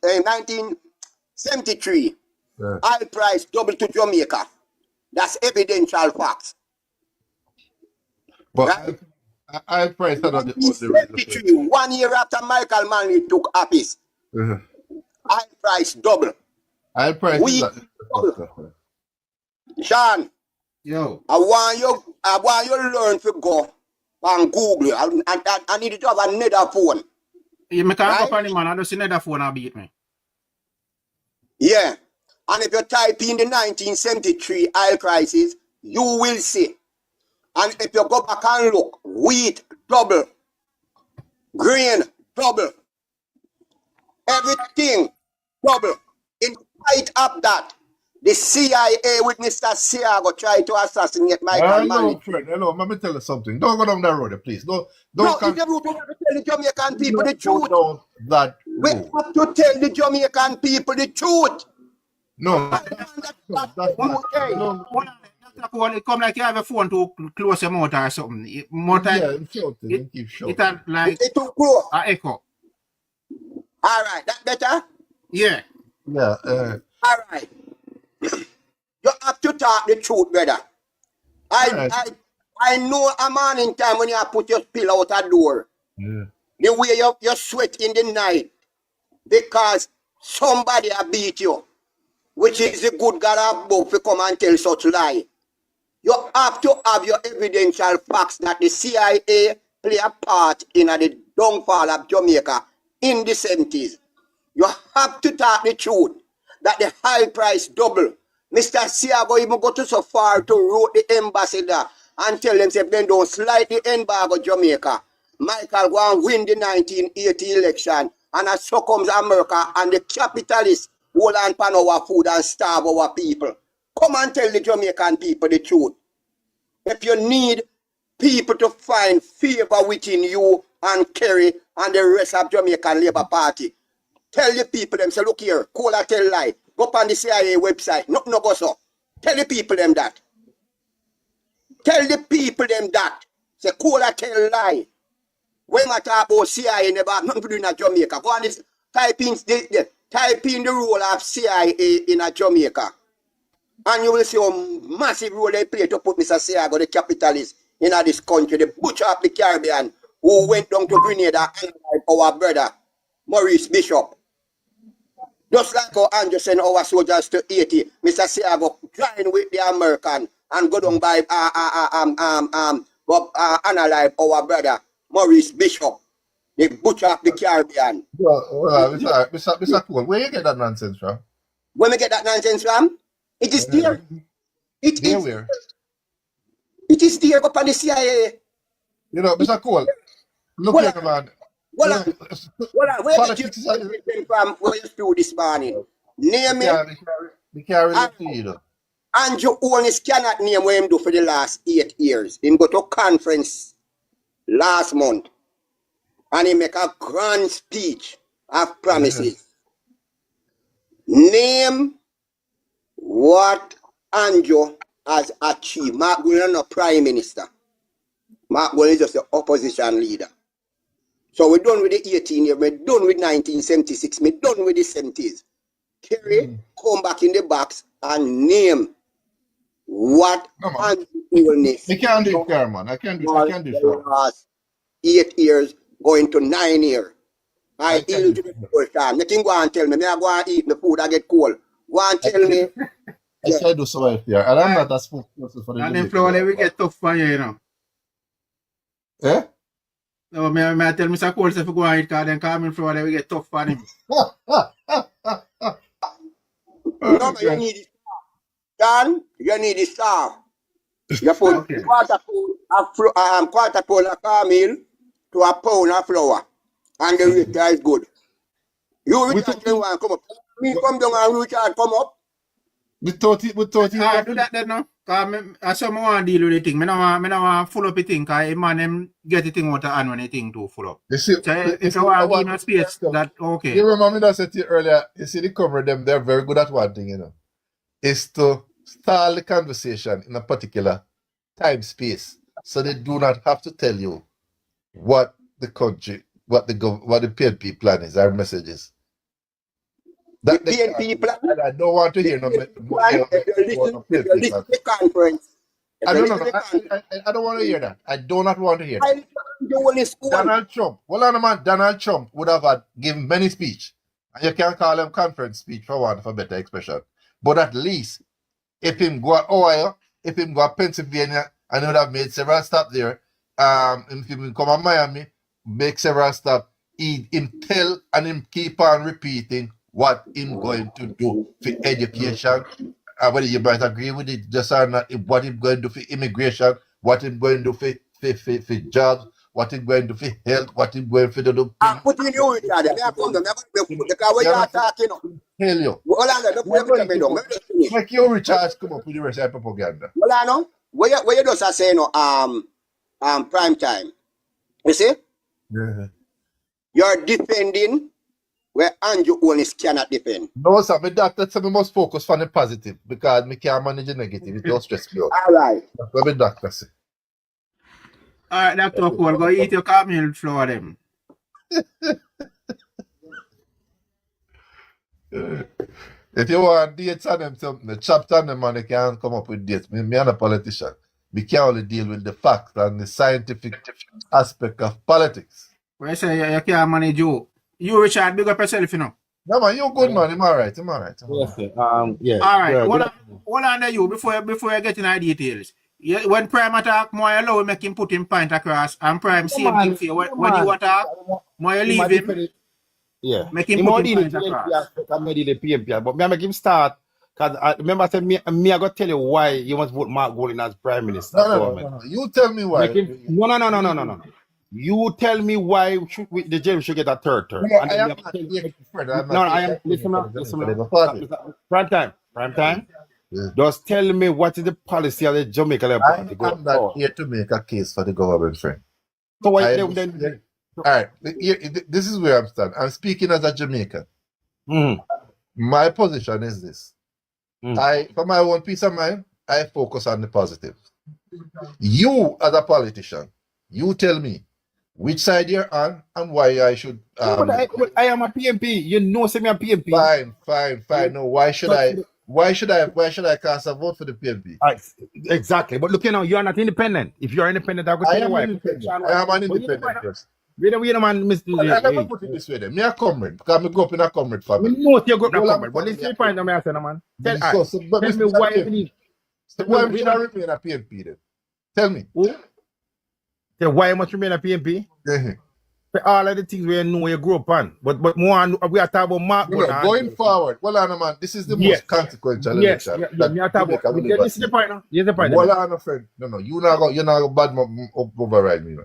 1973, Yeah. oil price doubled to Jamaica. That's evidential facts. But Right? I price are not the only reason. 1973, 1 year after Michael Manley took office, Uh-huh. oil price double. I price is Wheat not the double. factor. Sean, Yo. I want you learn to go and Google. I need you to have another phone. You make a Right? go on the man, I just see another phone and beat me. Yeah. And if you type in the 1973 oil crisis, you will see. And if you go back and look, wheat double, grain double, everything double. In spite of that, the CIA with Mr. Siago tried to assassinate Michael Manley. No, friend. Hello, let me tell you something. Don't go down that road, please. No, it's the route we have to tell the Jamaican people the truth. Down that We road. have to tell the Jamaican people the truth. No, That's okay. no. It come like you have a phone to close your mouth or something. More time, Yeah, I'm shouting. Keep shouting. it had like It's too close. an echo. All right, that better? Yeah. Yeah. All right. You have to talk the truth, brother. I know a man in time when you put your pill out a door. Yeah. The way you sweat in the night because somebody have beat you, which is the good God above to come and tell such lie. You have to have your evidential facts that the CIA play a part in the downfall of Jamaica in the 70s. You have to talk the truth that the high price double. Mr. Siago even go to so far to wrote the ambassador and tell them if they don't slide the embargo Jamaica, Michael go and win the 1980 election and as so comes America and the capitalists hold on pan our food and starve our people. Come and tell the Jamaican people the truth. If you need people to find favor within you and Kerry and the rest of Jamaican Labour Party, tell the people them, say, look here, Cola tell lie. Go up on the CIA website. No go so. Tell the people them that. Tell the people them that. Say, Cola tell lie. When I talk about CIA, never have nothing to do in Jamaica. Go on this, type in the role of CIA in Jamaica. And you will see how massive role they play to put Mr. Siago, the capitalist, in this country, the butcher of the Caribbean, who went down to Grenada and our brother, Maurice Bishop. Just like how Andrew sent our soldiers to Haiti, Mr. Siago join with the American and go down by analyze our brother, Maurice Bishop, the butcher of the Caribbean. Well, Mr. Cole, where you get that nonsense from? When we get that nonsense from, it is there. It is where? It is there up on the CIA. You know, Mr. Cole, look Well, here, man. Where did you from where you spew this morning? Name it. We can't relate to you, though. Andrew Owens cannot name what him do for the last 8 years. Him go to conference last month and he make a grand speech of promises. Name what Andrew has achieved. Mark Gullen is not prime minister. Mark Gullen is just the opposition leader. So we're done with the 18 years, we're done with 1976, we're done with the 70s. Kerry, come back in the box and name what Andrew Owens. I can't do it, man. I can't do it. Last 8 years, going to 9 years. I ill to the first time. Nothing go and tell me. I go and eat my food, I get cold. Go and tell me. I said do so right there. And I'm not a spokesperson for the And then Florida we get tough for you, know. Eh? No, may I tell Mr. Cole if you go and eat, because then come in Florida we get tough for him. No, you need it. John, you need the staff. You put quarter pound of cornmeal to a pound of flour. And the rate is good. You Richard one come up. Me come down and Richard come up. With 30. Do that then, no? Because I saw me want to deal with the thing. I don't want to full up the thing, because man them get the thing out of hand when the thing too full up. You see, so if you want to give me space, that okay. You remember me that said to you earlier, you see the cover them, they're very good at one thing, you know. Is to start the conversation in a particular time space. So they do not have to tell you what the country, what the PNP plan is, our message is. The That they PNP can't. plan, And I don't want to hear no more plan, if you listen to the conference, if I you don't know. listen to the conference, I don't want to hear that. I do not want to hear I that. the whole school. Donald Trump, well, on man, Donald Trump would have had given many speech. And you can't call them conference speech for one for better expression. But at least if him go to Ohio, if him go to Pennsylvania, and he would have made several stops there. If him come to Miami, make several stops. Him tell and him keep on repeating what him going to do for education. Whether you might agree with it, just or not, what him going to do for immigration, what him going to do for jobs, what him going to do for health, what him going to do. I'm putting you with that. May I come to me? Because when you are talking, Tell you. hold on, don't put it me down. Make your recharge come up with the rest of the propaganda. Hold on, no? Where you just are saying, prime time. You see? Yeah. You're defending where Andrew Owens cannot defend. No, sir, my doctor said we must focus on the positive because me can't manage the negative. It don't stress me out. All right. That's what my doctor say. All right, Dr. Cole, go eat your cornmeal flour them. If you want dates on them, something, the chapter on them, man, they can't come up with dates. Me I'm a politician. We can only deal with the facts and the scientific aspect of politics. When I say you can't manage you. You, Richard, big up yourself, you know. No, man, you good, man. I'm all right. I'm all right. Yes, sir. Yeah. All right, Yeah, hold on to you before you get in the details. When Prime attack, more allow make him put him point across, and Prime same thing for you. When you attack, more you leave him, Yeah. make him He put more him deal point with across. the PNP, but me I make him start. Cause I remember I said me I got tell you why you must vote Mark Golding as Prime Minister. No. You tell me why. Make him, no. You tell me why the jail should get a third term. No, And I then am me not tell- here for that. No, I am. Listen now. Prime time. Yeah. Just tell me what is the policy of the Jamaica Labour I Party am going not forward. here to make a case for the government, friend. So why I then? All right, this is where I'm standing. I'm speaking as a Jamaican. Mhm. My position is this. Mm. For my own peace of mind, I focus on the positive. You, as a politician, you tell me which side you're on and why I should. But I am a PNP. You know, say me a PNP. Fine. No, why should I cast a vote for the PNP? Exactly. But look, you are not independent. If you are independent, I will I tell you am why. independent. I am an independent person. We don't man, Mr. I never put it this way. Then. Me a comrade because I grew up in a comrade family. We know you go Well, up, but listen to the point now, I say, no, man. Tell But me why you believe. So why should I remain a PNP then? Tell me. Tell why you must remain a PNP? For all of the things we know you grew up on. But more we are talking about Mark. Going forward, well, man, this is the most consequential election. We are talking about. This is the point now. Here's the point. Well, friend, no, you're not going bad override me.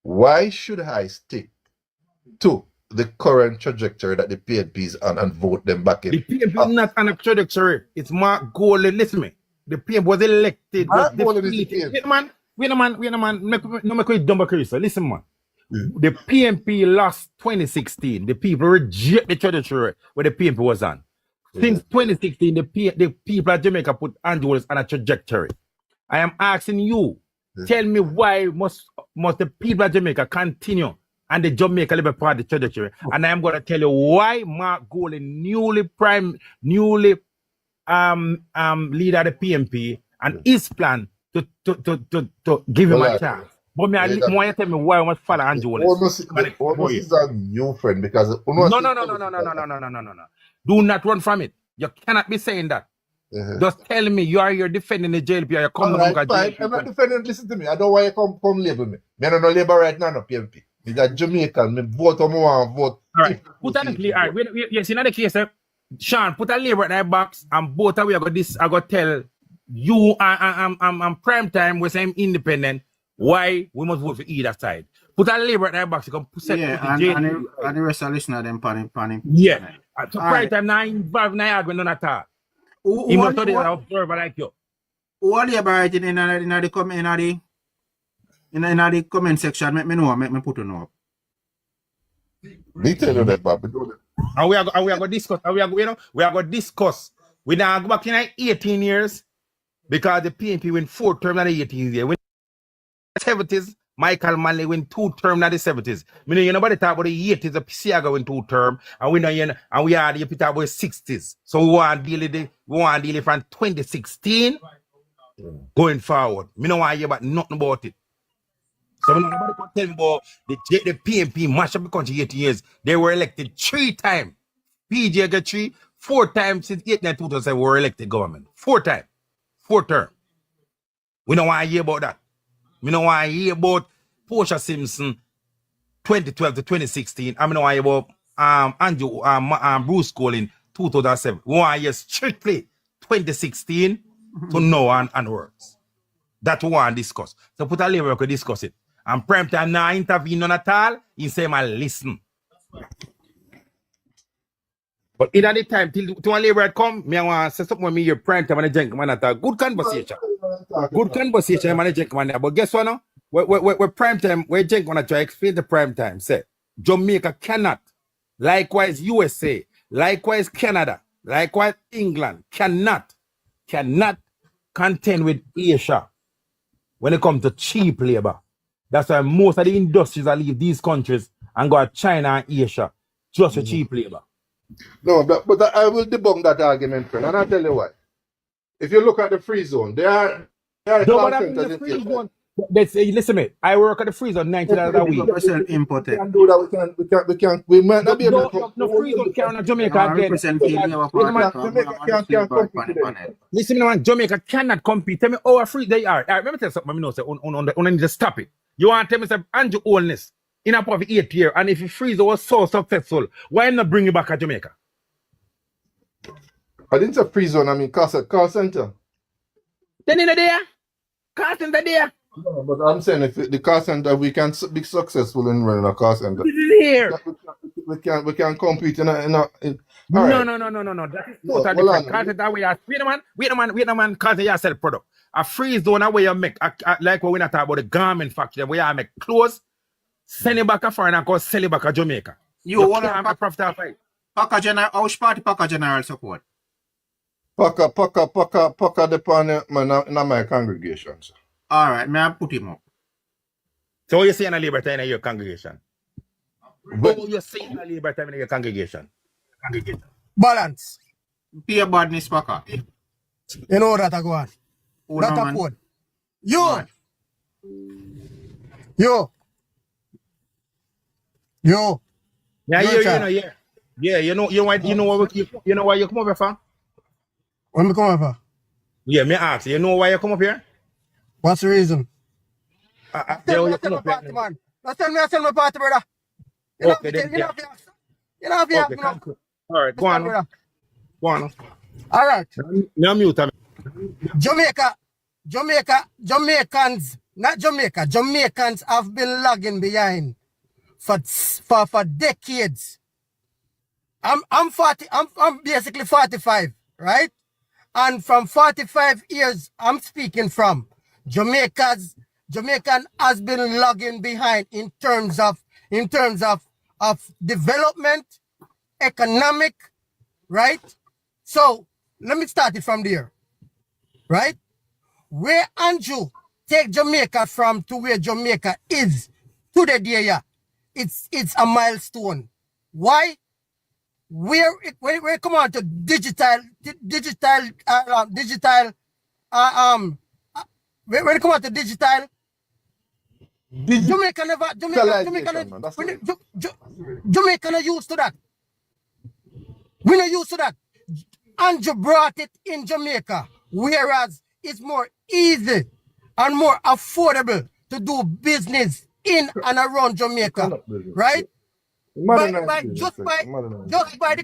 Why should I stick to the current trajectory that the PNP is on and vote them back in? The PNP is not on a trajectory. It's Mark Golding. Listen to me. The PNP was elected. Mark Golding is the PNP. Wait a man. No make it dumb, Chris. Listen, man. The PNP lost 2016. The people reject the trajectory where the PNP was on. Since 2016, the people of Jamaica put Andrew Owens on a trajectory. I am asking you, tell me why must the people of Jamaica continue and the Jamaica Labour Party trajectory? And I am going to tell you why Mark Golding, newly leader of the PNP, and his plan to give him a chance. But me, more you tell me why I must follow Andrew Owens. Almost is a new friend because No. Do not run from it. You cannot be saying that. Just tell me you are here defending the JLP or you come right, fine. I'm not defending. Listen to me. I don't want you to come label me. I don't know labor right now, no PNP. It's a Jamaican. Me vote or more vote. All right. Put on the clear. All right. Yes, in the case, Sean, put a label at that box and both of we I got tell you I'm prime time was I'm independent. Why we must vote for either side. Put a label at that box. You can put and the rest of the listener them panning. Yeah. So prime time now involved now argument at all. He must study an observer like you. Who are labor writing in the comment section? Make me know. Make me put it up. Me tell you that, Bobby. And we are going to discuss. We are going to discuss. We now go back in 18 years because the PNP went 4 terms in the 18 years. When 70s Michael Manley win 2 terms in the 70s. Me know you nobody talk about the 80s, the Pisiaga win 2 terms, and we know and we are the talk about the 60s. So we want to deal from 2016 going forward. Me no want to hear about nothing about it. So nobody can tell me about the PNP mash up the country 80 years. They were elected 3 times. PJ got 3, 4 times since 2007 were elected government. 4 times. 4 terms. We don't want to hear about that. We don't want to hear about Portia Simpson 2012 to 2016. I don't want to hear about Andrew Bruce Cole in 2007. We want to hear strictly 2016 to now and onwards. That we want to discuss. So put a label, we could discuss it. And prime time not intervene none at all. He say, man, listen. But in the time till to one labor come, me want to say something with me your prime time and the gentleman at a good conversation. Good conversation, man, the gentleman. But guess what now? Where prime time, where gentleman try to explain the prime time, say Jamaica cannot, likewise USA, likewise Canada, likewise England, cannot contend with Asia when it comes to cheap labor. That's why most of the industries that leave these countries and go to China and Asia just for cheap labor. No, but I will debunk that argument, friend, and I'll tell you why. If you look at the free zone, there are No, call but centers the in free Asia. zone. Listen, me. I work at the free zone $90 a week. Percent We imported. can do that. We might not be able to. No free zone carry on Jamaica again. Represent Jamaica Jamaica can't compete with them. Listen, man, Jamaica cannot compete. Tell me how free they are. All right, let me tell you something. I know, say, on need to stop it. You want to tell me, say, Andrew Oldness in a part of 8 years, and if you freeze was so successful, why not bring you back to Jamaica? I didn't say free zone, I mean call center. Then in the day, call center there. No, but I'm saying if the call center, we can be successful in running a call center. Here. We can compete in a No. right. That is totally different. Call center where you wait a man, call center you sell product. A free zone where you make like when we not talk about the garment factory where you make clothes, send it back to foreign and go sell it back to Jamaica. You want to profit off it. Paka General, House Party Paka General support. Paka depend in my congregation. Sir. All right, may I put him up? So you saying a libertine in your congregation? But You saying a libertine in your congregation? Balance. Peer badness Paka. You know that I go on. Who Not no, a man? code. You. Man. You. Yeah, Your child. you know why you come over for? When we come over, Yeah, me ask you know why you come up here? what's the reason? You Tell come me up party, here. man. Don't tell me I tell my party, brother. You Okay, then, yeah. You know, you Okay, thank you. All right, go on. Go on. All right. Me mute me. Jamaicans, not Jamaica. Jamaicans have been lagging behind for decades. I'm 40. I'm basically 45, right? And from 45 years, I'm speaking from Jamaican has been lagging behind in terms of development, economic, right? So let me start it from there, right? Where Andrew take Jamaica from to where Jamaica is today, yeah, it's a milestone. Why? When it come on to digital, when it come on to digital, Jamaica not used to that. We're not used to that. Andrew brought it in Jamaica, whereas it's more easy and more affordable to do business in and around Jamaica, right? Just by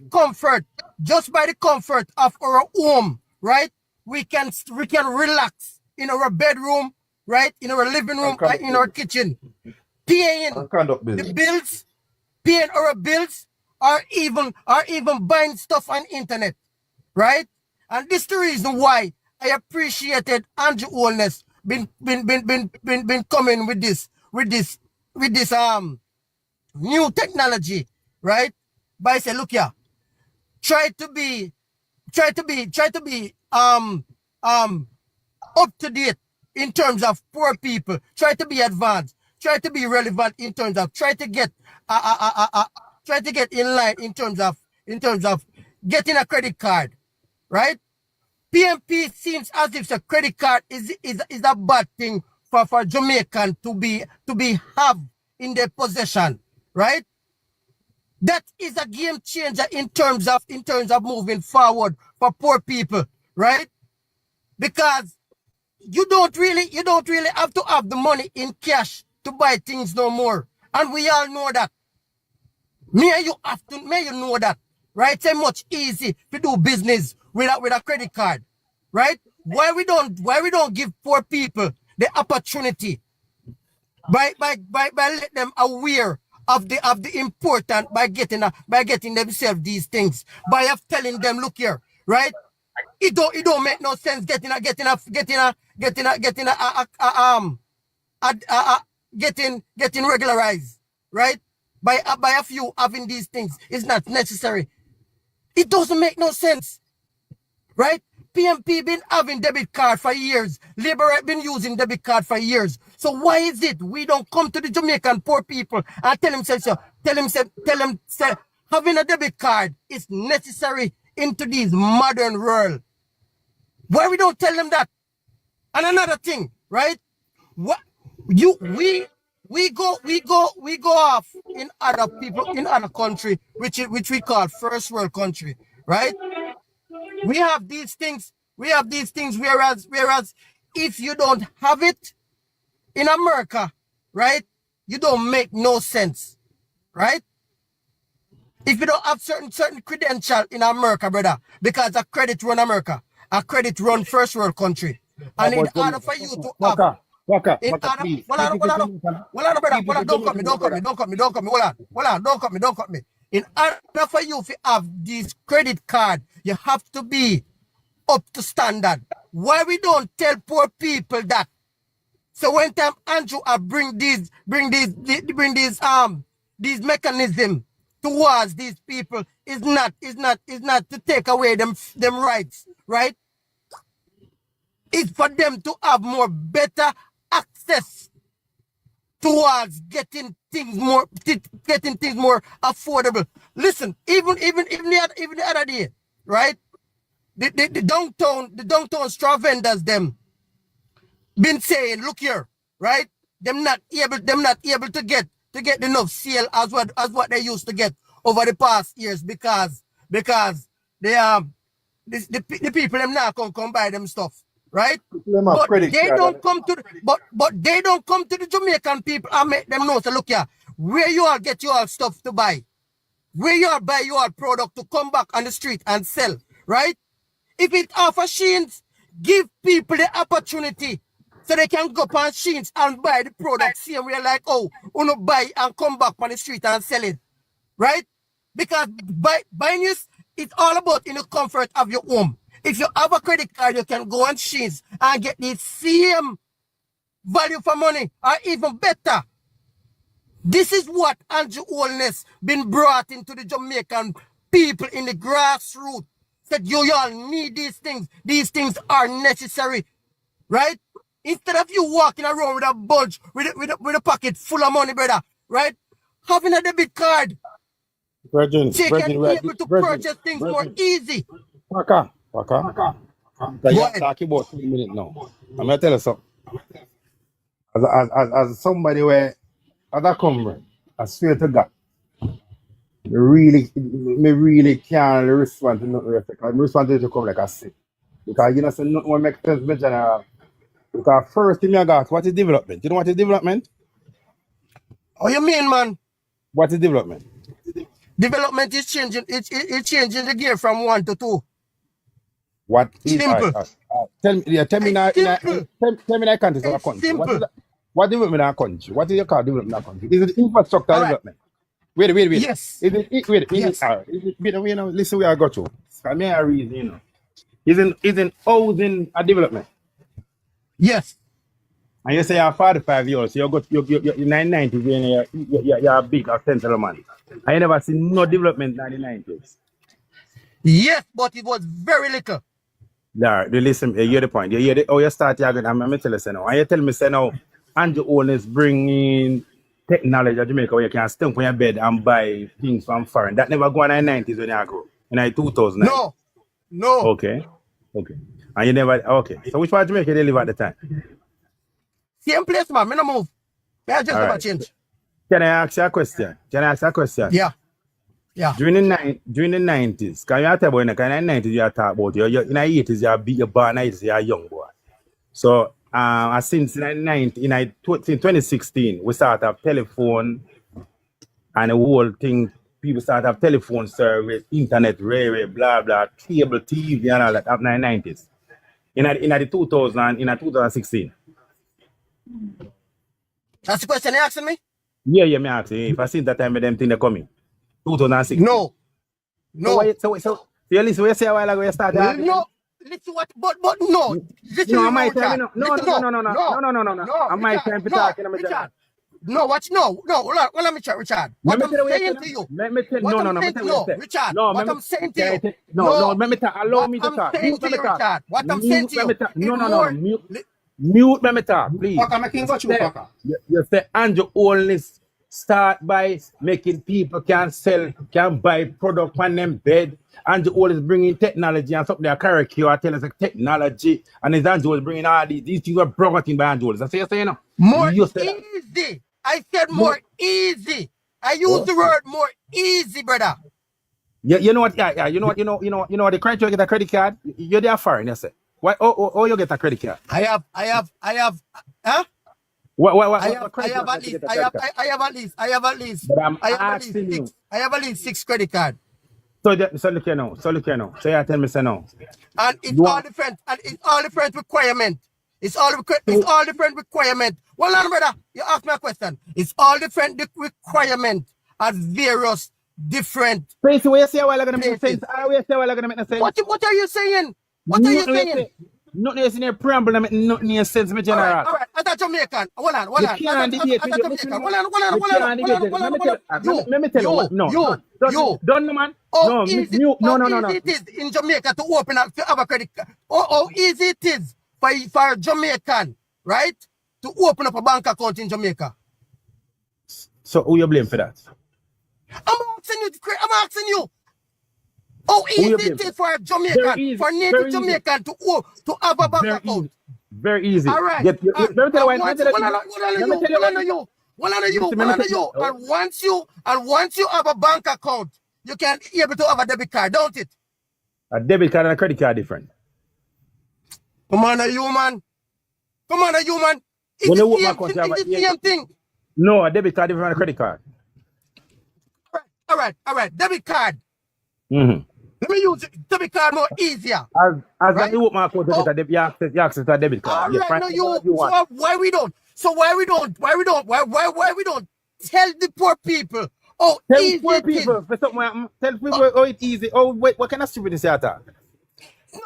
the comfort of our home, right? We can relax in our bedroom, right? In our living room, in our kitchen, paying the bills, paying our bills, or even buying stuff on internet, right? And this is the reason why I appreciated Andrew Oldness been coming with this new technology, right? By say, look here, try to be up to date in terms of poor people. Try to be advanced. be relevant in terms of try to get in line in terms of getting a credit card, right? PNP seems as if the credit card is a bad thing for Jamaican to be have in their possession, right? That is a game changer in terms of moving forward for poor people, right? Because you don't really have to have the money in cash to buy things no more. And we all know that. May you know that, right? It's much easy to do business with a credit card, right? Why we don't give poor people the opportunity by let them aware of the important by getting themselves these things, by telling them, look here, right? It don't make no sense getting regularized, right? By a few having these things is not necessary. It doesn't make no sense, right? PNP been having debit card for years. Labour been using debit card for years. So why is it we don't come to the Jamaican poor people and tell them say having a debit card is necessary into this modern world? Why we don't tell them that? And another thing, right? We go off in other people in other country, which we call first world country, right? We have these things, whereas if you don't have it in America, right, you don't make no sense, right? If you don't have certain credential in America, brother, because a credit run America, a credit run first world country. And in order for you to have don't cut me. In order for you to have this credit card, you have to be up to standard. Why we don't tell poor people that? So when time Andrew bring these mechanisms towards these people is not to take away them rights, right? It's for them to have better access towards getting things more affordable. Listen, even the other day, right? The downtown straw vendors them been saying, look here, right? Them not able to get enough sale as what they used to get over the past years because they the people them now come buy them stuff, right? But they don't come to they don't come to the Jamaican people and make them know, so look here, where you all get your stuff to buy, where you all buy your product to come back on the street and sell, right? If it offers Sheens, give people the opportunity so they can go on Sheens and buy the product. See, and we're like, oh, uno buy and come back on the street and sell it, right? Because buying this, it's all about in the comfort of your home. If you have a credit card, you can go on Sheens and get the same value for money or even better. This is what Andrew Holness been brought into the Jamaican people in the grassroots. Said you all need these things. These things are necessary, right? Instead of you walking around with a bulge, with a pocket full of money, brother, right? Having a debit card, Virgin, they can be able to purchase things more easy. Paka. You are talking about 3 minutes now. I'm gonna tell you something. As somebody where as a comrade, I swear to God, me really can't respond to nothing because I'm responding to come like I say. Because you know, so nothing will make sense, me general. Because first thing I got, what is development? You know what is development? Oh, you mean, man? What is development? Development is changing. It's changing the gear from 1 to 2. What is simple? Tell me now. Tell me that country. It's Country. simple. What development in our country? What is your called development in our country? Is it infrastructure development? Wait. Yes. Is it you know, listen where I got to. I mean, I reason, you know. Isn't housing a development? Yes. And you say you're 45 years, so you're 990, you're a big central man. I never seen no development in the 90s. Yes, but it was very little. There, listen, you hear the point. You hear the, oh, you start here again. I'm going to tell you, say now. And you tell me, say now, Andrew Owners bringing technology to Jamaica where you can stump on your bed and buy things from foreign. That never go in the 90s when you grow. In the 2000. No. Okay. And you never, okay. So which part of Jamaica they live at the time? Same place, man. Me no move. Me I just All never right. change. Can I ask you a question? Yeah. During the 90s, can you tell about in the 90s you talk about you in the 80s you be a born, in the 80s you're a young boy. So since in 2016 we start have telephone and the whole thing. People start have telephone service, internet, radio, blah blah, cable TV and all that up in the 90s. In the 2016. That's the question you're asking me? Yeah, me asking if I seen that time with them thing they coming. 2016. No. So you listen what you say a while ago you started. No. Listen what but no. Listen No, to I might Richard. tell me no. I might tell me talking. No, watch no. Well, let me check, Richard. What I'm saying to you. Let me tell no, Richard. No, what I'm saying to you. No, let me talk. Allow me to talk. Mute, Richard. What I'm saying to you. No. Mute, let me talk, please. Paka, making got you, Paka. You say Andrew only start by making people can buy product on them bed. Andrew always bringing technology and something like caricature tell us like technology and his Andrew was bringing all these things were brought in by Andrew. That's what you're saying, no? More easy. I said more easy. I use the word more easy, brother. Yeah, you know what? Yeah. You know what? The credit you get a credit card. You're there foreign, you say. Why? Oh, you get a credit card. I have. Huh? What? I have at least 6 credit cards. So look here now. So you tell me say no. And it's all different. And it's all different requirement. It's all different requirement. Well, on, brother, you ask me a question. It's all different requirement at various different. What you say a while ago make sense? What are you saying? What are you saying? Nothing is in a preamble that make nothing in sense, my general. All right. As a Jamaican, hold on. You can't debate. Let me tell you. No. Don't know, man. No. Easy it is in Jamaica to open up to have a credit card. How easy it is for a Jamaican, right, to open up a bank account in Jamaica. So who you blame for that? I'm asking you. How easy it is for a Jamaican, for native Jamaican to have a bank account. Very easy. All right. Let me tell you. And once you have a bank account, you can be able to have a debit card, don't it? A debit card and a credit card different. Come on, you man. It's the same thing. No, a debit card different than a credit card. All right. Debit card. Mm-hmm. Let me use debit card more easier. As right? You open my account, you access to a debit card. All right, so why we don't tell the poor people Tell poor people how it's easy. Oh, wait, what kind of stupidness you talk?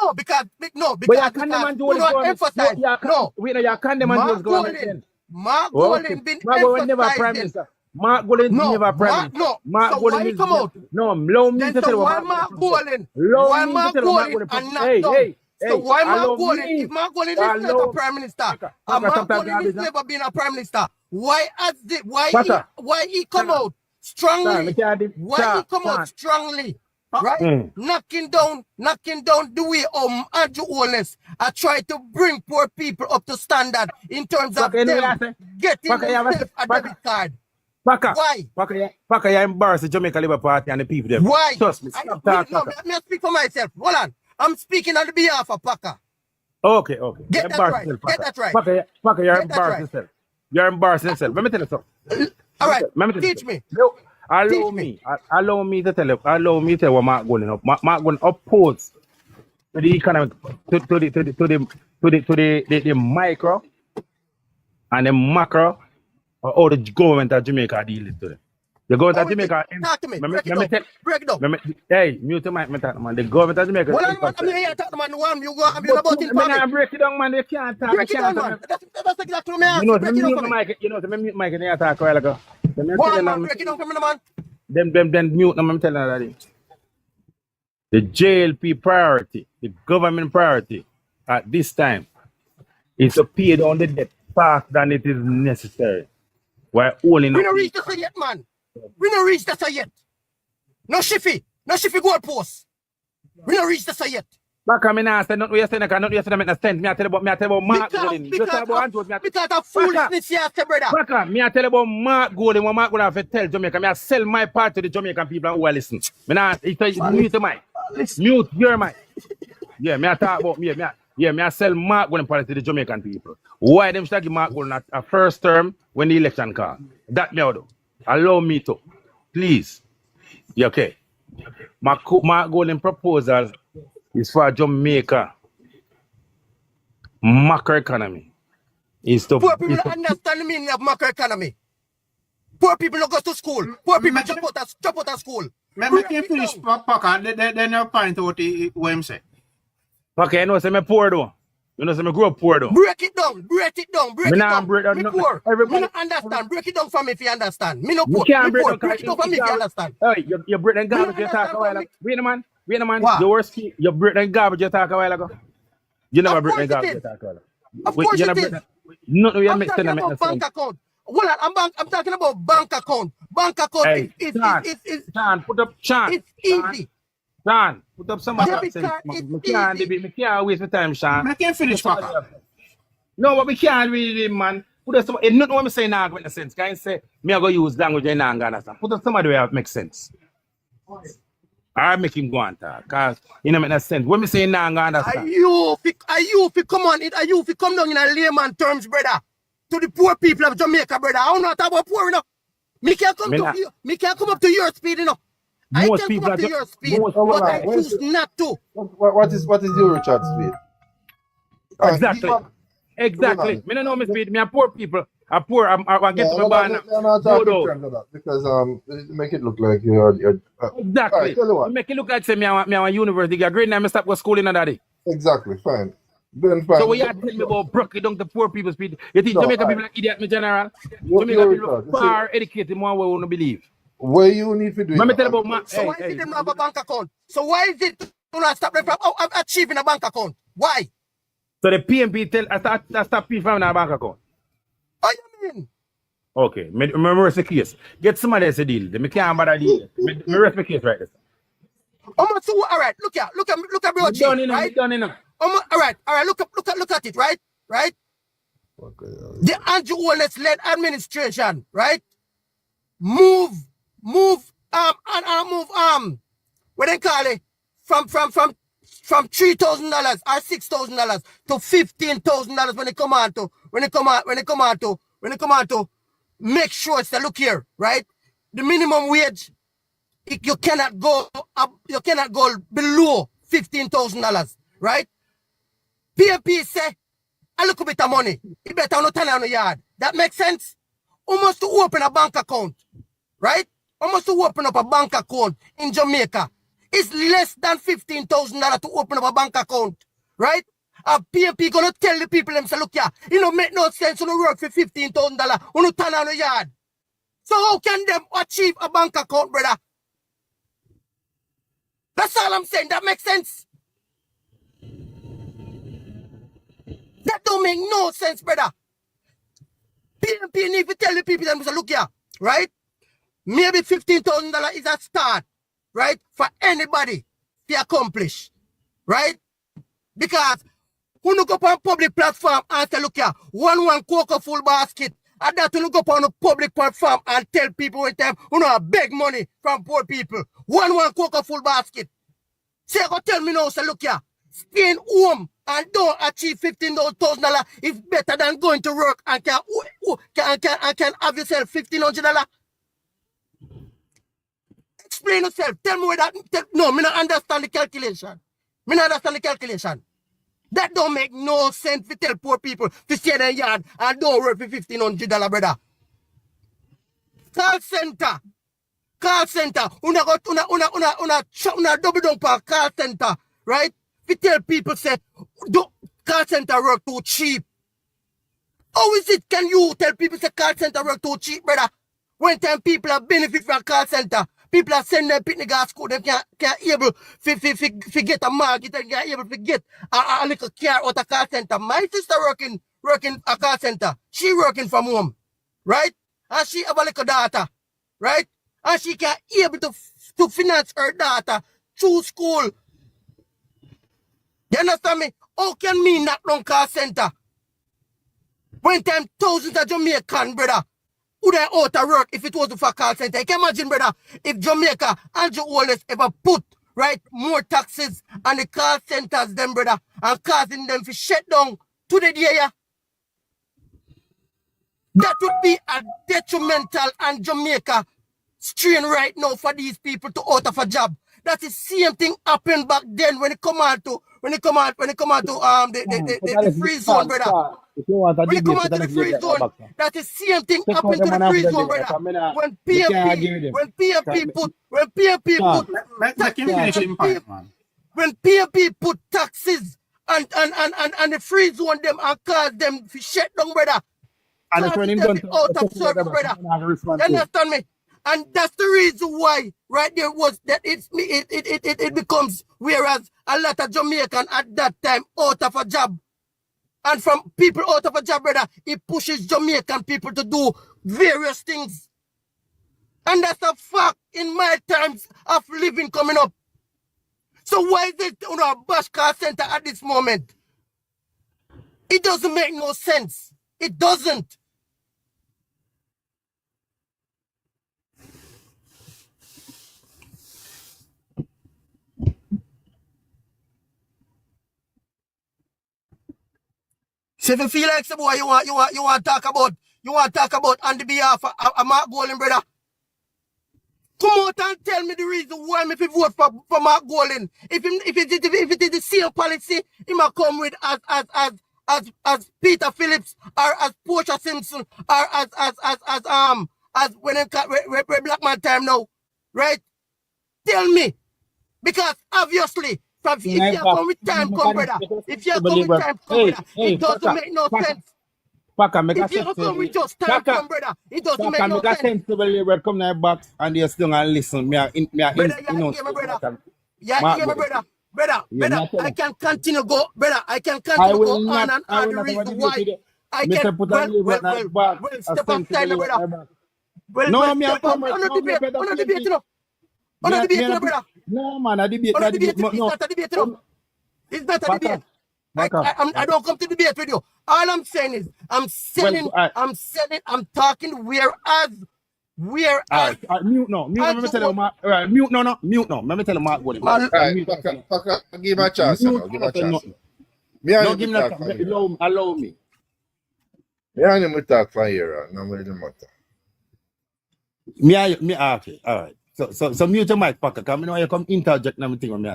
No, because but you can't demand we don't emphasize. You can't demand government. Mark Golden been emphasizing. Mark Golden never prime minister. Mark Golden is come out. No, allow me to tell you why Mark Golden? Why Mark Golden and not done? So why Mark Golden? If Mark Golden is not a prime minister, and Mark Golden has never been a prime minister, why he come out strongly? Why he come out strongly? Right? Knocking down the way Andrew Wallace I try to bring poor people up to standard in terms of them getting themselves a debit card. Why? Paka, you embarrass the Jamaica Labour Party and the people there. Why? Trust me. Let me speak for myself. Hold on. I'm speaking on the behalf of Paka. Okay. Get that right. Paka, you're embarrassing yourself. You're embarrassing yourself. Let me tell you something. All right. Teach me. Allow me to tell what Mark Golden up. Mark Golden opposed to the economic to the micro and the macro or how the government of Jamaica dealing to them. The government of Jamaica. Talk to me. Break it down. Hey, mute my man. The government of Jamaica. Well, I'm here talking man. One you go and about in public. Break it down, man. They can't talk. Break it down, man. That's exactly what you know, the mute mic and they talk a while ago. Break it down for me, man. Then mute them. I'm telling you that. The JLP priority, the government priority at this time is to pay down the debt fast than it is necessary. We're only We not. don't reach the yet, man. We don't reach the yet. No shiffy goal post. We don't reach the yet. Back I mean, I said not we say not you say make no sense. Me I tell about Mark Golden. Just tell about Andrew. Because of foolishness here, brother. Baka, me I tell about Mark Golden. What Mark Golden have to tell Jamaica. Me I sell my part to the Jamaican people who are listening. Me nah, mute the mic. Mute your mic. Yeah, me I talk about me. Me I sell Mark Golden part to the Jamaican people. Why them should give Mark Golden a first term when the election come? That me I do. Allow me to, please. Yeah, okay. Mark Golden proposal is for Jamaica macroeconomy. Poor people don't understand the meaning of macroeconomy. Poor people don't go to school. Poor people jump out of school. Make him finish, Paka, then you point out what him say. Okay, you know, say me poor though. You know, say me grow up poor though. Break it down. Me poor. Everybody, Me not understand. Break it down for me if you understand. Me no you poor. can't Me break poor. down. Break it down for me if you understand. Hey, you break them garbage you talk a while ago. Wait a man. You break them garbage you talk a while ago. You never break them garbage you talk a while ago. Of course it is. No, you I'm make talking sense. about bank account. Well, I'm talking about bank account. Bank account is Sean, put up Sean. It's easy. Sean, put up some Debit sense. card is Me can't waste my time, Sean. Make him finish, Paka. No, but we can't really, man. Put up some. Not what I'm saying now make sense. Can you say me I go use language and I understand? Put up somebody where it makes sense. I make him go and talk, cause you know make no sense. When me say now understand. Are you come on it? Are you come down in a layman terms, brother? To the poor people of Jamaica, brother. I don't know talk about poor enough. Me can't come up to your speed enough. I Most can people come up to your speed, but I choose not to. What is your Richard speed? Exactly. Me don't know me speed. Me a poor people. I get to my bar now. Because make it look like you're exactly. Right, tell you what. Make it look like say me a university grade now. Me stop go school in that day. Exactly, fine. Then fine. So what you tell me about broke it down the poor people's speed? You think Jamaica people like idiot, me general? Jamaica people far educated more we won't believe. Where you need to do Let me tell you about my. So why is it them not have a bank account? So why is it do not stop them from achieving a bank account? Why? So the PNP tell I stop people from a bank account. What you mean? Okay, me rest the case. Get somebody else to deal. Me can't bother deal. Me rest the case right there. All right, look at bro G, right? Done enough. All right, look at it, right? Okay. The Andrew Wallace led administration, right? Move what they call it from $3,000 or $6,000 to $15,000 when it come on to make sure it's look here, right? The minimum wage you cannot go below $15,000, right? PNP say a little bit of money. You better not turn on the yard. That makes sense? Almost to open a bank account, right? Almost to open up a bank account in Jamaica. It's less than $15,000 to open up a bank account, right? A PNP gonna tell the people them say, look here, it don't make no sense to work for $15,000 when you turn on the yard. So how can them achieve a bank account, brother? That's all I'm saying. That makes sense. That don't make no sense, brother. PNP need to tell the people them say, look here, right? Maybe $15,000 is a start, right? For anybody to accomplish, right? Because when you go on public platform and say, look here, one cocoa full basket, and that when you go on a public platform and tell people with them who know beg money from poor people, one cocoa full basket. Say, go tell me now, say, look here, staying home and don't achieve $15,000 is better than going to work and can have yourself $1,500. Explain yourself. Tell me where that. No, me not understand the calculation. That don't make no sense to tell poor people to stay in their yard and don't work for $1,500, brother. Call center. Una double down for call center, right? We tell people say, call center work too cheap. How is it can you tell people say call center work too cheap, brother? When time people are benefit from call center, people are sending their picnic to school, they can't able to get a market, they can't able to get a little car out of call center. My sister working a call center. She working from home, right? And she have a little daughter, right? And she can able to finance her daughter through school. You understand me? How can me not run call center? When time thousands of Jamaican, brother, would I out of work if it wasn't for call center? You can imagine, brother, if Jamaica, Andrew Wallace ever put, right, more taxes on the call centers, them, brother, and causing them to shut down to the day, yeah? That would be a detrimental and Jamaica strain right now for these people to out of a job. That is same thing happened back then when it come on to the free zone, brother. When it come on to the free zone, that is same thing happened to the free zone, brother. When PNP put taxes and the free zone them and cause them to shut down, brother. And out of circle, brother. You understand me? And that's the reason why, right there was that it becomes, whereas a lot of Jamaican at that time out of a job. And from people out of a job, brother, it pushes Jamaican people to do various things. And that's a fact in my times of living coming up. So why is it on a bash car center at this moment? It doesn't make no sense. It doesn't. So if you feel like some boy you want to talk about on the behalf of Mark Golden, brother, come out and tell me the reason why me vote for Mark Golden. If it is the same policy, he might come with as Peter Phillips or as Portia Simpson or as when Black Man time now, right? Tell me, because obviously. If you come with time, come, brother. If you come with time, come, brother. It doesn't make no sense. If you come with just time, come, brother. It doesn't make no sense. Sensible come now back and you still gonna listen. Brother, you hear me, brother? Yeah, hear me, brother. Brother, I can continue go, brother. I can continue go on and on the reason why. I can well, step up, Tyler, brother. Well, step up. On the debate, you know. On the debate, brother. No, man, I debate. It's not a debate, no. It's not a debate. I don't come to debate with you. All I'm saying is, I'm talking whereas. Mute no. Let me tell you, Mark. Right, mute no. Let me tell you, Mark. What? Alright, give my chance. Give my chance. No, give me that. Allow me. Yeah, I'm going to talk for here. No, it doesn't matter. Me, okay, all right. So mute your mic, Packer. Because I know you come interject and everything on me.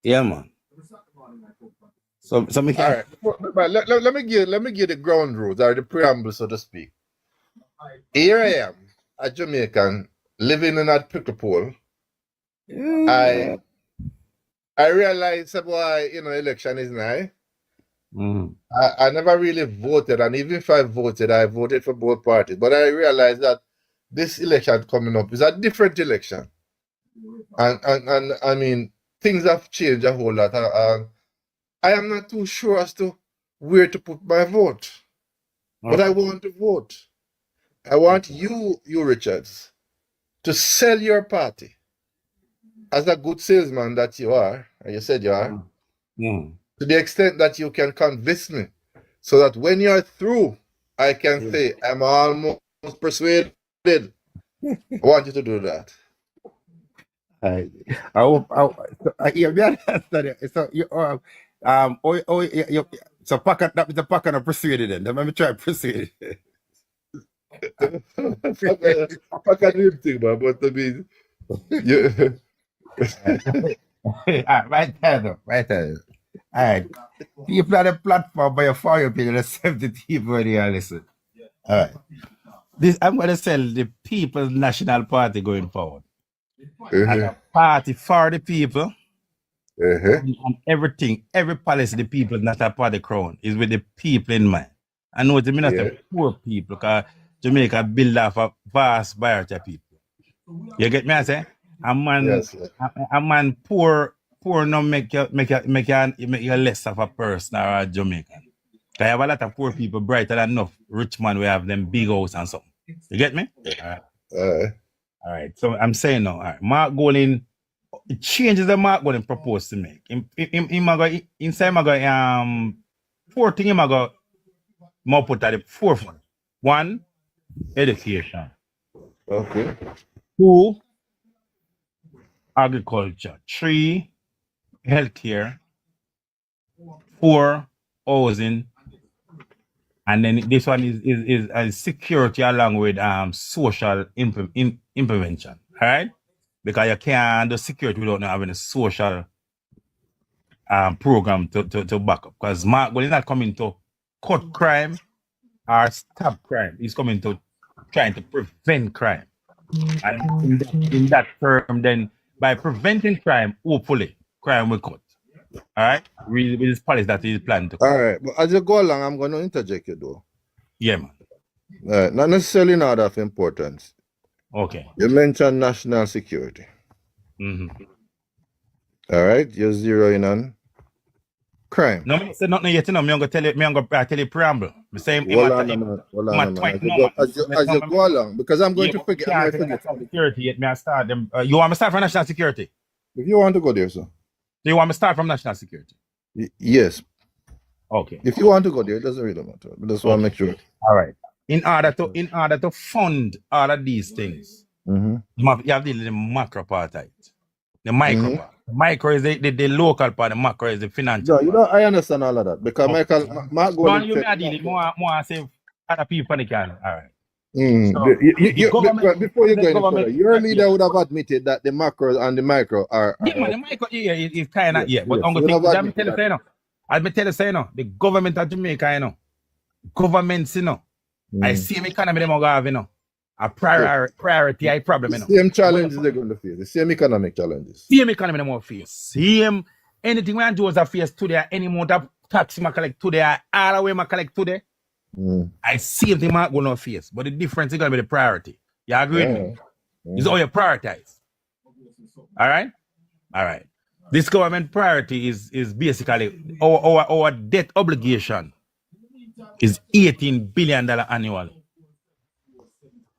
Yeah, man. So me can. All right. But let me give the ground rules or the preamble, so to speak. Here I am, a Jamaican living in that pickle pool. I realize why election is now. I never really voted, and even if I voted for both parties. But I realized that this election coming up is a different election, and I mean things have changed a whole lot. I am not too sure as to where to put my vote, but I want to vote. I want you Richards, to sell your party as a good salesman that you are, and you said you are. To the extent that you can convince me, so that when you're through, I can say, I'm almost persuaded. I want you to do that. I hope. Yeah, me understand it. So you so Packer, that is the Packer not persuaded then. Let me try to persuade it. Packer didn't think, but I mean, you. Right there. All right. People on the platform by your fire page, the 70 people already listen. All right. I'm going to sell the People's National Party going forward. As a party for the people. And everything, every policy, the People's National Party crown is with the people in mind. I know it's not the poor people, because Jamaica built off a vast variety of people. You get me, I say? A man poor poor now make you less of a person or a Jamaican. I have a lot of poor people brighter than enough rich man we have them big house and something. You get me? All right. So I'm saying now, all right, Mark Golding, it changes the Mark Golding proposed to make. Inside my go 4 things I go more put at the forefront. 1, education. Okay. 2, agriculture. 3, healthcare. 4, housing. And then this one is security along with social intervention. All right? Because you can't do security without not having a social program to back up. Because Mark Gold is not coming to cut crime or stop crime. He's coming to trying to prevent crime. And in that term, then by preventing crime, hopefully crime will cut. All right? With this policy that he's planning to cut. All right. But as you go along, I'm going to interject you though. Yeah, man. Not necessarily in order of importance. Okay. You mentioned national security. Mm-hmm. All right. You're zeroing on crime. No, I said nothing yet. You know, I'm going to tell you preamble. I'm saying, Hold on a minute. As you go along, because I'm going to forget. I might forget. Security yet, may I start them? You want me to start from national security? If you want to go there, sir. Do you want me to start from national security? Yes. Okay. If you want to go there, it doesn't really matter. I just want to make sure. All right. In order to fund all of these things, you have to deal with the macro part of it. The micro part. The micro is the local part, the macro is the financial part. I understand all of that. Because Mark Golding said... more say other people can. All right. Before you go any further, your leader would have admitted that the macro and the micro are... Yeah, man, the micro is kind of... Yeah, but I'm going to tell you, say, the government of Jamaica, you know, governments, you know, I see them economy them have, you know, a priority, a problem, you know. Same challenges they're going to face, the same economic challenges. Same economy them will face. Same, anything we do as a face today, any amount of tax I collect today, all the way I collect today, I see them going to face. But the difference is going to be the priority. You agree with me? It's all you prioritize. All right? All right. This government priority is basically our debt obligation is $18 billion annually.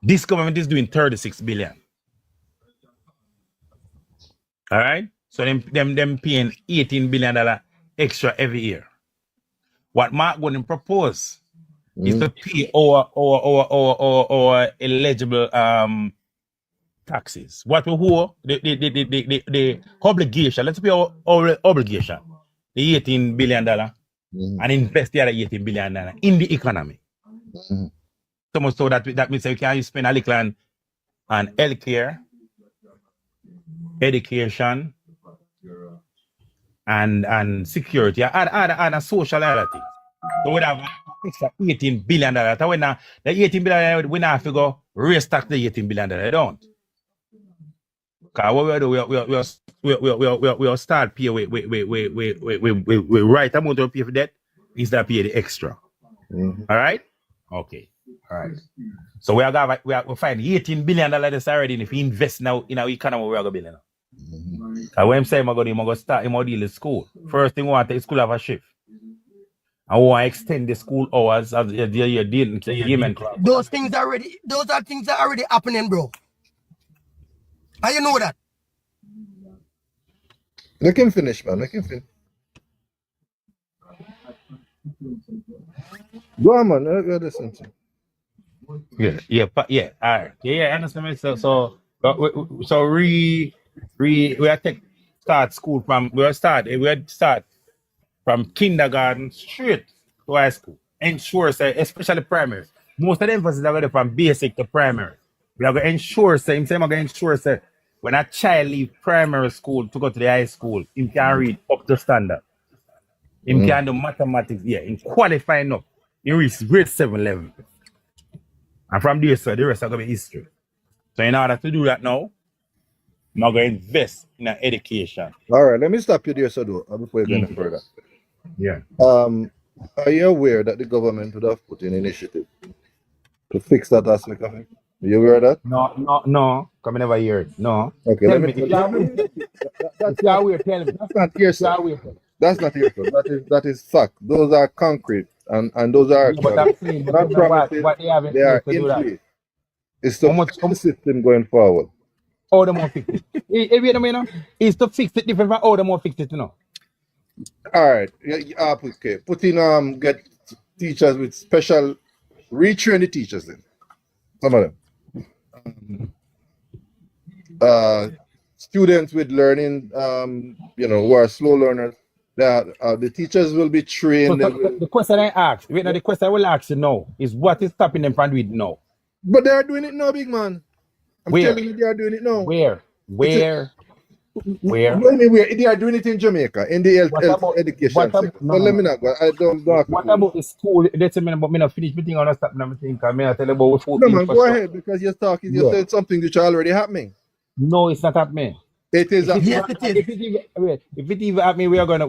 This government is doing 36 billion. All right? So them paying $18 billion extra every year. What Mark Golding propose is to pay our eligible taxes. What we owe, the obligation, let's pay our obligation, the $18 billion, and invest the other $18 billion in the economy. So much so that means that we can spend a little on healthcare, education, and security, and social other things. So we have extra $18 billion. So when the $18 billion, we have to go restock the $18 billion. They don't. Because what we do, we'll start pay we right amount to pay for that, is that pay the extra. All right? Okay. All right. So we find $18 billion that's already, and if we invest now in our economy, we are going to be now. When I'm saying I'm going to start in deal in school, first thing we want to school have a shift. I want to extend the school hours as you're dealing with those things are already happening, bro. How you know that? Let him finish, man. Let him finish. Go on, man. You're listening to. Yeah. All right. Yeah. I understand. So we have to start school from we start from kindergarten straight to high school. Ensure, say, especially primary. Most of the emphasis are going from basic to primary. We are going to ensure, say, when a child leave primary school to go to the high school, he can read up to standard. He can do mathematics, in qualifying up. He reach grade 7 level. And from there, so the rest are going to be history. So in order to do that now, I'm going to invest in education. All right, let me stop you there, Sado, before you go any further. Yeah. Are you aware that the government would have put in initiative to fix that aspect of it? You heard that? No. Come I never hear it. No. Okay, Tell let me. me. If you're aware, tell me. That's not If you're hearsay. aware. That's not hearsay. That is fact. Those are concrete, and those are Yeah, but actually I'm saying, but not tell me promises. what they have in They place are to in do that. place. It's to How much? fix the system going forward. How them more fix it? If you know me, you know, is to fix it different from how them more fix it, you know. All right. Okay. Put in get teachers with special retrain the teachers then. Some of them. Students with learning who are slow learners. The teachers will be So, trained. the question I ask, wait, now the question I will ask you now is what is stopping them from doing it now? But they are doing it now, big man. I'm Where? telling you, they are doing it now. Where? Anyway, they are doing it in Jamaica in the health education sector. No, But let me not go. I don't have what to. about the school? Let's say, but me not finish meeting on stop now. Think I may I tell you about food. No, man, go ahead because you're talking. You said something which already happening. No, it's not happening. It is. Yes, it is. If it even happening, we are gonna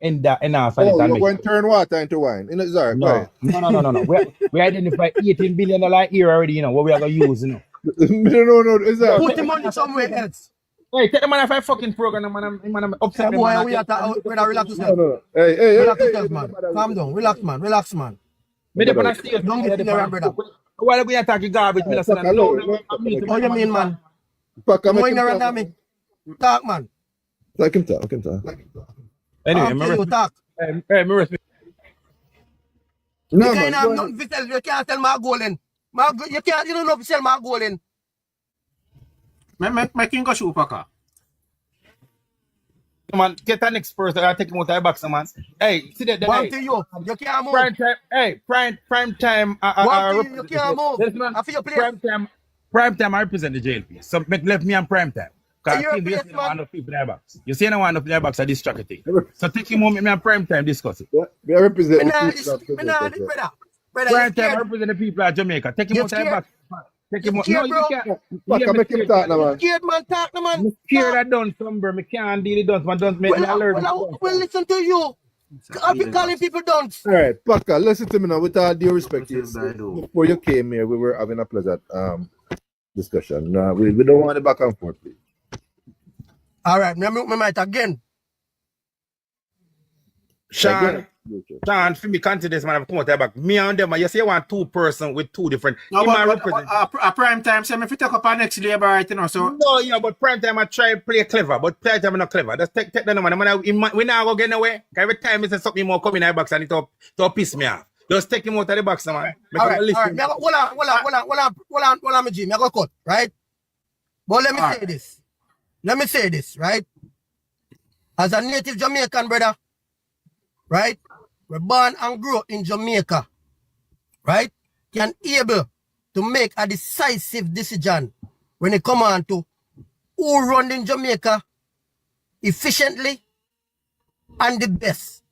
end that enough. Oh, you're going to turn water into wine. Sorry, go ahead. No. We identify $18 billion here already. You know what we are gonna use. You know. No. Is that? Put the money somewhere else. Hey, take the man off a fucking program, man. I'm upset. Boy, we have to relax yourself. No. Hey, Relax yourself, man. Calm down. Relax, man. Me dey wanna see Don't get in there, brother. Why we attacking garbage? Me say no. How you mean, man? Fuck, I'm More ignorant than me. Talk, man. Let him talk. Anyway, You talk. me respect. No, You can't have man. nothing to sell. You can't sell my golden. You don't know to sell my golden. Making go shoe packer. Man, get the next person. I take him out of the box, man. Hey, see that? One to you. You can't move. Prime time. Hey, prime time. One to you. You can't move. Listen, I feel your place. Prime time. I represent the JLP. So left me on prime time. Because You're I a think you place, see no one of people in the box. You see no one of the box. I distract it. So take him home. Me on prime time discuss it. We represent the Brother. Prime time. I represent the people of Jamaica. Take him out of the box. Take him out. No, you can't. Fuck, make him talk now, man. Scared, man. Talk, man. I'm scared I done some, bro. Me can't deal with dunce, man. Don't make me alert. Well, listen to you. I'll be calling people dunce. All right, Paka, listen to me now. With all due respect, before you came here, we were having a pleasant discussion. We don't want it back and forth, please. All right, me might again. Sean, for me, consider this man, I've come out there back. Me and them, you say you want two person with two different. No, but prime time, say me if you take up our next labor, right, you know, so. No, yeah, but prime time I try play clever, but prime time not clever. Just take the man. We now go get away. Every time he says something more coming in the box and it piss me off. Just take him out of the box, man. All right. Hold on, Jim. I go cut, right? But let me say this, right? As a native Jamaican brother, right? We're born and grew up in Jamaica, right? Can able to make a decisive decision when it come on to who run in Jamaica efficiently and the best.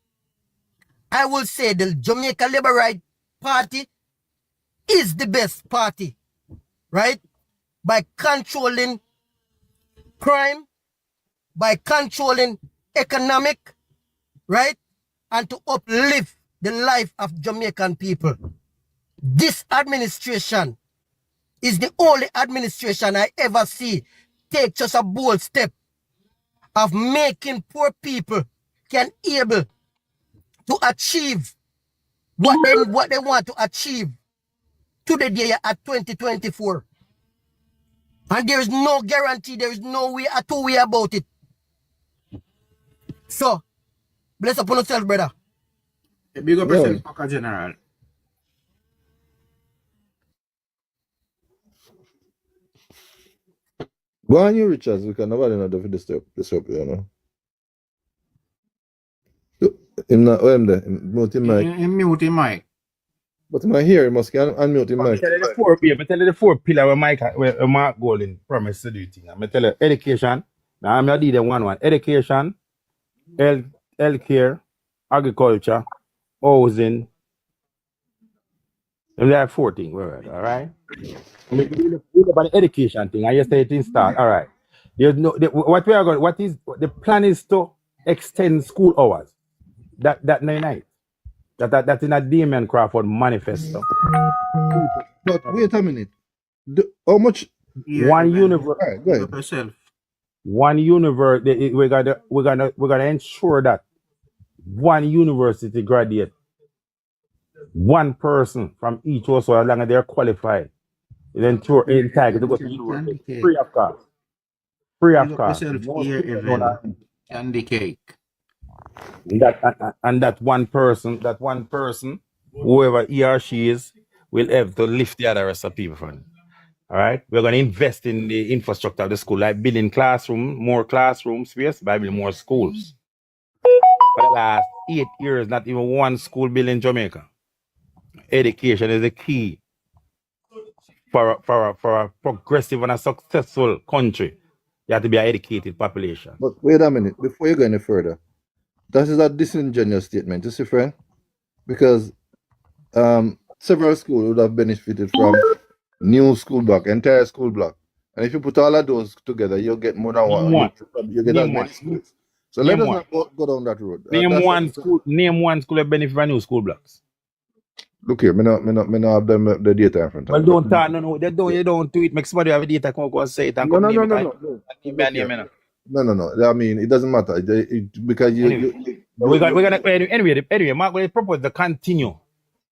I will say the Jamaica Labour Right Party is the best party, right? By controlling crime, by controlling economic, right? And to uplift the life of Jamaican people. This administration is the only administration I ever see take just a bold step of making poor people can able to achieve what they want to achieve to the day at 2024. And there is no guarantee, there is no way, a two-way about it. So, bless upon yourself, brother. Big up yourself, Paka General. Go on, you Richards, because nobody know the disturb you know. Him not him there. Mute him mic. Mute him mic. But my here, he must can unmute him mic. I tell you the four pillar where Mark Golden promised to do things. I tell you education. Now I'm not the one. Education, healthcare, agriculture, housing. And there are 4 things, all right? About the education thing, I just say it in start. All right. There's no the plan is to extend school hours. That night. That's in a Damien Crawford manifesto. But wait a minute. How much? One universe. All right, go ahead. Yourself. One universe. We're gonna ensure that one university graduate, one person from each also, as long as they're qualified, then entitled to go to university free of cost. Free of cost. Yourself No here, student, no Evan. nothing. Candy cake. And that one person, whoever he or she is, will have to lift the other rest of people from it. All right, we're going to invest in the infrastructure of the school, like building more classroom space, by building more schools. For the last 8 years, not even one school built in Jamaica. Education is the key for a progressive and a successful country. You have to be an educated population. But wait a minute, before you go any further, that is a disingenuous statement, you see, friend, because several schools would have benefited from new school block, entire school block, and if you put all of those together, you'll get more than one. You get as many schools. So let us not go down that road. Name one school that benefit from new school blocks. Look here, me not have them the data in front of me. Well, you don't do it. Make somebody have a data come go and say it and No. I mean, it doesn't matter because we're gonna anyway. Mark will propose to continue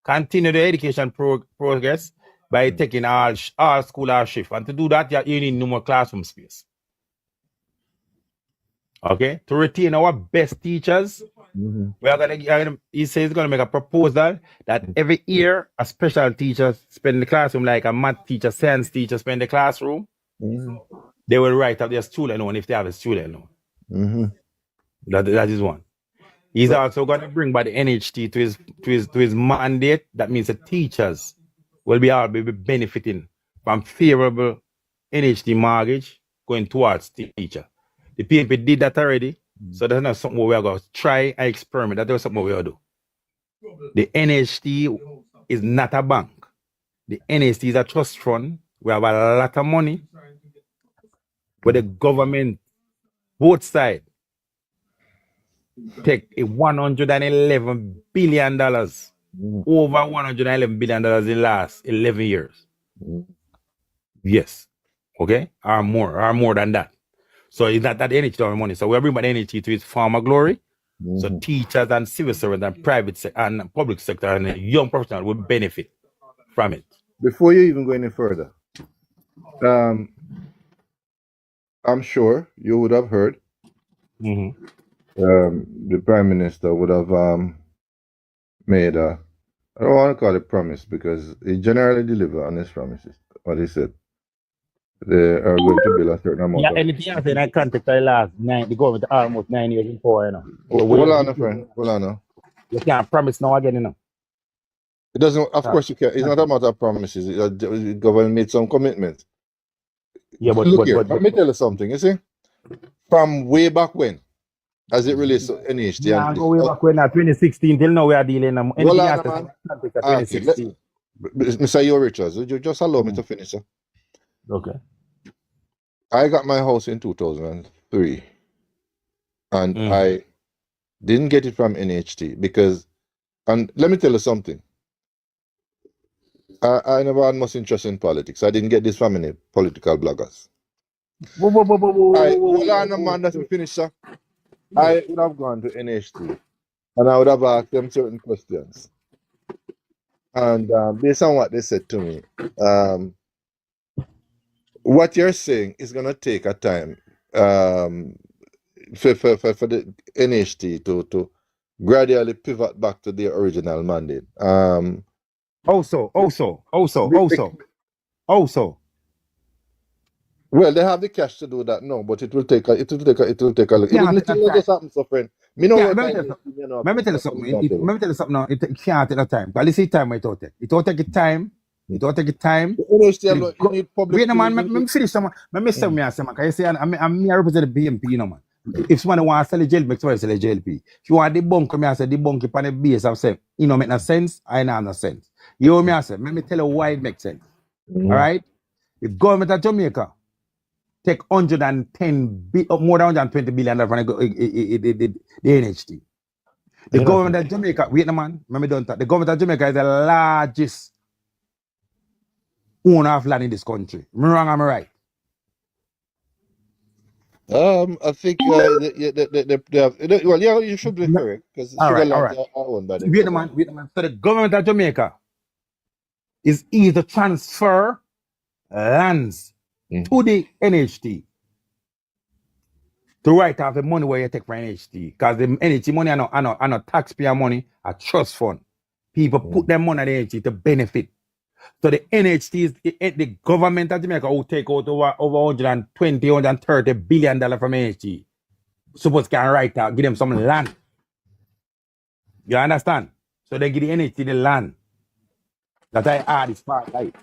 the education progress by taking all school our shift, and to do that, you need no more classroom space. Okay, to retain our best teachers, we are gonna. He says he's gonna make a proposal that every year a special teacher spend in the classroom, like a math teacher, science teacher spend in the classroom. They will write up their student loan if they have a student loan. That is one. He's also going to bring back the NHT to his mandate. That means the teachers will be benefiting from favorable NHT mortgage going towards the teacher. The PNP did that already, so that's not something we are going to try and experiment. That was something we will do. The NHT is not a bank. The NHT is a trust fund. We have a lot of money. But the government, both sides, take $111 billion, over $111 billion in the last 11 years. Yes. Okay? Or more than that. So it's not that NHT our money. So we're bringing NHT to its former glory. So teachers and civil servants and private and public sector and young professionals will benefit from it. Before you even go any further, I'm sure you would have heard the Prime Minister would have made I don't want to call it promise because he generally delivers on his promises. What he said, they are going to build a certain amount. Yeah, anything else in that context, the government almost 9 years in power, you know. So hold on, friend. Hold on. You can't promise now again, you know. It doesn't. Of course, you can. It's not a matter of promises. The government made some commitments. Yeah, but look here. Let me tell you something. You see, from way back when, as it relates to NHT. Yeah, go way back when, 2016 till now we are dealing. Anything else in that context, 2016. Mr. Yo Richards, would you just allow me to finish, sir? Okay. I got my house in 2003, and I didn't get it from NHT because, and let me tell you something. I never had much interest in politics. I didn't get this from any political bloggers. Hold on, man, let me finish, sir. I would have gone to NHT and I would have asked them certain questions. And based on what they said to me, what you're saying is going to take a time for the NHT to gradually pivot back to their original mandate. Also. Well, they have the cash to do that now, but it will take a look. It will just happen, so friend. Let me tell you something now. It can't take no time. But listen, time it don't take. It don't take time. Wait, no man, let me finish some. Let me say me, because you see, I'm I represent the BMP, you know, man. If someone wants to sell a JLP, make somebody sell a JLP. If you want the bunk, me I say the bunk upon the base of say, you know, make no sense, I know no sense. You know me I say, let me tell you why it makes sense. All right? The government of Jamaica take more than $120 billion from the NHT. The government of Jamaica, wait a man, let me don't talk. The government of Jamaica is the largest owner of land in this country. Am I wrong, am I right? I think they have, well, yeah, you should be correct because All sugar right, all lands right. are owned by them. Wait a man, wait a man. So the government of Jamaica is either transfer lands to the NHT to write off the money where you take from NHT. Because the NHT money are not taxpayer money, a trust fund. People put their money at the NHT to benefit. So the NHT is the government of Jamaica will take out over 120, $130 billion from NHT. Suppose can write out, give them some land. You understand? So they give the NHT the land. That I add is part right.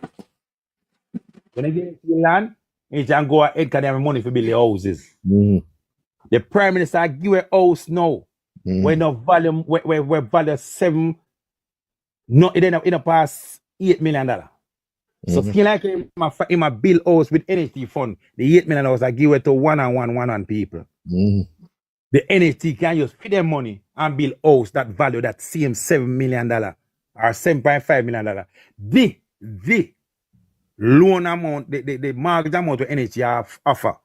When they give the land, it can go ahead because they have money for build the houses. The Prime Minister give a house now. When no value where value 7, no, it don't pass $8 million. So feel like in my build house with NHT fund, the $8 million I give it to one people. The NHT can use for their money and build house that value that same $7 million or $7.5 million. The loan amount, the mortgage amount to NHT offer.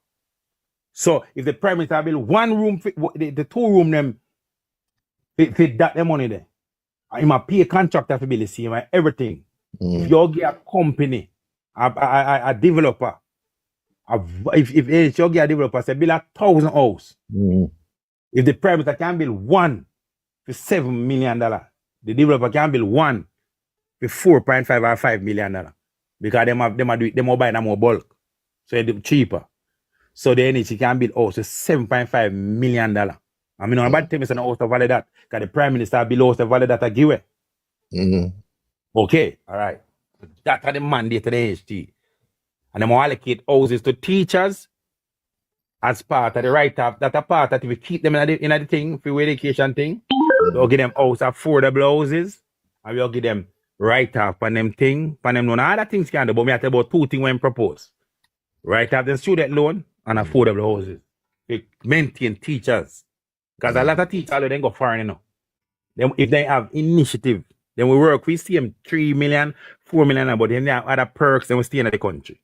So if the Prime Minister build one room, the 2 room them fit that the money there. I might pay a contractor to build the same everything. If you get a company, a developer, if you get a developer, say build 1,000 house. If the Prime Minister can build one for $7 million, the developer can build one for $4.5 or $5 million. Because them are buying more bulk. So it's cheaper. So the NHC can build also $7.5 million. I mean, about 10% house to value that. Because the Prime Minister build house to value that I give it. Okay, all right. That's the mandate of the NHT. And they will allocate houses to teachers as part of the write-off. That's a part that if we keep them in the thing, for education thing, we'll give them house affordable houses, and we'll give them write-off on them thing, on them loan. Other things can do, but we have to about 2 things when proposed. Write-off the student loan and affordable houses. We maintain teachers. Because a lot of teachers already go foreign, you know. If they have initiative, then we work, we see them 3 million, 4 million, but then they have other perks, then we stay in the country.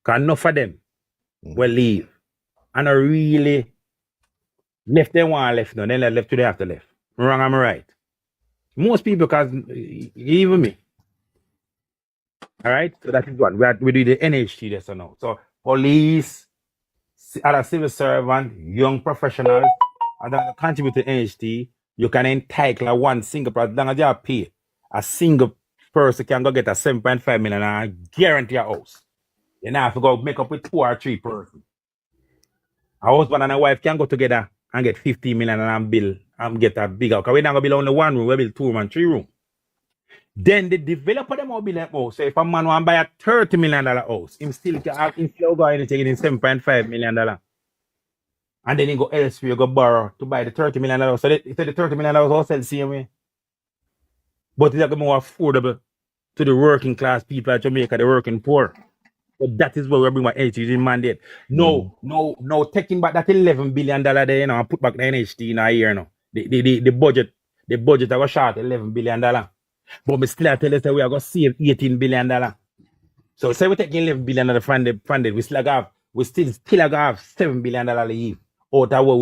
Because enough of them will leave. And I really left them one left now, then they left 2 they have to left. I'm wrong, I'm right. Most people, because even me. All right, so that is one. We do the NHT this now. So police, other civil servant, young professionals, and then contribute to NHT. You can entitle one single person. As long as you pay, a single person can go get a 7.5 million and guarantee a house. You now have to go make up with 2 or 3 persons. A husband and a wife can go together and get 50 million and build and get a bigger. Because we're not going to build only 1 room, we build 2 room and 3 room. Then the developer them will build a house. So if a man want to buy a $30 million house, him still go anything in $7.5 million. And then he go elsewhere, go borrow to buy the $30 million. So the $30 million will sell the same way. But it's like more affordable to the working class people at Jamaica, the working poor. So that is where we bring my NHT in mandate. No, taking back that $11 billion there, you know, and put back the NHT in a year now. The budget I was short $11 billion. But we still tell us that we are going to save $18 billion. So say we taking $11 billion funded, we still have $7 billion leave. Out of what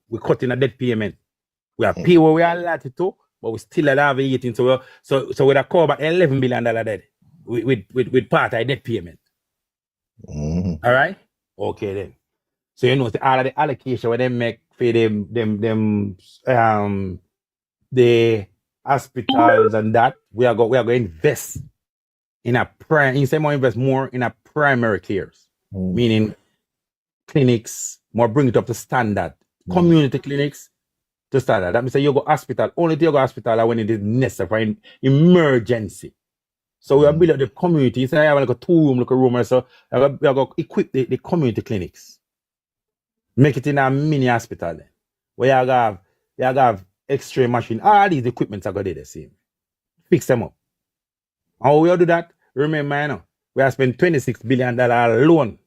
we cut in a debt payment. We are pay what we are allotted to, but we still have 18. So we are cover back $11 billion debt with part of debt payment. All right? Okay then. So you know all of the allocation where they make for them the hospitals and that we are going to invest in a invest more in a primary cares, meaning clinics, more bring it up to standard, community clinics to standard. That means you go hospital, only to you go hospital when it is necessary for an emergency. So we are building up the community. So I have like a 2 room or so. We are going to equip the community clinics. Make it in a mini hospital then. Where you have X-ray machine. All these equipments are going to do the same. Fix them up. And how we do that? Remember, you know, we have spent $26 billion alone.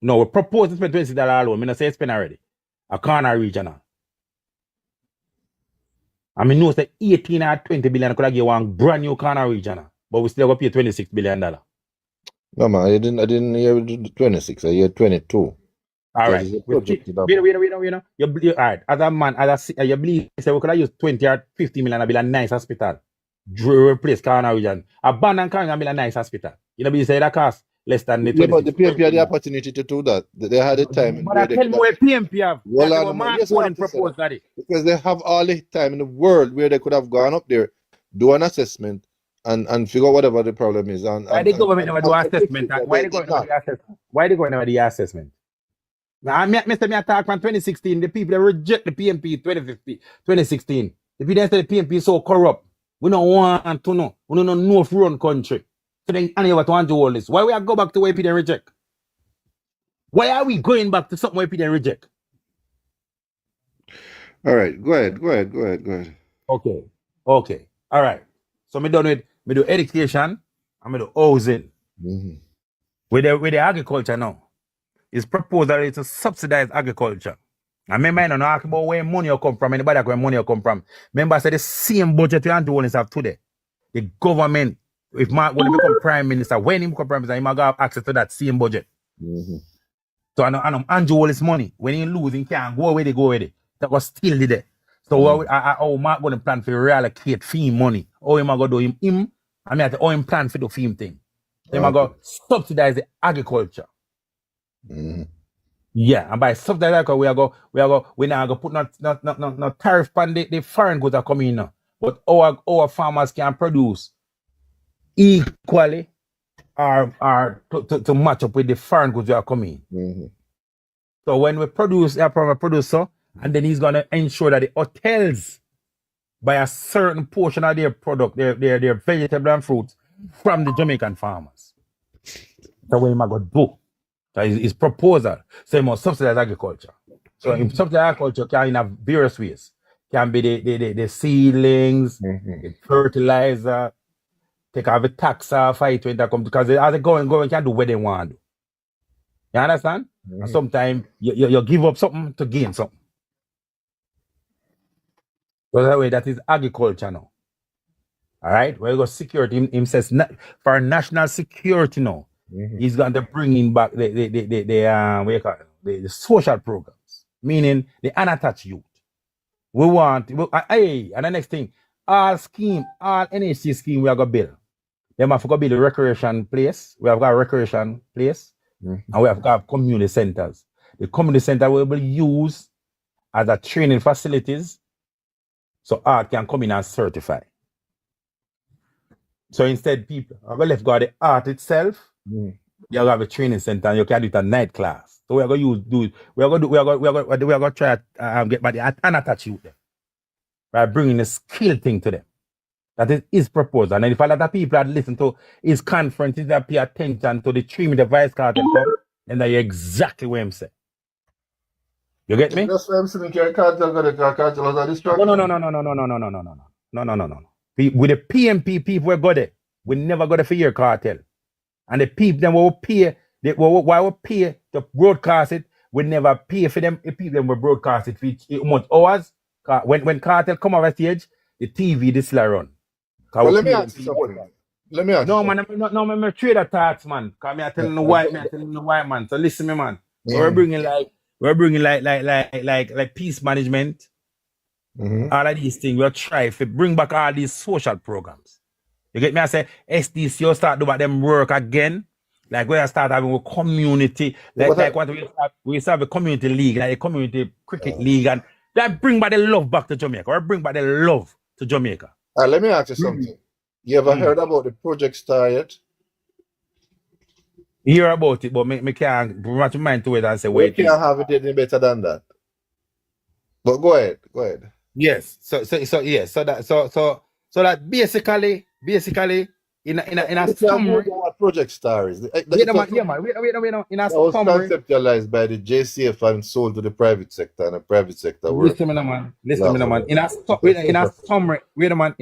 No, we propose to spend $26 alone. I don't say it's spent already. A corner regional. I mean, no, say 18 or 20 billion could have give one brand new corner region, but we still got to pay $26 billion. No, man, I didn't hear 26. I hear 22. All right. Wait. You, all right. As a man, you believe say we could have used 20 or 50 million to build a nice hospital. Replace corner region. Abandon corner and build a nice hospital. You know, you say that cost less than the 26. Yeah, but the PNP had the opportunity to do that. They had the time. But I tell me where PNP have. Well, That's what Mark Gordon proposed that. Because they have all the time in the world where they could have gone up there, do an assessment, and figure out whatever the problem is. Why the government never do assessment? Why they going never do assessment? Why they going never do assessment? Now, me attack from 2016. The people that reject the PNP 2016. The people that say the PNP is so corrupt. We don't want to know. We don't know if we run country. So then, and you want to do all this. Why we are go back to where people reject? Why are we going back to something where people reject? All right, go ahead. Okay. All right. So me do education and me do housing. Mm-hmm. With the agriculture now. It's proposed that it's to subsidize agriculture. And remember, I don't ask about where money will come from. Anybody where money will come from. Remember, I said the same budget we Antonis have today. The government, if Mark will become prime minister, when he become prime minister, he might have access to that same budget. Mm-hmm. So I know Andrew all his money. When he lose, he can't go away, That was still there. So how Mark going to plan for reallocate fee money? How him going to do him? I mean, how him plan for the fee thing. So he going to subsidize the agriculture. Mm-hmm. Yeah, and by subsidize agriculture, we now go put not tariff on the foreign goods are coming in now. But our farmers can produce equally or to match up with the foreign goods that are coming. Mm-hmm. So when we produce from a producer, and then he's gonna ensure that the hotels buy a certain portion of their product, their vegetable and fruits from the Jamaican farmers. That's what he might go do. That is his proposal. So he must subsidize agriculture. So in subsidize agriculture can in various ways. Can be the seedlings, the fertilizer, take off the tax off it when they come because as they go can do what they want to do. You understand? And sometimes you give up something to gain something. So that way, that is agriculture now. All right? Where you go security, him says for national security now, he's going to bring in back the social programs, meaning the unattached youth. And the next thing, all NHC scheme we are going to build. Then have to build a recreation place. We have got a recreation place. And we have got community centers. The community center will be used as a training facilities so art can come in and certify. So instead, people are going to got the art itself. You have a training center and you can do it a night class. So we are going to try to get by the unattached youth by bringing a skill thing to them. That is his proposal. And if a lot of people had listened to his conferences that pay attention to the 3-minute vice cartel come, then that's exactly what I'm saying. You get me? That's why I'm saying cartel was a distraction. No. With the PNP people we got there, we never got a for cartel. And the people them will pay, why we pay to broadcast it, we never pay for them. The people them will broadcast it for each month hours. When cartel come over stage, the TV this la run. Well, let me ask you something. I'm trader thoughts, man. Cause me telling the white man. So listen, me, man. We're bringing like peace management, all of these things. We'll try to bring back all these social programs. You get me? I say SDC will start doing them work again. Like we'll start having a community, like what we start a community league, like a community cricket league, and that bring back the love back to Jamaica, or bring back the love to Jamaica. Let me ask you something. You ever heard about the Project Star yet? Hear about it, but me can't bring my mind to it and say, wait. We can't have it any better than that. But go ahead. Yes. So that basically in a summary. What Project Star is? Wait a minute. In a was summary. conceptualized by the JCF and sold to the private sector, and the private sector works. Listen, man. In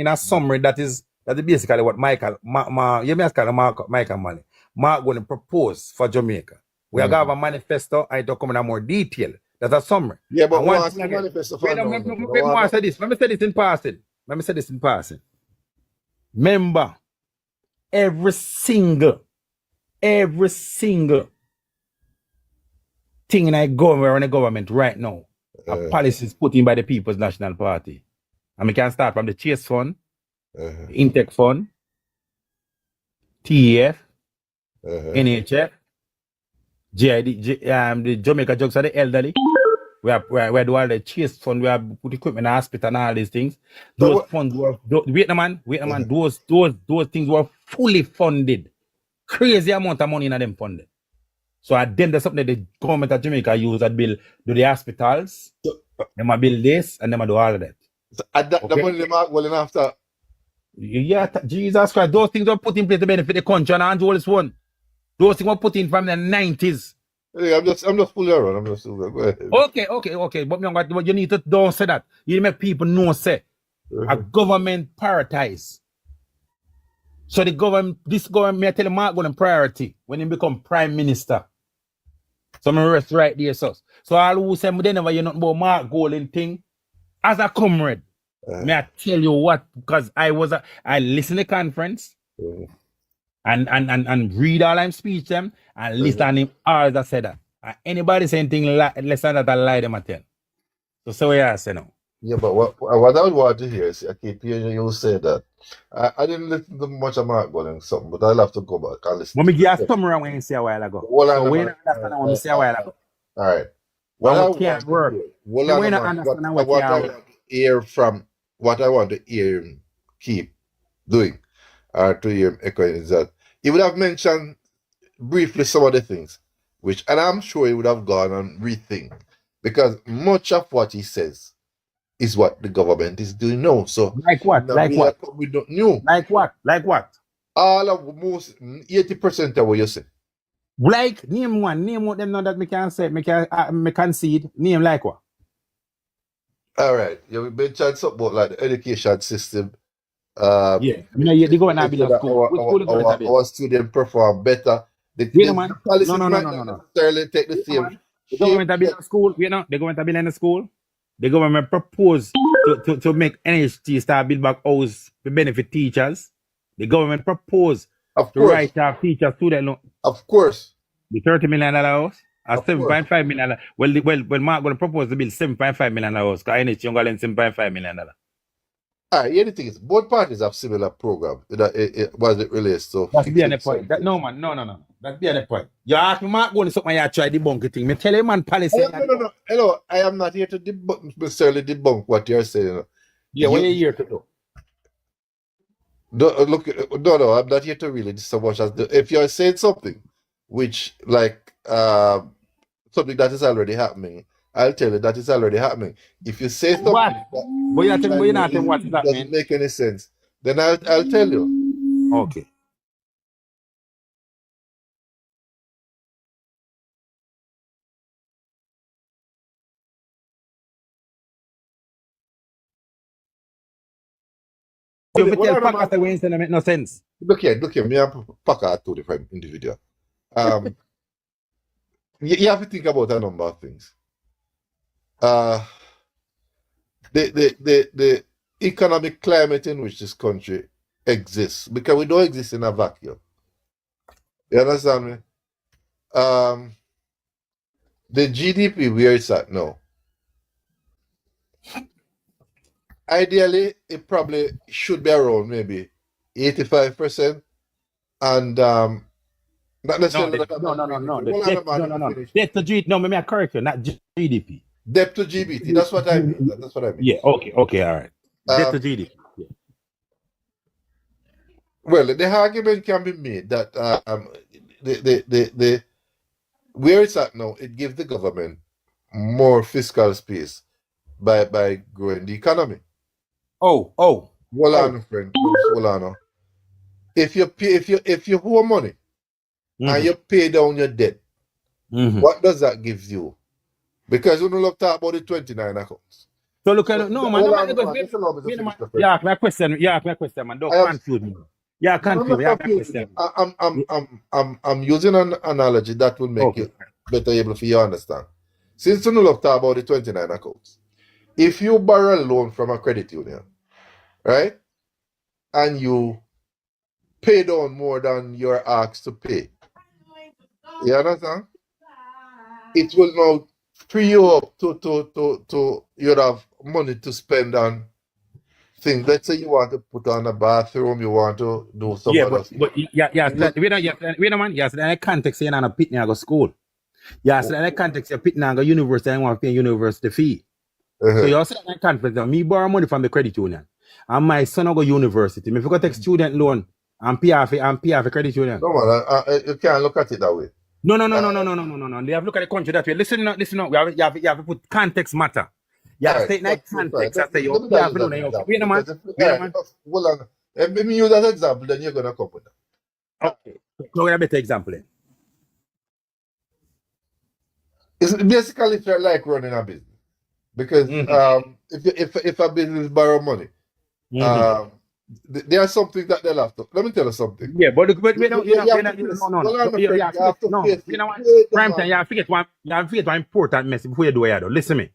a summary, that is basically what Michael Money. Mark going to propose for Jamaica. We are going to have a manifesto. I talk in more detail. That's a summary. Yeah, but let me say this in passing. let me say this in passing. Remember, every single thing in the government right now, a policy is put in by the People's National Party. And we can start from the Chase Fund, Intech Fund, TEF, NHF, the Jamaica Jugs for the elderly. We do all the Chase Fund, we have put equipment in the hospital and all these things. Those funds were, wait a man, those things were fully funded. Crazy amount of money in them funded. So at them, that's something that the government of Jamaica use that bill, do the hospitals, them a build this, and them a do all of that. So at that, the money them are well after. Yeah, Jesus Christ, those things were put in place to benefit the country and Andrew this one. Those things were put in from the 90s. Yeah, I'm just fooling around. I'm just fooling. Go ahead. Okay. But you need to don't say that. You make people know say a government prioritize. So this government may tell Mark Golden priority when he become prime minister. So I'm rest right there, so all who say they never hear nothing about Mark Golden thing. As a comrade, may I tell you what? Because I listen to the conference and read all them speech them and listen to him all that said that. And anybody say anything less than that, I lie them at tell. So what you say now? Yeah, but what I would want to hear is I keep hearing you say that. I didn't listen to much of Mark Golden something, but I'll have to go back and listen. Let me give you a summary when you say a while ago. So we don't understand what you say a while ago. All right. What I want to hear from what I want to hear him keep doing, or to hear him echoing, is that he would have mentioned briefly some of the things, and I'm sure he would have gone and rethink, because much of what he says is what the government is doing now. So like what? We don't know. Like what? All of most 80% of what you say. Like name what them know that me can say, me can concede. Name like what? All right. Yeah, we mentioned something about like the education system. They go and build a school. Our students perform better. The policies might not necessarily take the same. The government have built a school. The government have built in a school. The government proposed to make NHT start build back house to benefit teachers. The government proposed to write off teachers student loan. Of course. The $30 million house or $7.5 million. Well, Mark going to propose to build $7.5 million house because NHT going to lend $7.5 million. The thing is, both parties have similar programs. Was it relates to? That's behind the point. No. That's behind the point. You ask me, Mark, going to something you try debunk the thing. Me tell you, man, policy. No. Hello, I am not here to necessarily debunk what you're saying. Yeah, what are you here to do? No, I'm not here to really so much as if you're saying something, which like something that is already happening, I'll tell you that is already happening. If you say something that doesn't make any sense, then I'll tell you. Okay. Make no sense. Look here, me and Packer are two different individuals. You have to think about a number of things. The economic climate in which this country exists, because we don't exist in a vacuum. You understand me? The GDP where it's at now, ideally, it probably should be around maybe 85%, and not necessarily. No. Debt to GDP. No, maybe I correct you. Not GDP. Debt to GDP. That's what I mean. Yeah. Okay. All right. Debt to GDP. Yeah. Well, the argument can be made that the where it's at now, it gives the government more fiscal space by growing the economy. Hold on, friend. Hold on. If you owe money and you pay down your debt, what does that give you? Because we don't talk about the 29 accounts. So look at my question, man. Don't confuse me. I'm using an analogy that will make you better able for you to understand. Since we don't talk about the 29 accounts, if you borrow a loan from a credit union, right? And you pay down more than you're asked to pay. You understand? It will now free you up to you'd have money to spend on things. Let's say you want to put on a bathroom, you want to do some Yeah, other thing. but we don't man, yes, in the context saying on a pit go school. Yes, in the context of pit go university and want to pay university fee. So you also in the context of me borrow money from the credit union. And my son go university. Me if you go take student loan and pay off a credit union. No man, you can't look at it that way. No. They have look at the country that way. Listen up. You have to put context matter. You have to take that context. That's you have to know. Wait a man. Hold on. Let me use that example, then you're gonna come with that. Okay. So a better example then. It's basically it's like running a business. Because if a business borrow money, there are something that they'll have to. Let me tell you something. Yeah, but we don't. You know what? Prime time, you forget one important message before you do it. Listen to me.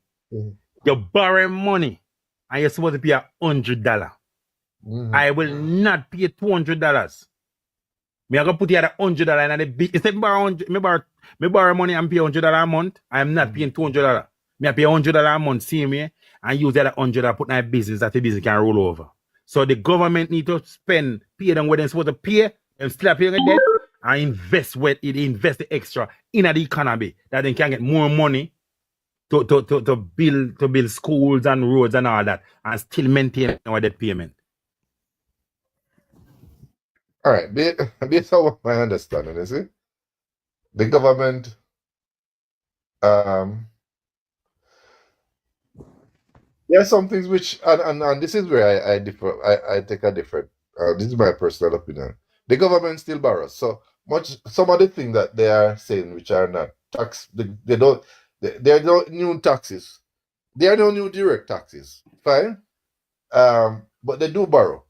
You're borrowing money and you're supposed to pay $100. I will not pay $200. Me I go put here $100 in the big. Instead me borrow money and pay $100 a month. I am not paying $200. Me I pay $100 a month same way and use that $100 put in my business that the business can roll over. So the government need to pay them what they're supposed to pay, and still paying the debt, and invest the extra in the economy that they can get more money to build schools and roads and all that, and still maintain our debt payment. All right, based on my understanding, you see, the government, there are some things which, and this is where I differ. I take a different. This is my personal opinion. The government still borrows so much. Some of the things that they are saying, which are not tax, they don't. There are no new taxes. There are no new direct taxes. Fine, but they do borrow.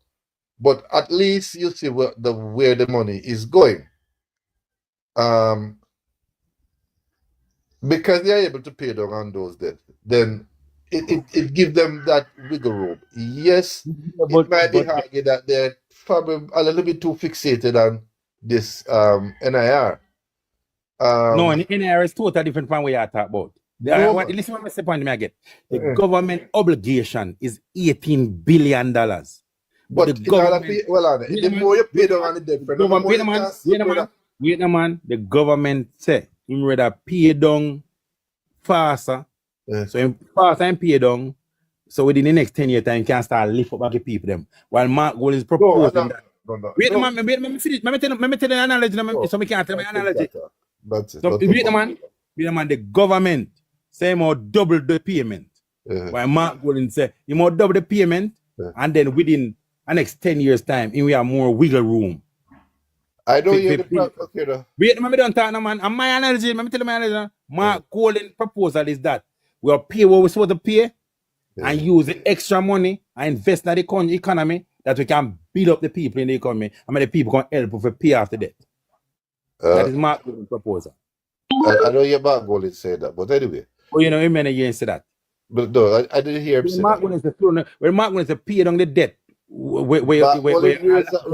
But at least you see where the money is going. Because they are able to pay down on those debts, then it gives them that wiggle room. Yes, it might be argued that they're probably a little bit too fixated on this NIR. No, NIR is totally different from what you talk about. Listen what I say point I get. The government obligation is $18 billion. But the government, the more you pay down on the debt, wait a man. The government say him rather pay down faster. So him faster and pay down. So within the next 10 years time can start lift up back the people them. While Mark Gold is proposing that. Wait a man, let me tell the analogy. So we can't tell my analogy. So wait a man, the government say more double the payment. While Mark Gold say you more double the payment, and then within the next 10 years time, we have more wiggle room. I don't hear the provocator. Wait, let me don't talk no man. And my analogy, let me tell you my analogy. Mark Golden proposal is that we'll pay what we're supposed to pay and use the extra money and invest in the economy that we can build up the people in the economy. I mean, the people can help if we pay off the debt. That is Mark Golden's proposal. I don't hear Mark Golden say that, but anyway. Oh, you know, him many years say that. But no, I didn't hear him say Mark that. When Mark Golden say pay down the debt, why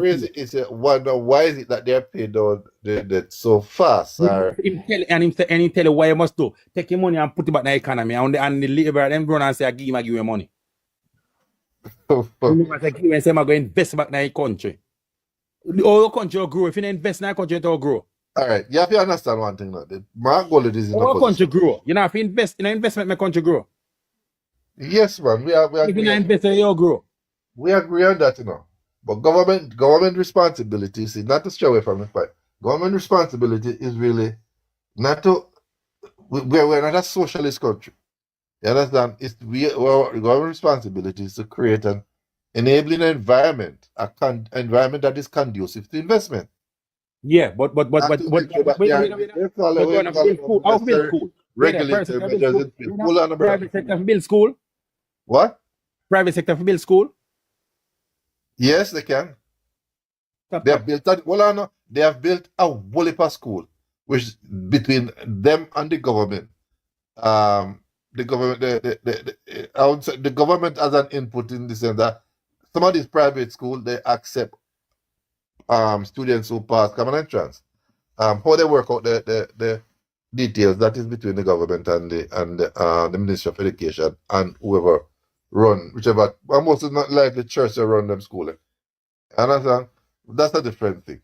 is it wonder why is it that they're paid down the debt so fast? He tell you why you must do. Take your money and put it back in the economy and the labor them run and say give you money. You say I'm going to invest back in the country. All country will grow. If you invest in the country, it will grow. All right, you have to understand one thing now. Mark Golden is in a country grow. You know, if you invest in investment, my country grow. Yes, man. We if you invest, you'll grow. We agree on that, you know. But government responsibility is not to stray away from the fight. Government responsibility is really not to. We're not a socialist country. You understand? Our government responsibility is to create an enabling environment, environment that is conducive to investment. Yeah, but private sector build school. What? Private sector build school. Yes, they can. They have built a whole heap of school, which between them and the government. The government has an input in the sense that some of these private schools, they accept students who pass common entrance. How they work out the details, that is between the government and the Ministry of Education and whoever run, whichever, and most is not likely church to run them school. Understand? That's a different thing.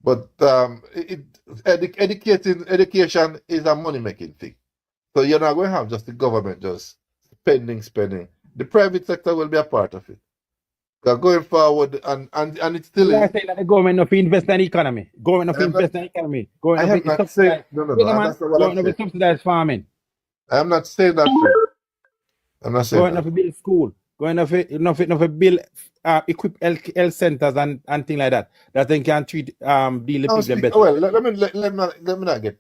But education is a money-making thing. So you're not going to have just the government just spending. The private sector will be a part of it. Going forward, and it still You are is. saying that the government not invest in the economy. Government not invest in the economy. I am Government not not saying, subsidize. no, Wait a man, that's not what I'm government saying. not subsidize farming. I am not saying that. Sir. I'm not saying Government that. not build school. Government not build equip health centers and things like that. That they can treat deal I'm the people speaking, better. well, let me not get,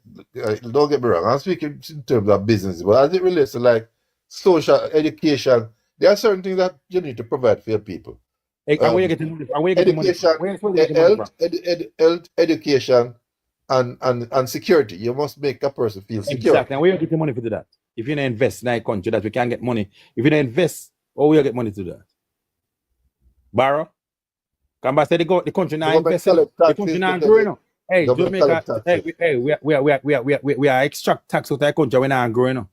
don't get me wrong. I'm speaking in terms of business, but as it relates to like social education, there are certain things that you need to provide for your people. And where you getting money from? Where you getting money from? Education, Where you supposed to get money from? health, education, and security. You must make a person feel secure. Exactly. And where you getting money for that? If you don't invest in a country that we can get money, if you don't invest, how will you get money to that? Borrow? Come back say the country now invest. The country now growing up. Hey, Jamaica. Hey, we are extract tax out of the country. We not growing up.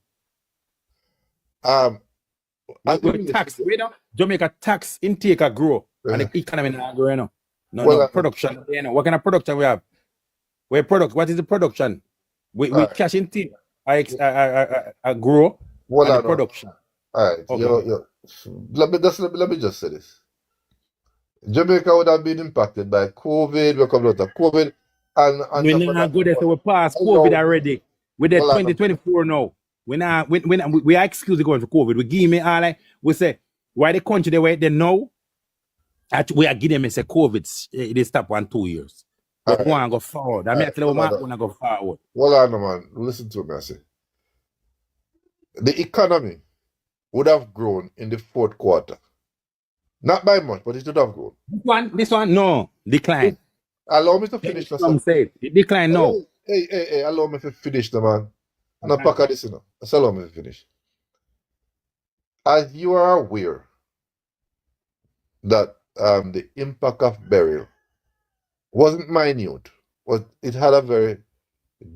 We tax. We know Jamaica tax intake a grow and the economy not growing up. No production. You know what kind of production we have? What is the production? We cash intake. I grow and the production. All right. Okay. Let me just say this. Jamaica would have been impacted by COVID. We're coming out of COVID. And we not go there, so we passed COVID already. We're there 2024 now. We are exclusively going for COVID. We give me all like we say why the country they know we are giving them say COVID they stop 1 2 years. We want to go forward. I mean I tell you want to go forward. Well on man, listen to me, I say. The economy would have grown in the fourth quarter. Not by much, but it would have grown. This one, no. Decline. Allow me to finish the Some say it decline now. Hey, allow me to finish the man. No pack of this, you know. Just allow me to finish. As you are aware that the impact of burial wasn't minute, but it had a very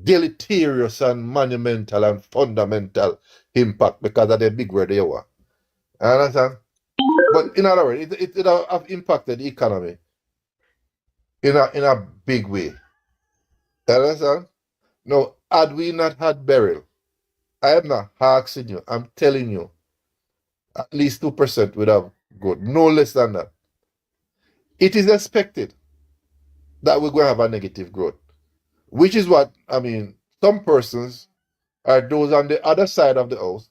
deleterious and monumental and fundamental impact because of the big word they were. You understand? But in other words, it have impacted the economy in a big way. You understand? Now, had we not had burial, I am not asking you, I'm telling you, at least 2% would have good, no less than that. It is expected that we're going to have a negative growth, which is what, I mean, some persons or those on the other side of the house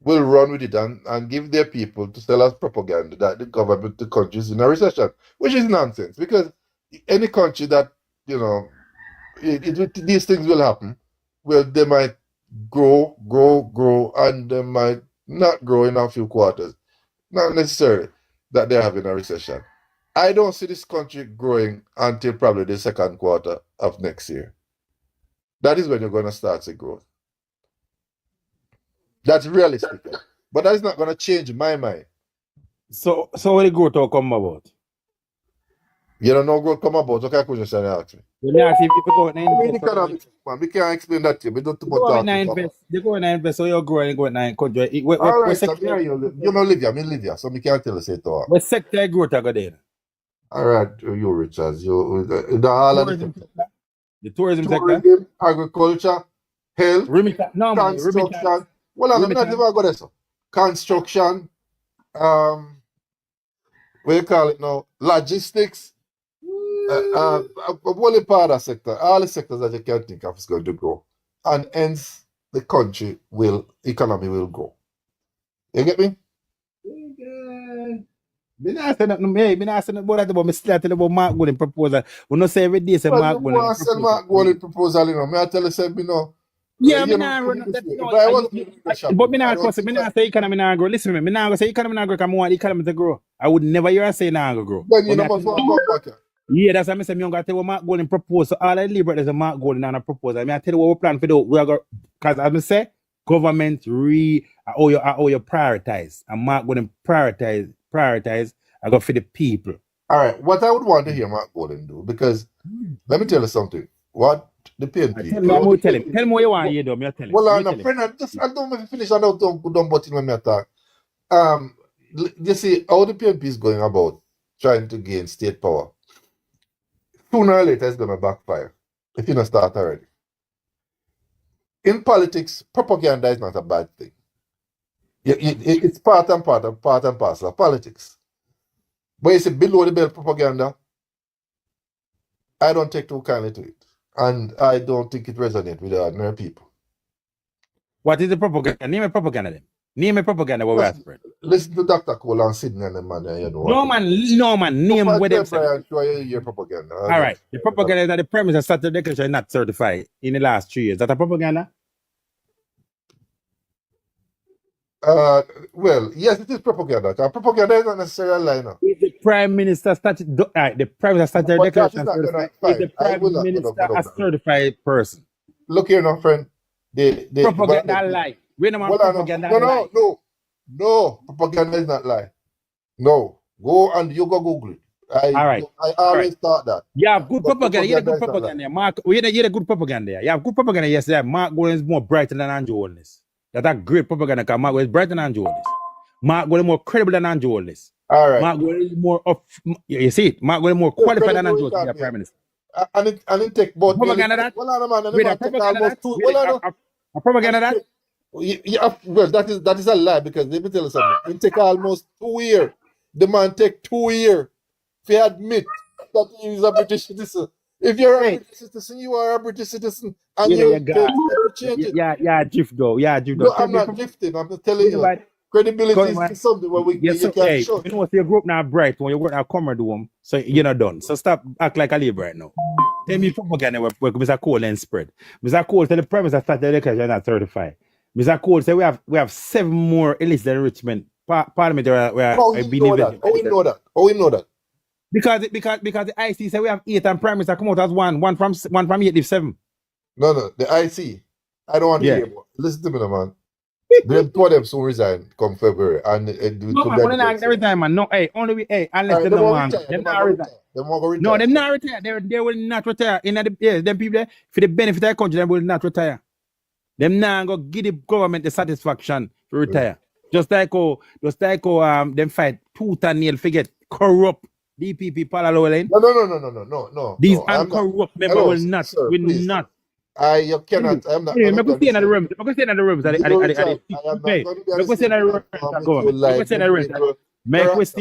will run with it and give their people to sell us propaganda that the government, the country is in a recession, which is nonsense because any country that, you know, these things will happen, well, they might grow, and they might not grow in a few quarters. Not necessarily that they're having a recession. I don't see this country growing until probably the second quarter of next year. That is when you're going to start to grow. That's realistic. But that is not going to change my mind. So what the growth will come about? You don't know growth come about. Okay, question you ask me. We ask if you go and invest. We can't explain that to you. We don't too much talk. They go and invest, so you're growing and go in country. All right, so you know live here, so we can't tell you say to what sector growth I go there? All right, you Richards, the all of the tourism sector, agriculture, health, construction. Well, I'm not even go there. So construction, what do you call it now? Logistics. Only part of the sector, all the sectors that you can think of is going to grow, and hence the economy will grow. You get me? Me not say nothing about that, but me still tell about Mark Golden proposal. We not say every day say Mark Golden proposal. Well, Mark Golden proposal, you know. Me I tell you, say, me know. Yeah, me not run that. But me not say economy not grow. Listen to me, me not say economy not grow because I want the economy to grow. I would never hear say not grow. Then you know must walk back. Yeah, that's what I say. Me gonna tell you what Mark Golden propose. So all I leave there's a Mark Golden and a proposal. I mean, I tell you what we plan for do. We are go because as I say, government I owe you prioritize. And Mark Golden prioritize I go for the people. All right, what I would want to hear Mark Golden do, because let me tell you something. What the PNP. Tell him. Tell him what you want to hear, though. Me tell him. Well, I'm friend. I don't want to finish. I don't button when me attack. You see how the PNP is going about trying to gain state power. Sooner or later, it's going to backfire if you don't start already. In politics, propaganda is not a bad thing. It's part and parcel of politics. But you see, below the belt propaganda, I don't take too kindly to it. And I don't think it resonates with the ordinary people. What is the propaganda? Name a propaganda then. Name a propaganda what we are spread. Listen to Dr. Cole and Sydney and the man, you know. No man, name what them say. Your propaganda. All right. The propaganda is that the premise of Saturday declaration is not certified in the last 3 years. That a propaganda? Well, yes, it is propaganda. Propaganda is not necessarily a line. Is the Prime Minister the Prime Minister Saturday declaration certified? Is the Prime Minister a certified person? Look here, no friend. Propaganda lie. Wait a minute, propaganda lie. No, propaganda is not lie. No, go and you go Google it. I always thought that. You have good propaganda. You have good propaganda. Mark, you have good propaganda. You have good propaganda. Yes, Mark Golden is more brighter than Andrew Holness. That's a great propaganda because Mark Golden is brighter than Andrew Holness. Mark Golden is more credible than Andrew Holness. All right. Mark Golden is more you see it. Mark Golden is more qualified than Andrew Holness to be Prime Minister. And it take both. Propaganda that? A propaganda that? Yeah, well, that is a lie because let me tell you something. It take almost 2 years. The man take 2 years to admit that he is a British citizen. If you're a British citizen, you are a British citizen, and you change it. Yeah, drift though. No, I'm not drifting. I'm just telling you. Credibility is something where you can show. You know what? Your group now bright when you work at Comer Dome, so you're not done. So stop act like a labor right now. Tell me propaganda where Mr. Cole and spread. Mr. Cole tell the premise that started the election not certified. Mr. Cole say we have 7 more illicit enrichment parliamentary where How we know that? Because the IC say we have 8 and Prime Minister come out as one from 8 to 7. No, the IC. I don't want to hear more. Listen to me, man. Them 2 of them soon resign come February and every time, man. No, unless they don't want them not retire. No, them not retire. They will not retire. Them people for the benefit of the country, they will not retire. Them now go give the government the satisfaction to retire. Just like them fight tooth and nail forget corrupt DPP Palalowelin. No. These uncorrupt members will not. You cannot. I'm not. I'm going to stay in the rooms. I'm going to stay in the rooms. Make we stay in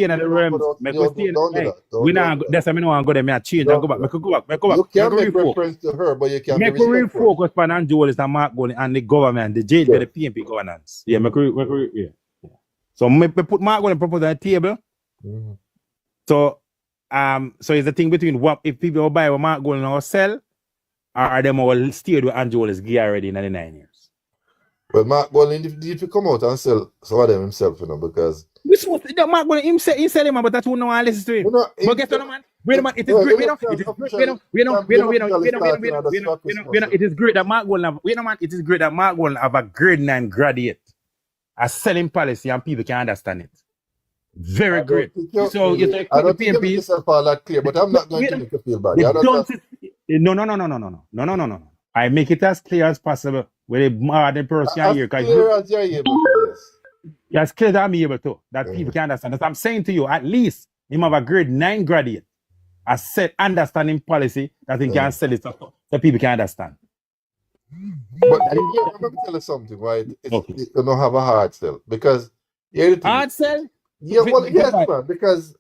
the rooms. Make we stay in the rooms. We now. That's why I don't want to go there. Me change and go back. Make go back. You can make reference to her, but you can't. Make we refocus on Andrew Holness and Mark Golden and the government, the JLP, the PNP governance. Yeah, yeah. So me put Mark Golden proposal on the table. So it's the thing between what if people will buy what Mark Golden or sell. Or them will stay with Andrew Holness gear already in 99 years. Well, Mark Golden, if you come out and sell some of them himself, because Mark Golden, he sell him, but that's who no one listens to him. But guess what, man? Wait a minute, it is great. It is great that Mark Golden have a grade 9 graduate, a selling policy, and people can understand it. Very great. So you say I don't think yourself all that clear, but I'm not going to make you feel bad. No. I make it as clear as possible with a modern person here. As clear as you're able to, yes. As clear as I'm able to, that people can understand. As I'm saying to you, at least him have a grade 9 graduate, a set understanding policy that he can sell it so people can understand. But I'm going to tell you something, right? You don't have a hard sell because hard sell? Yeah, well, yes, man, because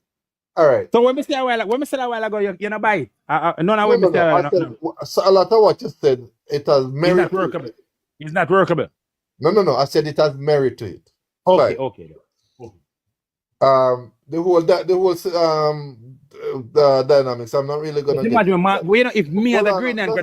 all right. So when we say a while ago, you not buy it. So a lot of what you said, it has merit. It's not workable. It's not workable. No. I said it has merit to it. Okay. The whole dynamics. I'm not really gonna. If me as a grade 9,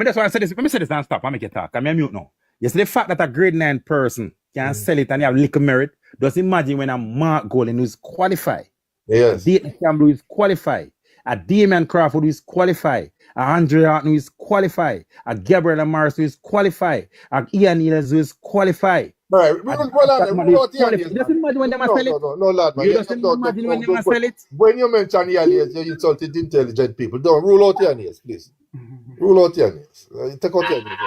that's why I said this. Let me say this and stop. I make it talk. I'm mute now. You see the fact that a grade 9 person can sell it and you have little merit. Just imagine when a Mark Golden who is qualified, yes, a Dayton Campbell who is qualified, a Damian Crawford who is qualified, a Andre Horton who is qualified, a Gabriel Morris who is qualified, a Ian Neal's who is qualified. Right. And Well, that man rule is out the qualified. alias, You just man. imagine when they must sell it. No, lad, man. You just imagine when they must sell it. When you mention the alias, you insulted intelligent people. Don't rule out the alias, please. Rule out the alias. Take out the alias.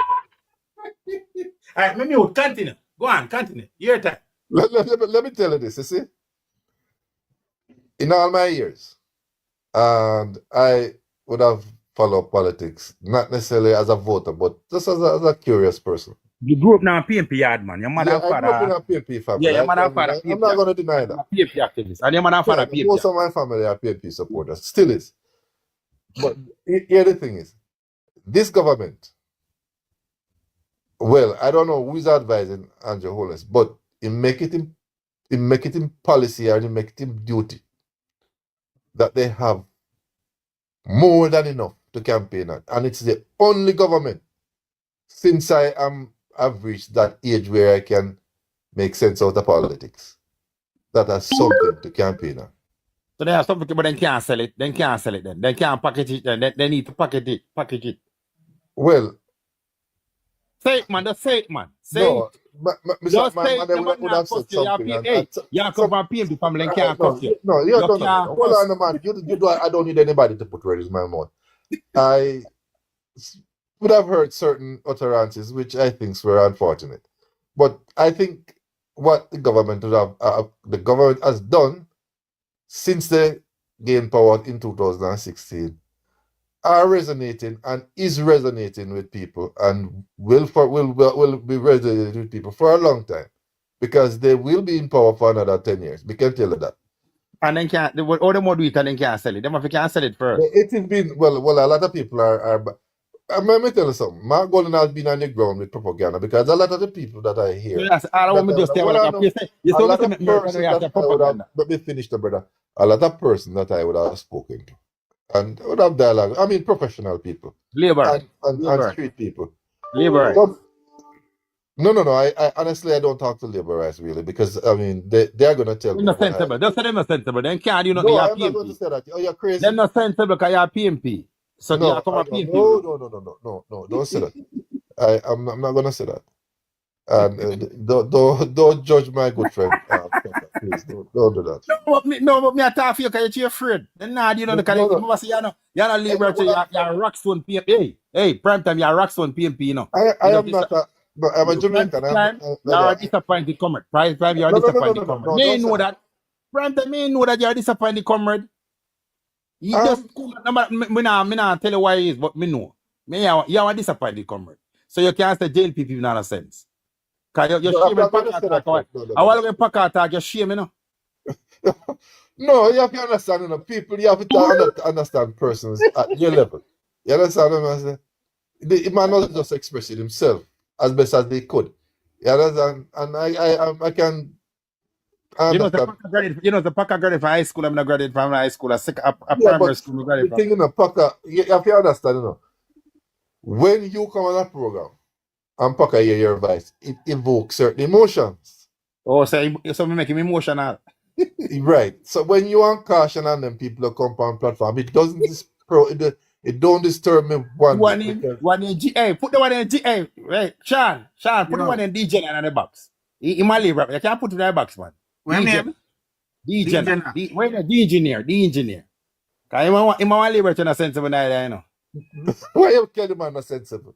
All right, maybe you continue. Go on, continue. Your time. Let me tell you this, you see. In all my years, and I would have followed politics, not necessarily as a voter, but just as a curious person. You grew up now in PNP yard, man. Your mother Yeah, and I father. grew up in a PNP family. Yeah, your mother and father. I'm not going to deny that. PNP activist. And your mother and father PNP. Most of my family are PNP supporters. Still is. But here the thing is, this government, well, I don't know who's advising Andrew Holness, but in make it in policy and in make it in duty that they have more than enough to campaign on. And it's the only government since I've reached that age where I can make sense out of politics that has something to campaign on. So they have something, but they can't sell it. They can't sell it then. They can't package it then. They need to package it. Well, say it, man. Just say it, man. Say no, it. Just say it. The man not cost you. You come from PNP family and can't cost you. No, you don't know. Hold on, man. You do, I don't need anybody to put words in my mouth. I would have heard certain utterances which I think were unfortunate. But I think what the government has done since they gained power in 2016 are resonating and is resonating with people and will be resonating with people for a long time because they will be in power for another 10 years. We can tell you that. And then can't all the more do it and then can't sell it. Them if you can't sell it first. It has been well. A lot of people are. Let me tell you something. Mark Golden has been on the ground with propaganda because a lot of the people that I hear. Yes, I don't want me to just let me finish the brother. A lot of person that I would have spoken to and would have dialogue. I mean, professional people, labor and street people, labor. No. I honestly I don't talk to laborers really because I mean they are gonna tell me. They're not sensible. Just say them not sensible. Then can't you know no, you're I'm PMP. not going to say that. Oh, you're crazy. They're not sensible because you're PMP. So no, you come a PMP. No, don't say that. I'm not gonna say that. And don't judge my good friend. Please don't do that. But me I talk for you because you're afraid. Then now you know because you're not liberal. You're Rockstone PMP. Hey, prime time you're Rockstone PMP. You know. I am not a. No, I'm a Jamaican. You're a disappointed comrade. Prime time you're a disappointed comrade. Me know that. Prime time me know that you're a disappointed comrade. You just me not tell you why it is, but me know. You're a disappointed comrade. So you can't say JLP people in a sense. Because you're shaming pack attack. I want to pack attack, you're shaming, you know. No, you have to understand, you know, people, you have to understand persons at your level. You understand what I'm saying? The man not just expressing himself as best as they could. You understand? And I can. You know, the Packer graduate from high school, I'm not graduate from high school, a primary school. The thing, you know, Packer, you have to understand, you know, when you come on a program and Packer hear your voice, it evokes certain emotions. Oh, so we make him emotional. Right. So when you want caution on them people that come on platform, it doesn't it don't disturb me one in hey, put the one in hey, right, Sean, put the one in DJ in the box. He might leave, you can't put it in the box, man. DJ. The engineer. Because he want liberty in a sensible idea, you know. Why you kill the man not sensible?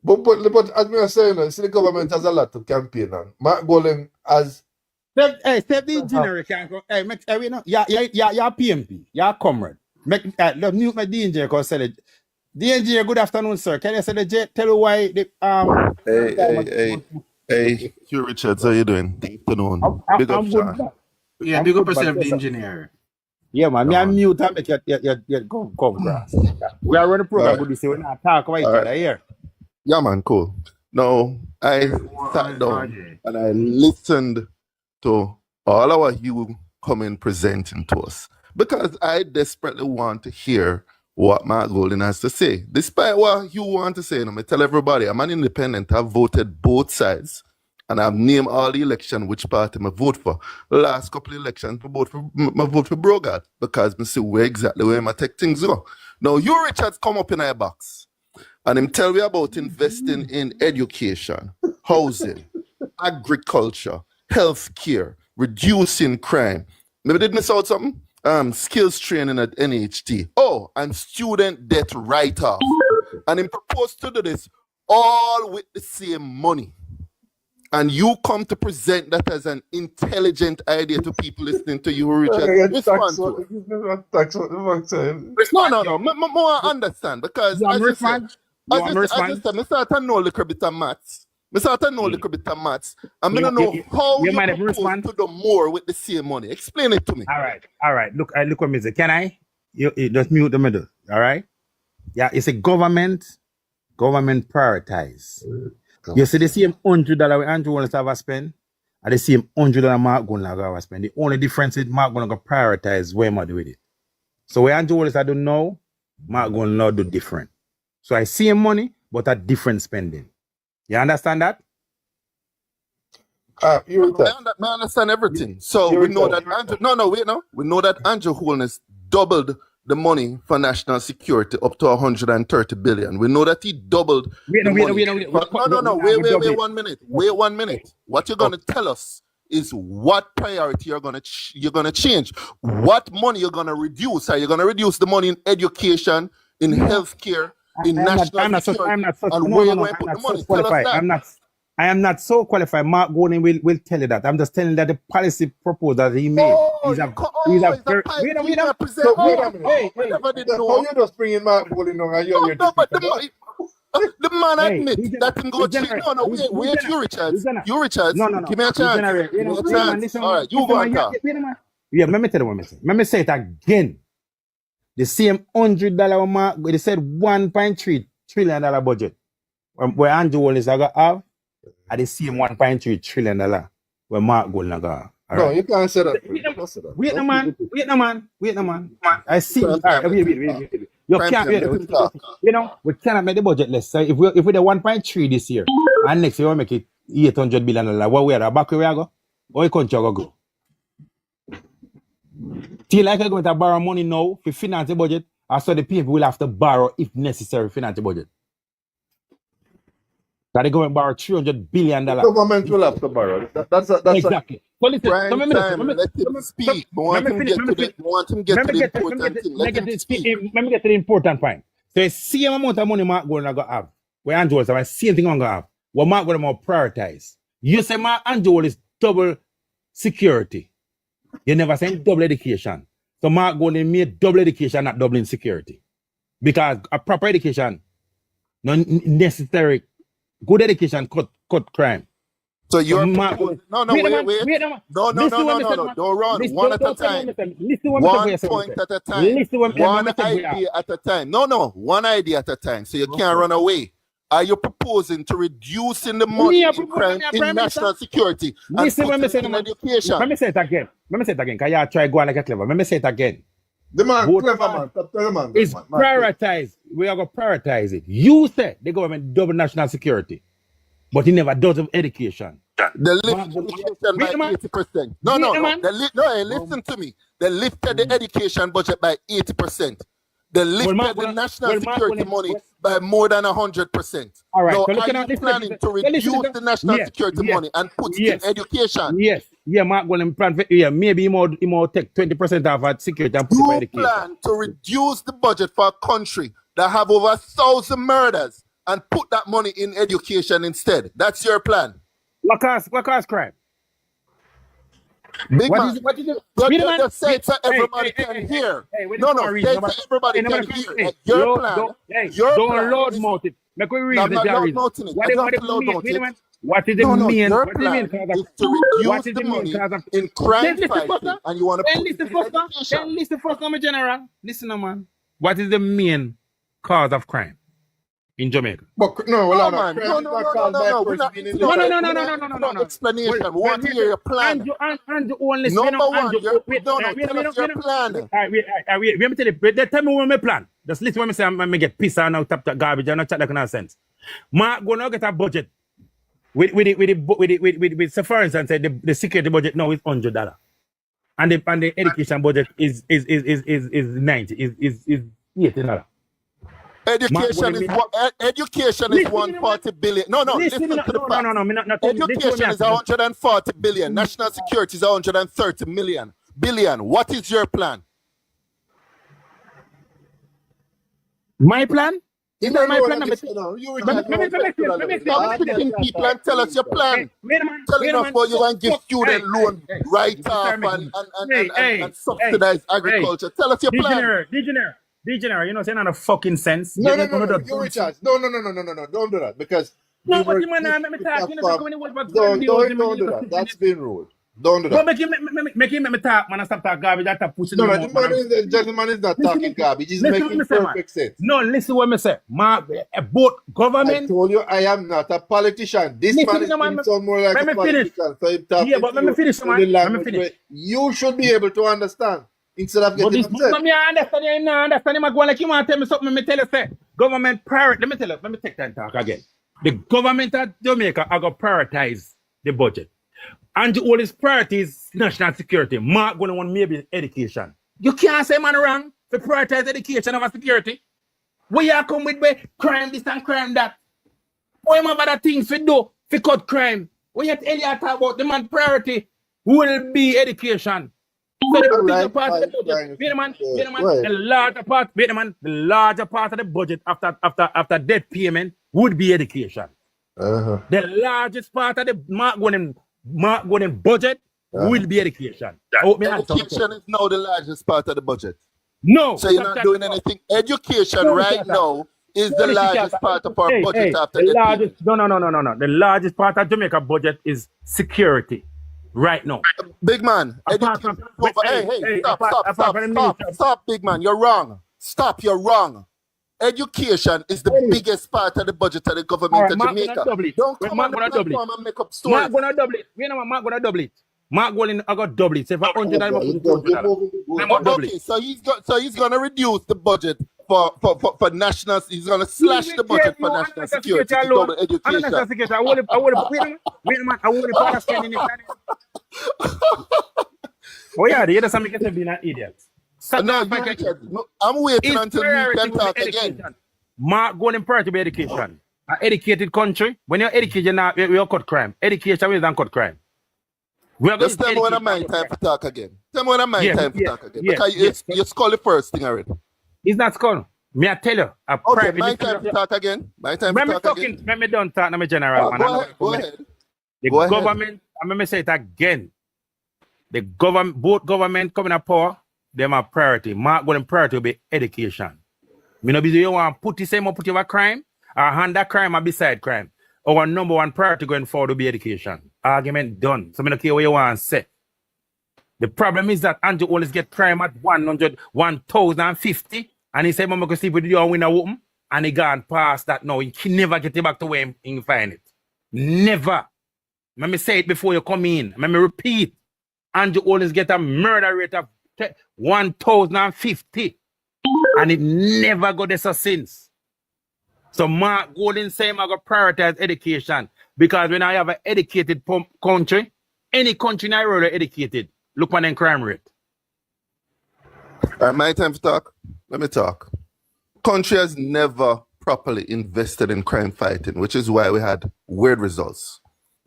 But as me saying, you see the government has a lot to campaign on. Mark Golden has. Hey, step the engineer can go. Hey, you know, you're PMP, you're comrade. Make the engineer can sell it. The engineer, good afternoon, sir. Can you say the tell you why the Hey, Hugh Richards, how you doing? Good afternoon. Big up, Sean. Yeah, big up yourself, the engineer. Yeah, man. Me and mute and make you come grass. We are running the program, but we say we're not talking about each other here. Yeah, man, cool. Now, I sat down and I listened to all our you coming presenting to us because I desperately want to hear what Mark Golden has to say. Despite what you want to say, I tell everybody, I'm an independent. I've voted both sides. And I've named all the election which party I vote for. The last couple of elections, I vote for Brogard because I see where exactly where I take things go. Now, you, Richards, come up in our box and him tell me about investing in education, housing, agriculture, healthcare, reducing crime. Maybe did miss out something? Skills training at NHT. Oh, and student debt write-off. And he proposed to do this all with the same money. And you come to present that as an intelligent idea to people listening to you, Richard. Respond to it. No. More understand, because as you said, I start to know a little bit of maths. I start to know a little bit of maths. I'm going to know how you propose to do more with the same money. Explain it to me. All right. Look what me say. Can I? You just mute the middle. All right? Yeah, it's a government prioritize. You see the same $100 we Andrew wants to have a spend, and the same $100 Mark going to have a spend. The only difference is Mark going to prioritize where I do with it. So where Andrew wants to do now, Mark going to do different. So I see money, but a different spending. You understand that? I understand everything. So we know that Andrew. We know that Andrew Holness doubled the money for national security up to 130 billion. We know that he doubled. Wait 1 minute. Wait 1 minute. What you're gonna tell us is what priority you're gonna change. What money you're gonna reduce? Are you gonna reduce the money in education, in healthcare, in national security? And where you're going to put the money? Tell us that. I am not so qualified. Mark Gordon will tell you that. I'm just telling that the policy proposal that he made. Wait a minute. You just bring in Mark Gordon and you're the man admits that can go change. Wait, you Richards. No. Give me a chance. All right, you go on top. Yeah, let me tell you what I say. Let me say it again. The same $100 mark, they said $1.3 trillion budget. Where Andrew Wallace are going to have, at the same $1.3 trillion where Mark Golden go. Right. No, you can't say that. Wait no man. I see. All right, wait. You can't. We cannot make the budget less. So if we the 1.3 this year, and next year we make it $800 billion. What we are back where we go? Or country go? Till like I'm going to borrow money now to finance the budget, I saw the people will have to borrow if necessary finance the budget. That they go and borrow $300 billion. The government will have to borrow. That's exactly. So listen, let him speak. Want him get to the important thing. Let me get to the important point. So the same amount of money Mark going to have, where Andrew is the same thing I'm going to have. What Mark going to prioritize. You say Mark Andrew is double security. You never say double education. So Mark going to make double education, not doubling security. Because a proper education, not necessary. Good education cut crime. So you're wait. No. Don't run. One at a time. 1 point at a time. One idea at a time. No. One idea at a time. So you can't run away. Are you proposing to reducing the money in crime in national security and put it in education? Let me say it again. Because you try going like a clever. Let me say it again. The man, clever man. It's prioritized. We are going to prioritize it. You said the government double national security, but he never does of education. The lift education by 80%. No, listen to me. They lifted the education budget by 80%. They lifted the national security money by more than 100%. All right. Now, So are you planning to reduce the national security money and put it in education? Yes. Yeah, Mark going plan for, maybe he more take 20% of our security and put it in education. You plan to reduce the budget for a country that have over 1,000 murders and put that money in education instead. That's your plan. What cause crime? Big What man. is it? Just say it so everybody can hear. No, say it so everybody can hear. Your plan. Don't loud mouth it. Make we read I'm the not loud reason. mouthing it. What I don't have to loud mouth it. What is the main? Your What is the main plan cause is to reduce the money in crime fighting, and you want to put it in education. Then listen first, my general. Listen, man. What is the main cause of crime in Jamaica? But no. Explanation. We want to hear your plan. Andrew only Number one, tell us your plan. Wait, let me tell you. They tell me what my plan. Just listen when I say I get pissed and now tap garbage and not chat that kind of sense. Mark gonna get a budget with so for instance, the security budget now is $100, and the education budget is $90, is $80. Education is what? Education is 140 billion. No, listen to the facts. No. Education is 140 billion. National security is 130 billion. What is your plan? My plan? Is that my plan? Stop tricking people and tell us your plan. Telling us what you want to give student loan right off and subsidize agriculture. Tell us your plan. Degenerate, you know, saying on a fucking sense. No, you Richard. No, don't do that because no, but you man, let me talk. You know, don't do that. That's being rude. Don't do that. Make him talk, man. Stop talking garbage. That pussy. No, the gentleman is not talking garbage. He's making perfect sense. No, listen what me say. Both government. I told you I am not a politician. This man is sound more like a politician. So him talking let me finish, man. Let me finish. You should be able to understand instead of getting upset. But I understand you now. Understand him going like you want to tell me something. Let me tell you, say government priority. Let me tell you. Let me take that talk again. The government of Jamaica are going to prioritize the budget. And all his priorities, national security. Mark going to want maybe education. You can't say man wrong to prioritize education over security. Where you come with crime this and crime that? What you have other things to do to cut crime? When you tell you talk about the man priority will be education. So the bigger part of the budget, the larger part of the budget after debt payment would be education. The largest part of the mark going budget will be education. Education is now the largest part of the budget. No. So you're not doing anything. Education right now is the largest part of our budget after the largest. No. The largest part of Jamaica budget is security. Right now. Big man. Stop, big man. You're wrong. Stop, you're wrong. Education is the biggest part of the budget of the government of Jamaica. Don't come on the platform and make up stories. Mark gonna double it. Mark gonna double it. Mark going I got double it. Say for $100. Okay, so he's gonna reduce the budget for national. He's gonna slash the budget for national security to double education. National security. I want to pass in it. Oh yeah, the other side make it be an idiot. No, I'm waiting until we can talk again. Mark going priority to be education. An educated country. When you're educated now, we'll cut crime. Education will not cut crime. Just tell me when I'm my time to talk again. Tell me when I'm my time to talk again. Because you skull the first thing already. It's not skull. Me I tell you. Okay, my time to talk again. My time to talk again. Let me don't talk. Let me general. Go ahead. The government, I'm going to say it again. The government, both government coming up power, they have priority. Mark going priority will be education. Me no be you want to put the same up put your crime, or hand that crime or beside crime. Our number one priority going forward will be education. Argument done. So I don't care what you want to say. The problem is that Andrew always get crime at 100, 1,050, and he say, "Mama, go see if you win a whooping," and he gone past that now. He can never get it back to where he find it. Never. Let me say it before you come in. Let me repeat. Andrew always get a murder rate of 1,050, and it never got this since. So Mark Golden say I go prioritize education because when I have an educated country, any country in Ireland educated, look on the crime rate. All right, my time to talk. Let me talk. Country has never properly invested in crime fighting, which is why we had weird results.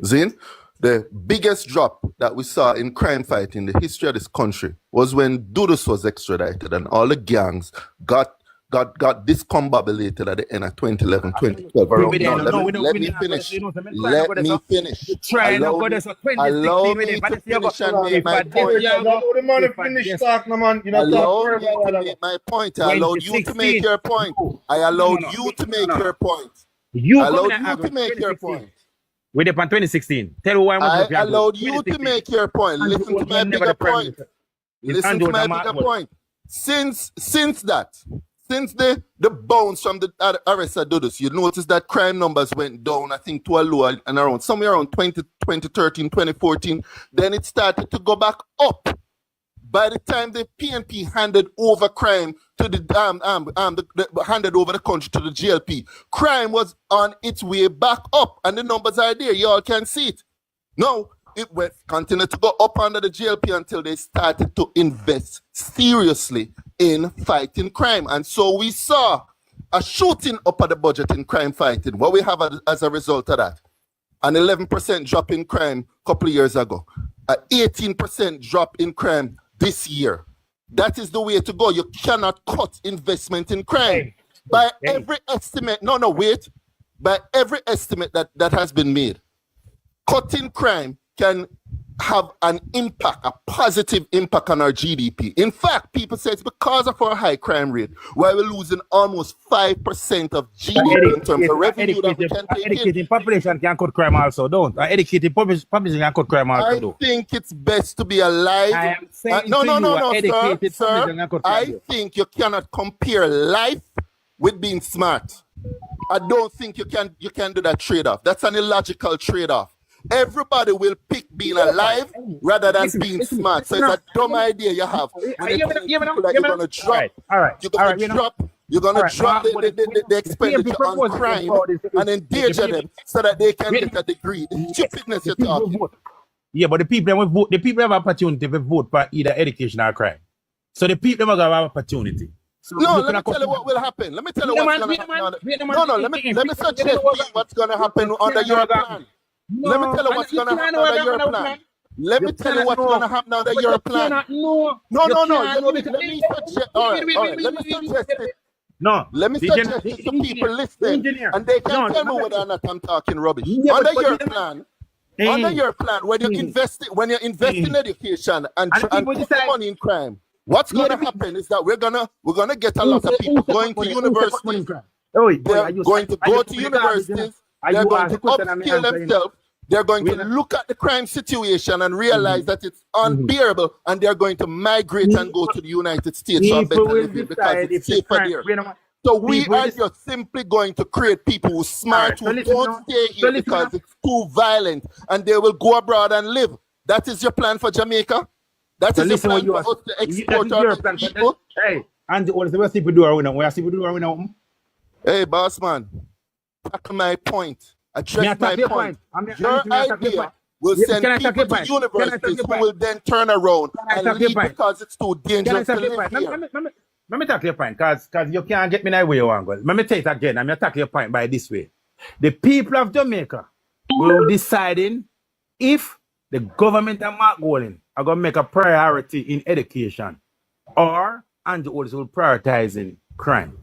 Zin, the biggest drop that we saw in crime fighting in the history of this country was when Dudus was extradited and all the gangs got discombobulated at the end of 2011, 2012. Let me finish. Allow me to make my point. I allowed you to make your point. I allowed you to make your point. I allowed you to make your point. We're up on 2016. Tell why I allowed you to make your point. Listen to my bigger point. Listen to my bigger point. Since the bounce from the arrest of Dudus, you notice that crime numbers went down, I think, to a low and around somewhere around 2013, 2014. Then it started to go back up. By the time the PNP handed over crime to handed over the country to the JLP, crime was on its way back up, and the numbers are there. You all can see it. No, it continued to go up under the JLP until they started to invest seriously in fighting crime, and so we saw a shooting up of the budget in crime fighting. What we have as a result of that? An 11% drop in crime a couple of years ago. An 18% drop in crime this year. That is the way to go. You cannot cut investment in crime. By every estimate, wait. By every estimate that has been made, cutting crime can have an impact, a positive impact on our GDP. In fact, people say it's because of our high crime rate, why we're losing almost 5% of GDP in terms of revenue that we can take in. Educated population can cut crime also, don't. Educated population can cut crime also, don't. I think it's best to be alive. I am saying sir. I think you cannot compare life with being smart. I don't think you can do that trade-off. That's an illogical trade-off. Everybody will pick being alive rather than being smart. So it's a dumb idea you have. You're going to drop. You're going to drop the expenditure on crime and endanger them so that they can get a degree. The stupidness you're talking. Yeah, but the people will vote. The people have opportunity to vote for either education or crime. So the people have an opportunity. So no, let me tell you what will happen. Let me tell you what's going to happen. Let me suggest what's going to happen under your plan. Let me tell you what's going to happen under your plan. Let me tell you what's going to happen under your plan. No. Let me suggest. All right. Let me suggest it. No. Let me suggest it to people listening, and they can tell me whether or not I'm talking rubbish. Under your plan, when you invest in education and put money in crime, what's going to happen is that we're gonna get a lot of people going to universities. They're going to go to universities. They're going to upskill themselves. They're going to look at the crime situation and realize that it's unbearable, and they're going to migrate and go to the United States or better living because it's safer there. So we are just simply going to create people who are smart, who don't stay here because it's too violent, and they will go abroad and live. That is your plan for Jamaica? That is your plan for us to export our people? Hey, and what is people do? Hey, boss man, tackle my point. Address my point. Your idea will send people to universities who will then turn around and leave because it's too dangerous to live here. Let me talk your point, because you can't get me that way you want to go. Let me take it again. I'm going to talk your point by this way. The people of Jamaica will deciding if the government and Mark Golding are going to make a priority in education, or Andrew Oldys will prioritize in crime.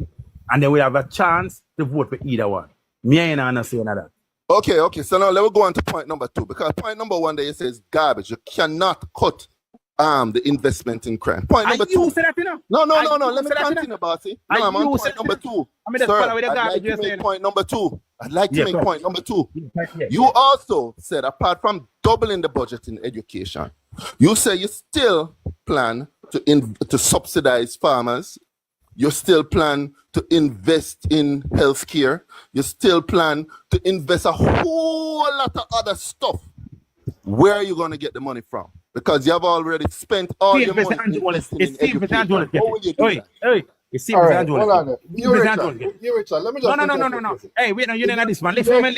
And then we have a chance to vote for either one. Me ain't not saying that. Okay. So now let me go on to point number 2, because point number 1 there says garbage. You cannot cut the investment in crime. Point number 2. No. Let me continue, bossy. No, I'm on point number 2. Sir, I'd like to make point number 2. I'd like to make point number 2. You also said, apart from doubling the budget in education, you say you still plan to subsidize farmers. You still plan to invest in healthcare. You still plan to invest a whole lot of other stuff. Where are you going to get the money from? Because you have already spent all your money investing in education. How will you do that? All right, hold on. You Richard, let me just... No. Hey, wait, no, you didn't this, man. Listen, man.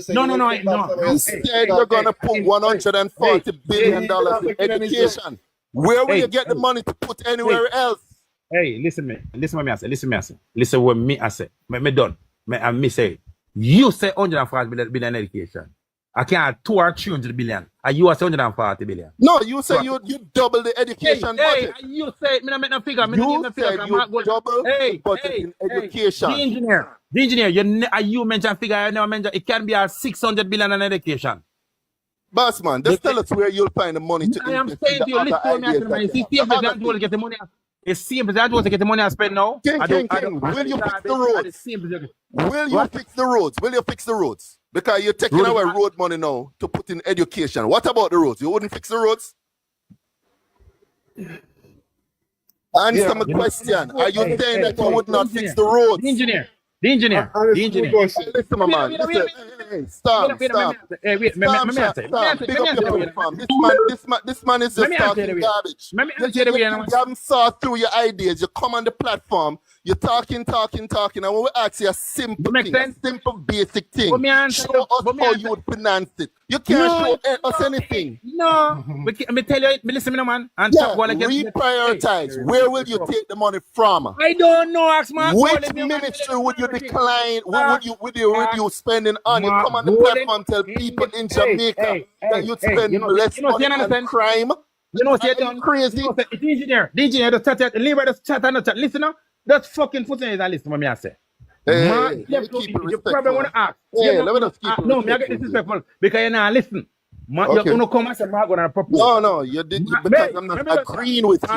No. You said you're going to put $140 billion in education. Where will you get the money to put anywhere else? Hey, listen what me I say. Listen what me I say. Me done. Me say. You say 140 billion education. I can't have 2 or 300 billion. And you say 140 billion. No, you say you double the education budget. Hey, you say me not make no figure. You said you double the budget in education. The engineer, you mentioned figure. I never mentioned it can be a 600 billion in education. Boss man, just tell us where you'll find the money to I am saying to you, listen to me. See, simple as you get the money. It's simple as you get the money I spend now. Will you fix the roads? Will you fix the roads? Because you're taking our road money now to put in education. What about the roads? You wouldn't fix the roads? Answer my question. Are you saying that you would not fix the roads? The engineer. Listen, my man. Hey, Storm. Wait, me Storm, answer. big up your platform. This man is just talking garbage. Let me answer the way. You haven't saw through your ideas. You come on the platform, you're talking, and when we ask you a simple thing, a simple basic thing, show us how you would finance it. You can't show us anything. No, me tell you, listen, man. And reprioritize. Where will you take the money from? I don't know, ask man. Which ministry would you decline? Would you spending on? You come on the platform, tell people in Jamaica that you spend less money on crime. You know, say it crazy. The engineer, the chat, leave the chat and the chat. Listen now, that's fucking footing is a listen what me I say. Man, you probably want to ask. Let me just keep it no, me I get disrespectful because you now listen. You're going to come and say, Mark, going to propose. No, you did because I'm not agreeing with you.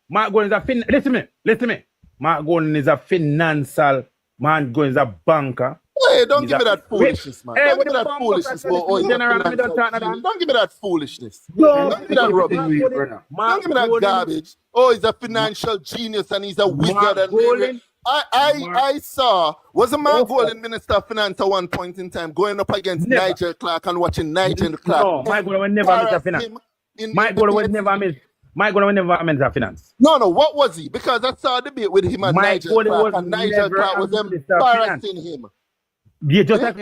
Mark Gordon is a listen to me. Mark Gordon is a financial man. Gordon is a banker. Hey, don't give me that foolishness, man. Don't give me that foolishness. Don't give me that foolishness. Don't give me that rubbish. Don't give me that garbage. Oh, he's a financial genius and he's a wizard. And I saw, was a Mark Gordon Minister of Finance at one point in time going up against Nigel Clark and watching Nigel Clark. No, Mark Gordon will never miss a finance. Mark Gordon will never miss. Mike Gordon will never amend finance. No, what was he? Because I saw a debate with him and Nigel Clark, and Nigel Clark was embarrassing him. Yeah, just like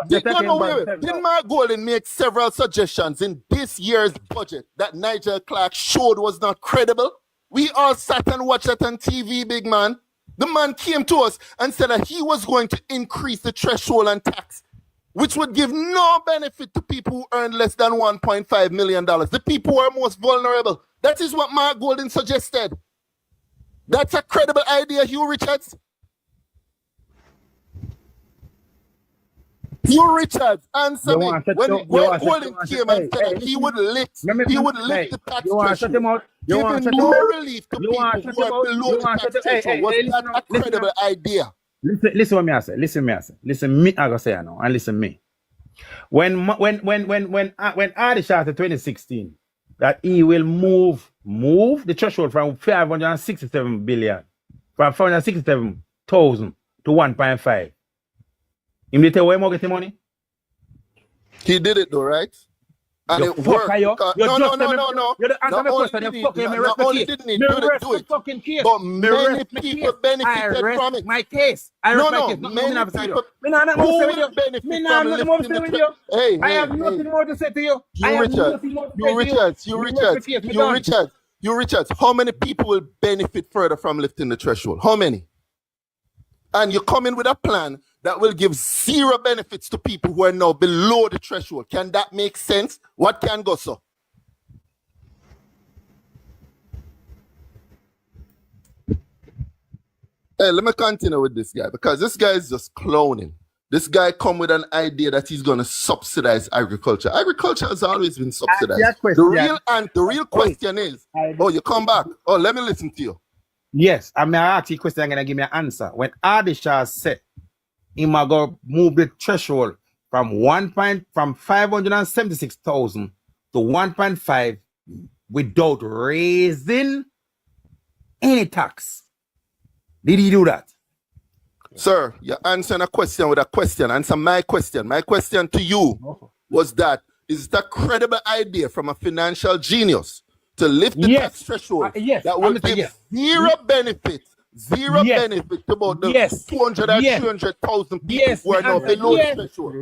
Didn't Mark Gordon make several suggestions in this year's budget that Nigel Clark showed was not credible? We all sat and watched it on TV, big man. The man came to us and said that he was going to increase the threshold and tax, which would give no benefit to people who earn less than $1.5 million. The people who are most vulnerable. That is what Mark Gordon suggested. That's a credible idea, Hugh Richards. Hugh Richards, answer me. When Gordon came and said that he would lift the tax threshold, giving no relief to people who are below the tax threshold. Was that a credible idea? Listen what me I say. Listen me I go say now and listen me. When Adi shot in 2016 that he will move the threshold from 567 billion from 567,000 to 1.5. Him they tell where more get the money? He did it though, right? And it worked. No. You're the answer not my question. Not only didn't he do it, but many people benefited from it. My case. Many people benefit from lifting the threshold. Hey, I have nothing more to say to you. You Richards, how many people will benefit further from lifting the threshold? How many? And you come in with a plan that will give zero benefits to people who are now below the threshold. Can that make sense? What can go so? Hey, let me continue with this guy because this guy is just cloning. This guy come with an idea that he's going to subsidize agriculture. Agriculture has always been subsidized. The real question is, you come back. Oh, let me listen to you. Yes, I mean, I ask you a question, I'm going to give me an answer. When Adisha said, he might go move the threshold from 576,000 to 1.5 without raising any tax. Did he do that? Sir, you're answering a question with a question. Answer my question. My question to you was that, is it a credible idea from a financial genius to lift the tax threshold that will give zero benefit benefit to about the 200 and 300,000 people who are now below the threshold?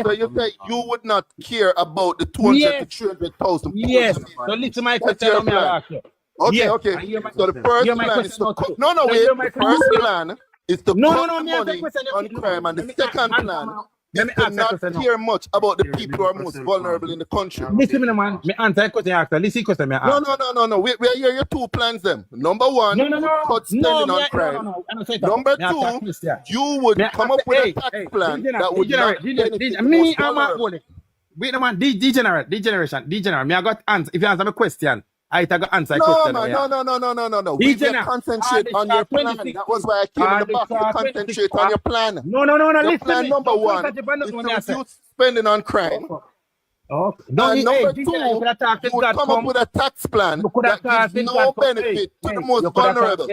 So you say you would not care about the 200 to 300,000 people? Yes. So listen, my question. Okay. So the first plan is to the first plan is to cut the money on crime, and the second plan is to not care much about the people who are most vulnerable in the country. Listen, man. Me answer a question after. Listen, question me ask. No. We are here. Your two plans them. Number one, cut spending on crime. Number two, you would come up with a tax plan that would not benefit me. I'm not going. Wait a man. Degeneration. Me I got answer. If you answer my question, I got answer question. No. We can concentrate on your plan. That was why I came in the back to concentrate on your plan. No. Your plan number one is to reduce spending on crime. And number two, you would come up with a tax plan that gives no benefit to the most vulnerable.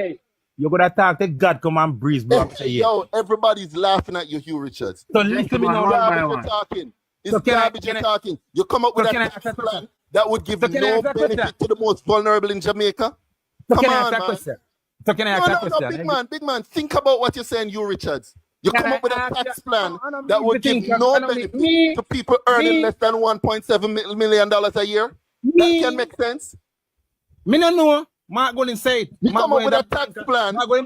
you're gonna talk to God come and breeze, bro. Say, yeah. Yo, everybody's laughing at you, Hugh Richards. So listen to me now. Garbage you're talking. It's So garbage you're talking. You come up with a tax plan that would give no benefit to the most vulnerable in Jamaica. So Come on, man. So can I ask that No, question? big man. Think about what you're saying, Hugh Richards. You come up with a tax plan that would give no benefit to people earning less than $1.7 million a year. That can make sense. Me no know. Mark Golden said. You come up with a tax plan that would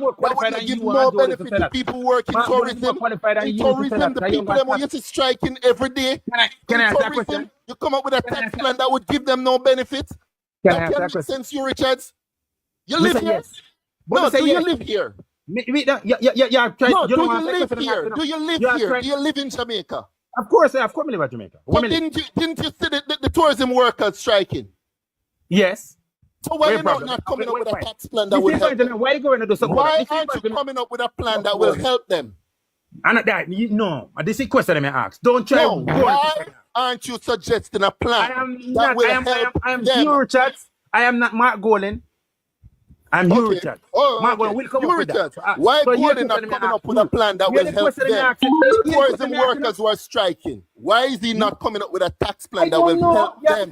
give no benefit to people working in tourism. In tourism, the people that used to striking every day. Can I ask that question? You come up with a tax plan that would give them no benefit. That can make sense, Hugh Richards. You live here? No, do you live here? No, do you live here? Do you live here? Do you live in Jamaica? Of course, I live in Jamaica. But didn't you see the tourism workers striking? Yes. So why are you not coming up with a tax plan that will help them? Why aren't you coming up with a plan that will help them? No, this is a question I may ask. Don't try. No, why aren't you suggesting a plan that will help them? I am Hugh Richards. I am not Mark Golden. I'm Hugh Richards. Mark Golden will come up with that. Why Golden not coming up with a plan that will help them? The tourism workers who are striking. Why is he not coming up with a tax plan that will help them?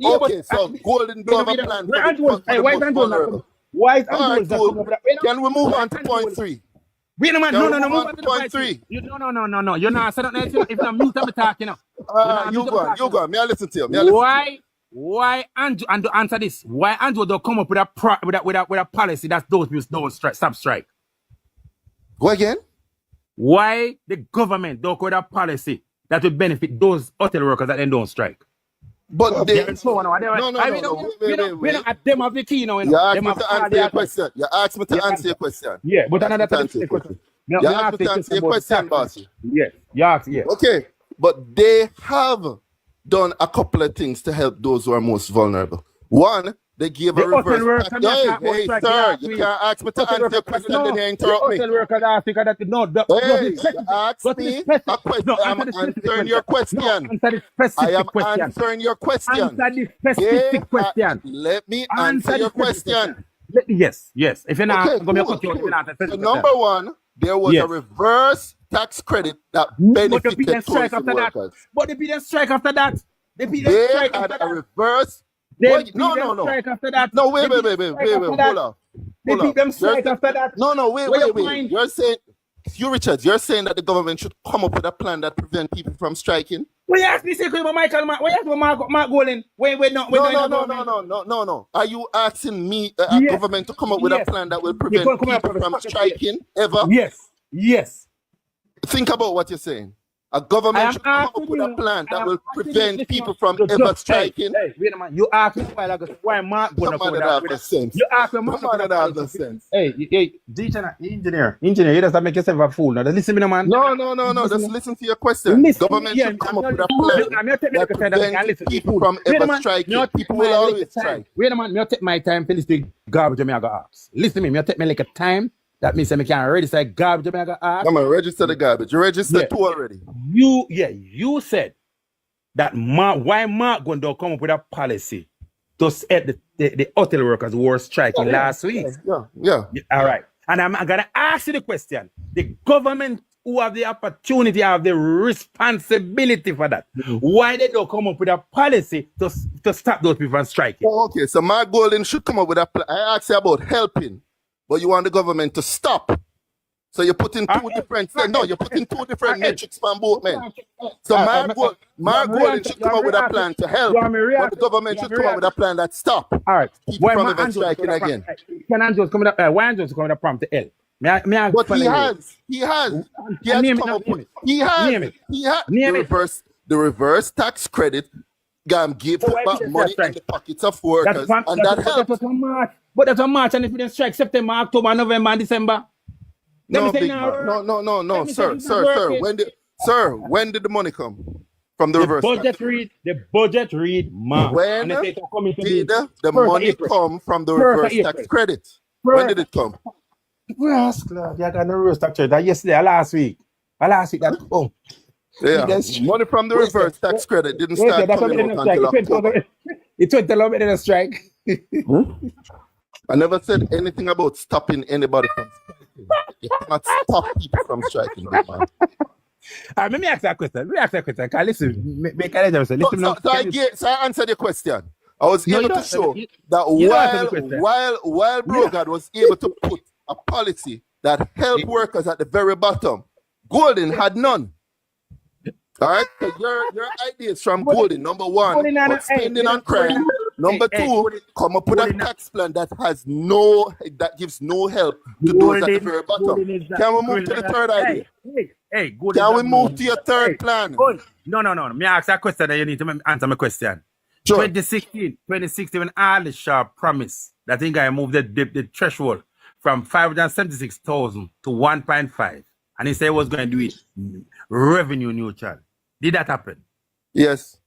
Okay, so Golden do have a plan for the most vulnerable. Can we move on to point 3? Wait a minute, no, move on to point 3. No. You're not saying that if I'm mute, I'm talking now. You go on. May I listen to you? Why Andrew, and to answer this, why Andrew don't come up with a policy that those people don't stop strike? Go again? Why the government don't come with a policy that will benefit those hotel workers that then don't strike? But they... No. Wait. Them have the key now. You asked me to answer your question. You asked me to answer your question. Yeah, but another question. You asked me to answer your question, boss. Yes, yeah. Okay, but they have done a couple of things to help those who are most vulnerable. One, they gave a reverse tax. Hey, sir, you can't ask me to answer your question and then you interrupt me. Hey, you asked me a question. I'm answering your question. I am answering your question. Answer the specific question. Let me answer your question. Yes. If you're not going to cut you, so number one, there was a reverse tax credit that benefited tourism workers. But they beat them strike after that. They had a reverse. No. Strike after that. No, wait. Hold on. They beat them strike after that. No, wait. You're saying, Hugh Richards, you're saying that the government should come up with a plan that prevents people from striking? Well, you ask me, Mark Golden. No. Are you asking me, government, to come up with a plan that will prevent people from striking ever? Yes. Think about what you're saying. A government should come up with a plan that will prevent people from ever striking. Hey, wait a minute. You asked me why Mark going to go that sense. You asked me Mark going to have sense. Hey, engineer, you just make yourself a fool now. Listen to me, man. No. Just listen to your question. Government should come up with a plan that prevents people from ever striking. People will always strike. Wait a minute. I'll take my time to listen to garbage I got asked. Listen to me. I'll take me like a time. That means I can register garbage. I'm gonna register the garbage. You registered two already. You said that why Mark going to come up with a policy to help the hotel workers who were striking last week. Yeah. All right. And I'm gonna ask you the question. The government who have the opportunity, have the responsibility for that. Why they don't come up with a policy to stop those people from striking? Oh, okay, so Mark Golden should come up with a plan. I asked you about helping. But you want the government to stop. So you're putting two different metrics from both men. So Mark Golden should come up with a plan to help. But the government should come up with a plan that stop. All right. People from ever striking again. Can Andrews come with a why Andrews come with a prompt to help? But he has come up with the reverse tax credit give back money in the pockets of workers, and that helps. But that's a March, and if we didn't strike September, October, November, and December. No, sir. When did the money come from the reverse? The budget read March. When did the money come from the reverse tax credit? When did it come? Yes, Lord, you got no reverse tax credit. That yesterday, last week that come. Yeah, money from the reverse tax credit didn't start coming out until October. It went a little bit in a strike. I never said anything about stopping anybody from striking. You cannot stop people from striking, big man. Let me ask that question. Cause listen, make I listen. So I answered your question. I was able to show that while Brogard was able to put a policy that helped workers at the very bottom, Golden had none. All right, so your ideas from Golden, number one, of spending on crime. Number two, come up with a tax plan that gives no help to those at the very bottom. Can we move to the third idea? Can we move to your third plan? No. Me ask that question that you need to answer my question. Sure. 2016, when Ali Shah promised that thing I moved the threshold from 576,000 to 1.5, and he said he was going to do it revenue neutral. Did that happen? Yes.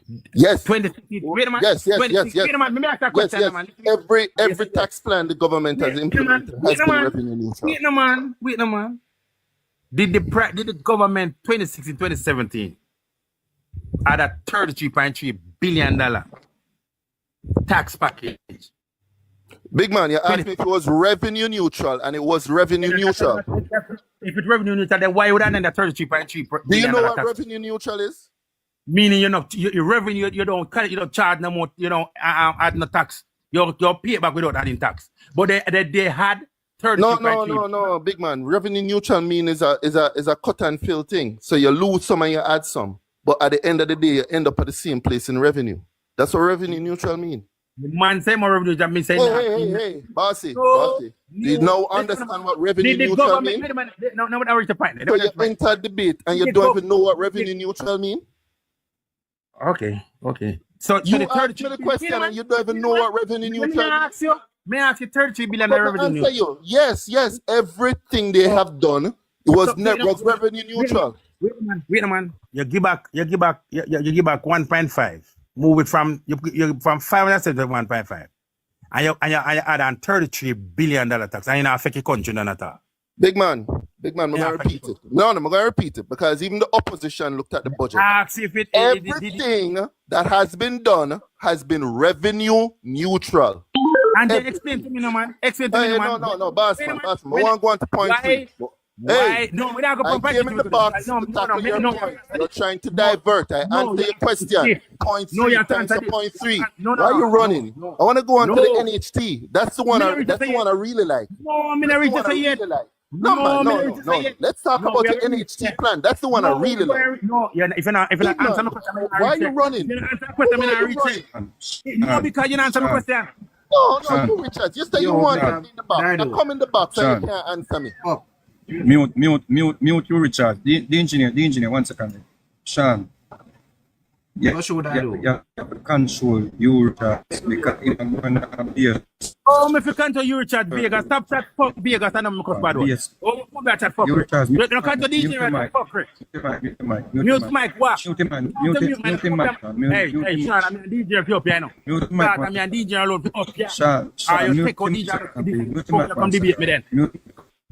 2016. Wait a minute. Yes. Wait a minute. Let me ask that question, man. Every tax plan the government has implemented has been revenue neutral. Wait a man. Did the government 2016, 2017 had a $33.3 billion tax package? Big man, you asked me if it was revenue neutral, and it was revenue neutral. If it's revenue neutral, then why would I need a $33.3 billion? Do you know what revenue neutral is? Meaning your revenue, you don't charge no more, you don't add no tax. You pay it back without adding tax. But they had 33.3. No, big man. Revenue neutral mean is a cut and fill thing. So you lose some and you add some. But at the end of the day, you end up at the same place in revenue. That's what revenue neutral mean. The man say more revenue than me saying hey, bossy. Do you now understand what revenue neutral mean? No, I reach the point. So you enter debate and you don't even know what revenue neutral mean? Okay. So you asked me the question and you don't even know what revenue neutral means? May I ask you 33 billion revenue neutral? Yes. Everything they have done was revenue neutral. Wait a man. You give back 1.5. Move it from 500 to 1.5. And you add on $33 billion tax. And you not affect your country none at all. Big man, I'm gonna repeat it. No, I'm gonna repeat it because even the opposition looked at the budget. Everything that has been done has been revenue neutral. And then explain to me, no man. No, boss man. I want to go on to point three. Hey, no, we're not going to came in the box to tackle your point. You're trying to divert. I answer your question. Point three, answer point three. Why are you running? I want to go on to the NHT. That's the one I really like. No, I'm not ready to say yet. No. Let's talk about the NHT plan. That's the one I really like. No, if you're not answer my question, why are you running? You answer the question, I'm not reaching. No, because you answer my question. No, you Richard. You say you want to be in the box. Now come in the box and you can't answer me. Mute you, Richard. The engineer, 1 second. Sean. What should I do? Yeah, control you, Richard. Because I'm going to appear. If you control you, Richard Vegas, stop that fuck Vegas and I'm going to bad one. Yes. Who that fuck? You, Richard. You don't control DJ right fuck. Mute mic, what? Mute him, man. Mute him, Hey, Sean, I'm a DJ of your piano. Mute mic. I'm a DJ alone. Sean, you take on DJ. Come debate me then.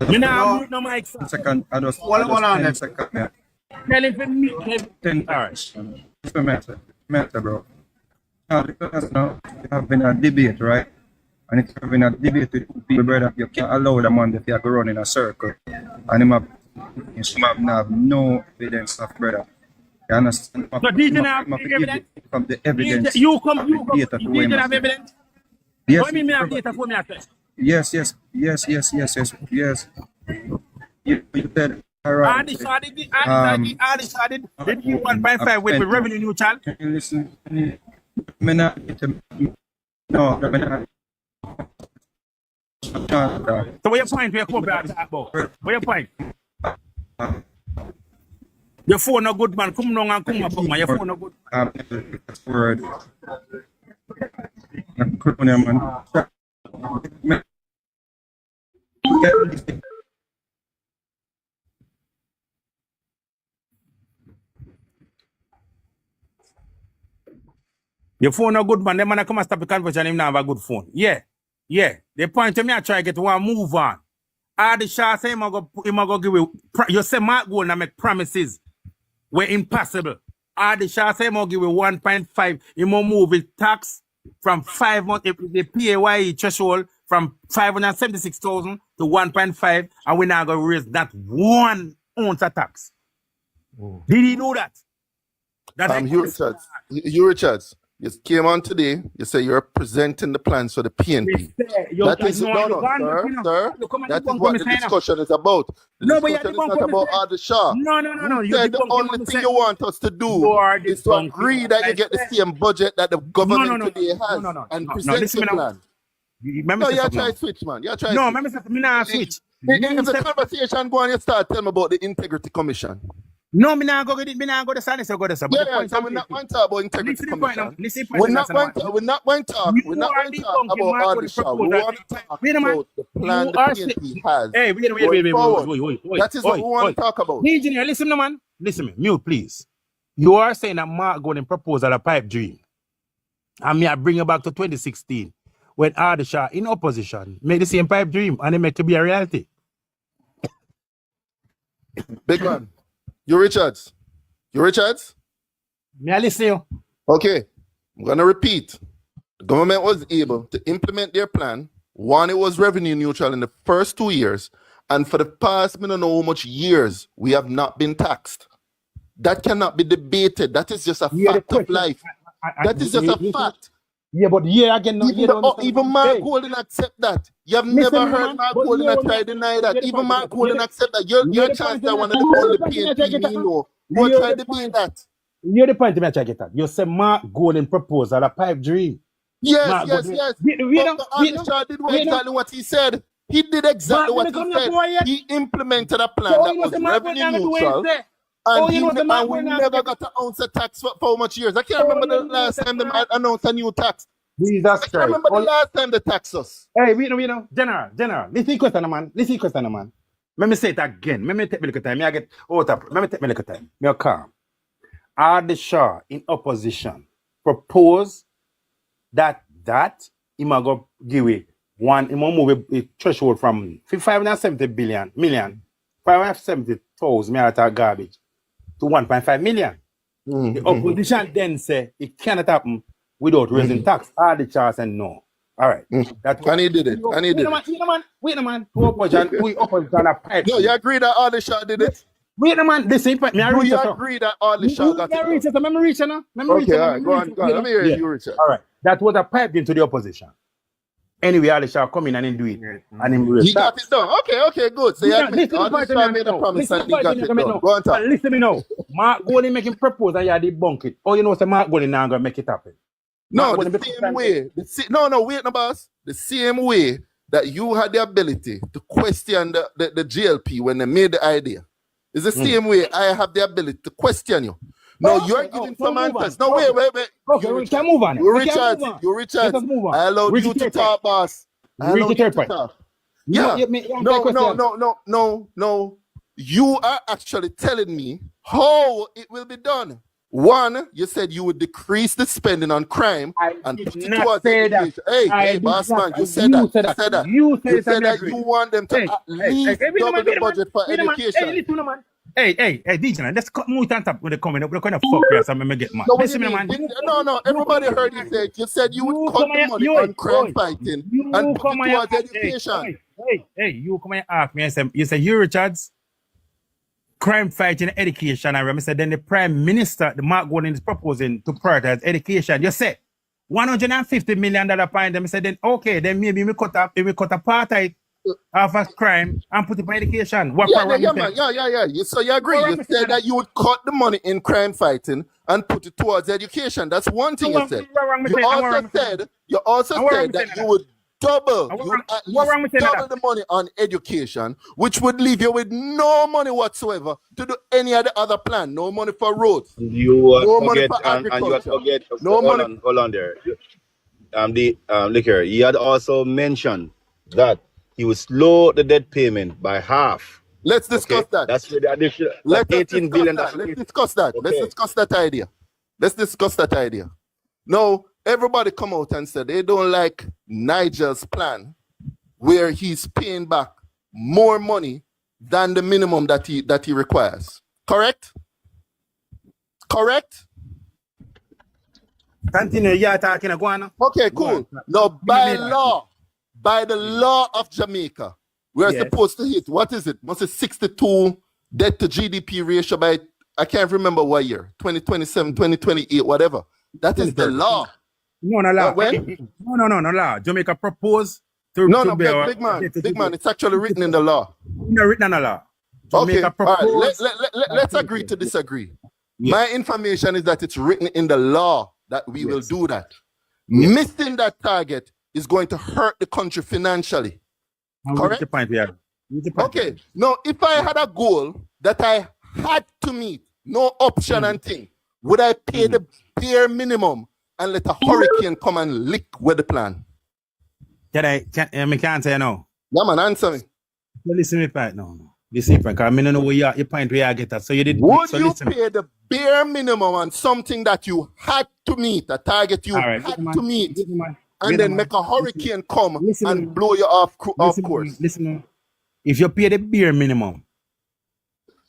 Me now mute no mic. Second, I just Hold on. Second, Tell him to mute. 10 hours. Matter, bro. Because now you have been a debate, right? And if you've been a debate with people, brother, you can't allow the man to go run in a circle. And him have no evidence of brother. You understand? So DJ have evidence? From the evidence. You DJ have evidence? Yes. What mean me have data for me after? Yes. You said Adi did 1.5 with revenue neutral. Can you listen? No. So what your point where come back about? What your point? Your phone no good man. Come on and come up, man. Your phone no good. That's word. Your phone no good man. Them man come and stop the conversation. Him now have a good phone. Yeah. The point to me I try to get one move on. The Shah say him go give you. You say Mark Gold and make promises were impossible. The Shah say him go give you 1.5. Him move with tax from 5 months, the PAYE threshold from 576,000 to 1.5, and we're not going to raise that 1 ounce of tax. Did he know that? Hugh Richards, you came on today. You say you're presenting the plans for the PNP. That is sir. That is what the discussion is about. The discussion is not about Adi Shah. No. You said the only thing you want us to do is to agree that you get the same budget that the government today has and present the plan. No, you're trying to switch, man. You're trying to switch. If the conversation go on, you start telling me about the Integrity Commission. No, me not go to the Sunday, so go to the But we're not going to talk about Integrity Commission. We're not going to talk about all the show. We want to talk about the plan the PNP has. Hey, wait. That is what we want to talk about. Engineer, listen, no, man. Listen, me, mute, please. You are saying that Mark going to propose a pipe dream. And me, I bring you back to 2016 when Ardisha in opposition made the same pipe dream and it made to be a reality. Big man. You Richards? Me, I listen you. Okay, I'm going to repeat. The government was able to implement their plan. One, it was revenue neutral in the first 2 years. And for the past, I don't know how much years, we have not been taxed. That cannot be debated. That is just a fact of life. That is just a fact. Yeah, but again, even Mark Golden accept that. You have never heard Mark Golden try to deny that. Even Mark Golden accept that. Your chance that one of the only PNP me know who try to be that. You're the point to me, I check it out. You say Mark Golden proposed a pipe dream. Yes. Ardisha did exactly what he said. He did exactly what he said. He implemented a plan that was revenue neutral. And we never got an ounce of tax for how much years? I can't remember the last time they announced a new tax. I can't remember the last time they taxed us. Hey, we know. General. Listen question, man. Let me say it again. Let me take me a little time. Let me take me a little time. Me calm. Ardisha in opposition propose that he might go give it one. He might move a threshold from 570,000 garbage to 1.5 million. The opposition then say it cannot happen without raising tax. Ardisha said no. All right. And he did it. Wait a man. Who opposition a pipe? No, you agree that Ardisha did it? Wait a man. Listen, do you agree that Ardisha got it? Okay, all right. Go on. Let me hear you, Richard. All right. That was a pipe into the opposition. Anyway, Ardisha come in and do it. And he got it done. Okay, good. So Ardisha made a promise and he got it done. Go on, talk. Listen to me now. Mark Golden make him propose and you debunk it. Oh, you know, so Mark Golden now going to make it happen. No, the same way. Wait, no, boss. The same way that you had the ability to question the JLP when they made the idea. It's the same way I have the ability to question you. No, you're giving some answers. No, wait. Okay, we can move on. You Richard. I allowed you to talk, boss. I allowed you to talk. Yeah. No. You are actually telling me how it will be done. One, you said you would decrease the spending on crime and put it towards education. Hey, boss man, you said that. You said that you want them to at least double the budget for education. Hey, DJ, let's cut move and tap with the comment. We're going to fuck you, so I'm get mad. Listen, man. No, everybody heard you say. You said you would cut the money on crime fighting and put it towards education. Hey, you come and ask me. You say, you Richards, crime fighting education. I said, then the Prime Minister, the Mark Golden is proposing to prioritize education. You said $150 million point. I said, then okay, then maybe we cut a part of it of a crime and put it for education. Yeah. So you agree? You said that you would cut the money in crime fighting and put it towards education. That's one thing you said. You also said that you would double the money on education, which would leave you with no money whatsoever to do any of the other plan. No money for roads. No money for agriculture. Hold on there. Look here. He had also mentioned that he would slow the debt payment by half. Let's discuss that. That's the additional 18 billion. Let's discuss that. Okay. Let's discuss that idea. Now, everybody come out and say they don't like Nigel's plan where he's paying back more money than the minimum that he requires. Correct? Continue, you're talking, go on. Okay, Go cool. on. Now, by me that. law, by the law of Jamaica, we're Yes. supposed to hit, what is it? Must it 62 debt to GDP ratio by, I can't remember what year, 2027, 2028, whatever. That is the 2030. law. No, no, law. When? No, law. Jamaica proposed to No, bear big man, it's actually written in the law. No, written in the law. Okay, Jamaica all right, proposed. let's agree to disagree. Yes. My information is that it's written in the law that we will do that. Yes. Missing that target is going to hurt the country financially. Correct? The point we are. Okay. Now, if I had a goal that I had to meet, no option and thing, would I pay the bare minimum and let a hurricane come and lick with the plan? I can't say no. Yeah, man, answer me. Listen to me point now. Listen because I don't know where your point where you get that. So you did. Would so you listen. pay the bare minimum on something that you had to meet, a target you Right, had man. to meet, Man. and then make a hurricane come and blow you off course? Listen, if you pay the bare minimum,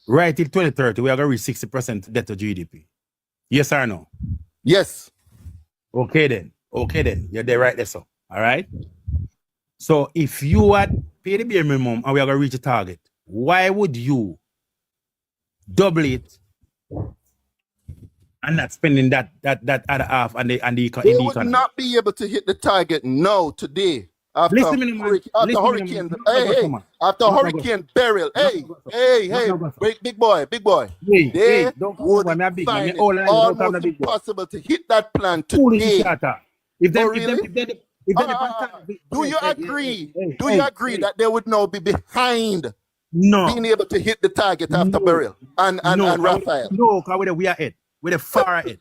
right till 2030, we are going to reach 60% debt to GDP. Yes or no? Yes. Okay then. You're there right there, so. All right? So if you had paid the bare minimum and we are going to reach a target, why would you double it and not spending that other half and the They would not be able to hit the target now, today. After hurricane burial. Hey, big boy. They would find it almost impossible to hit that plan today. Do you agree that they would now be behind being able to hit the target after burial and Raphael? No, because we are it. We're the far it.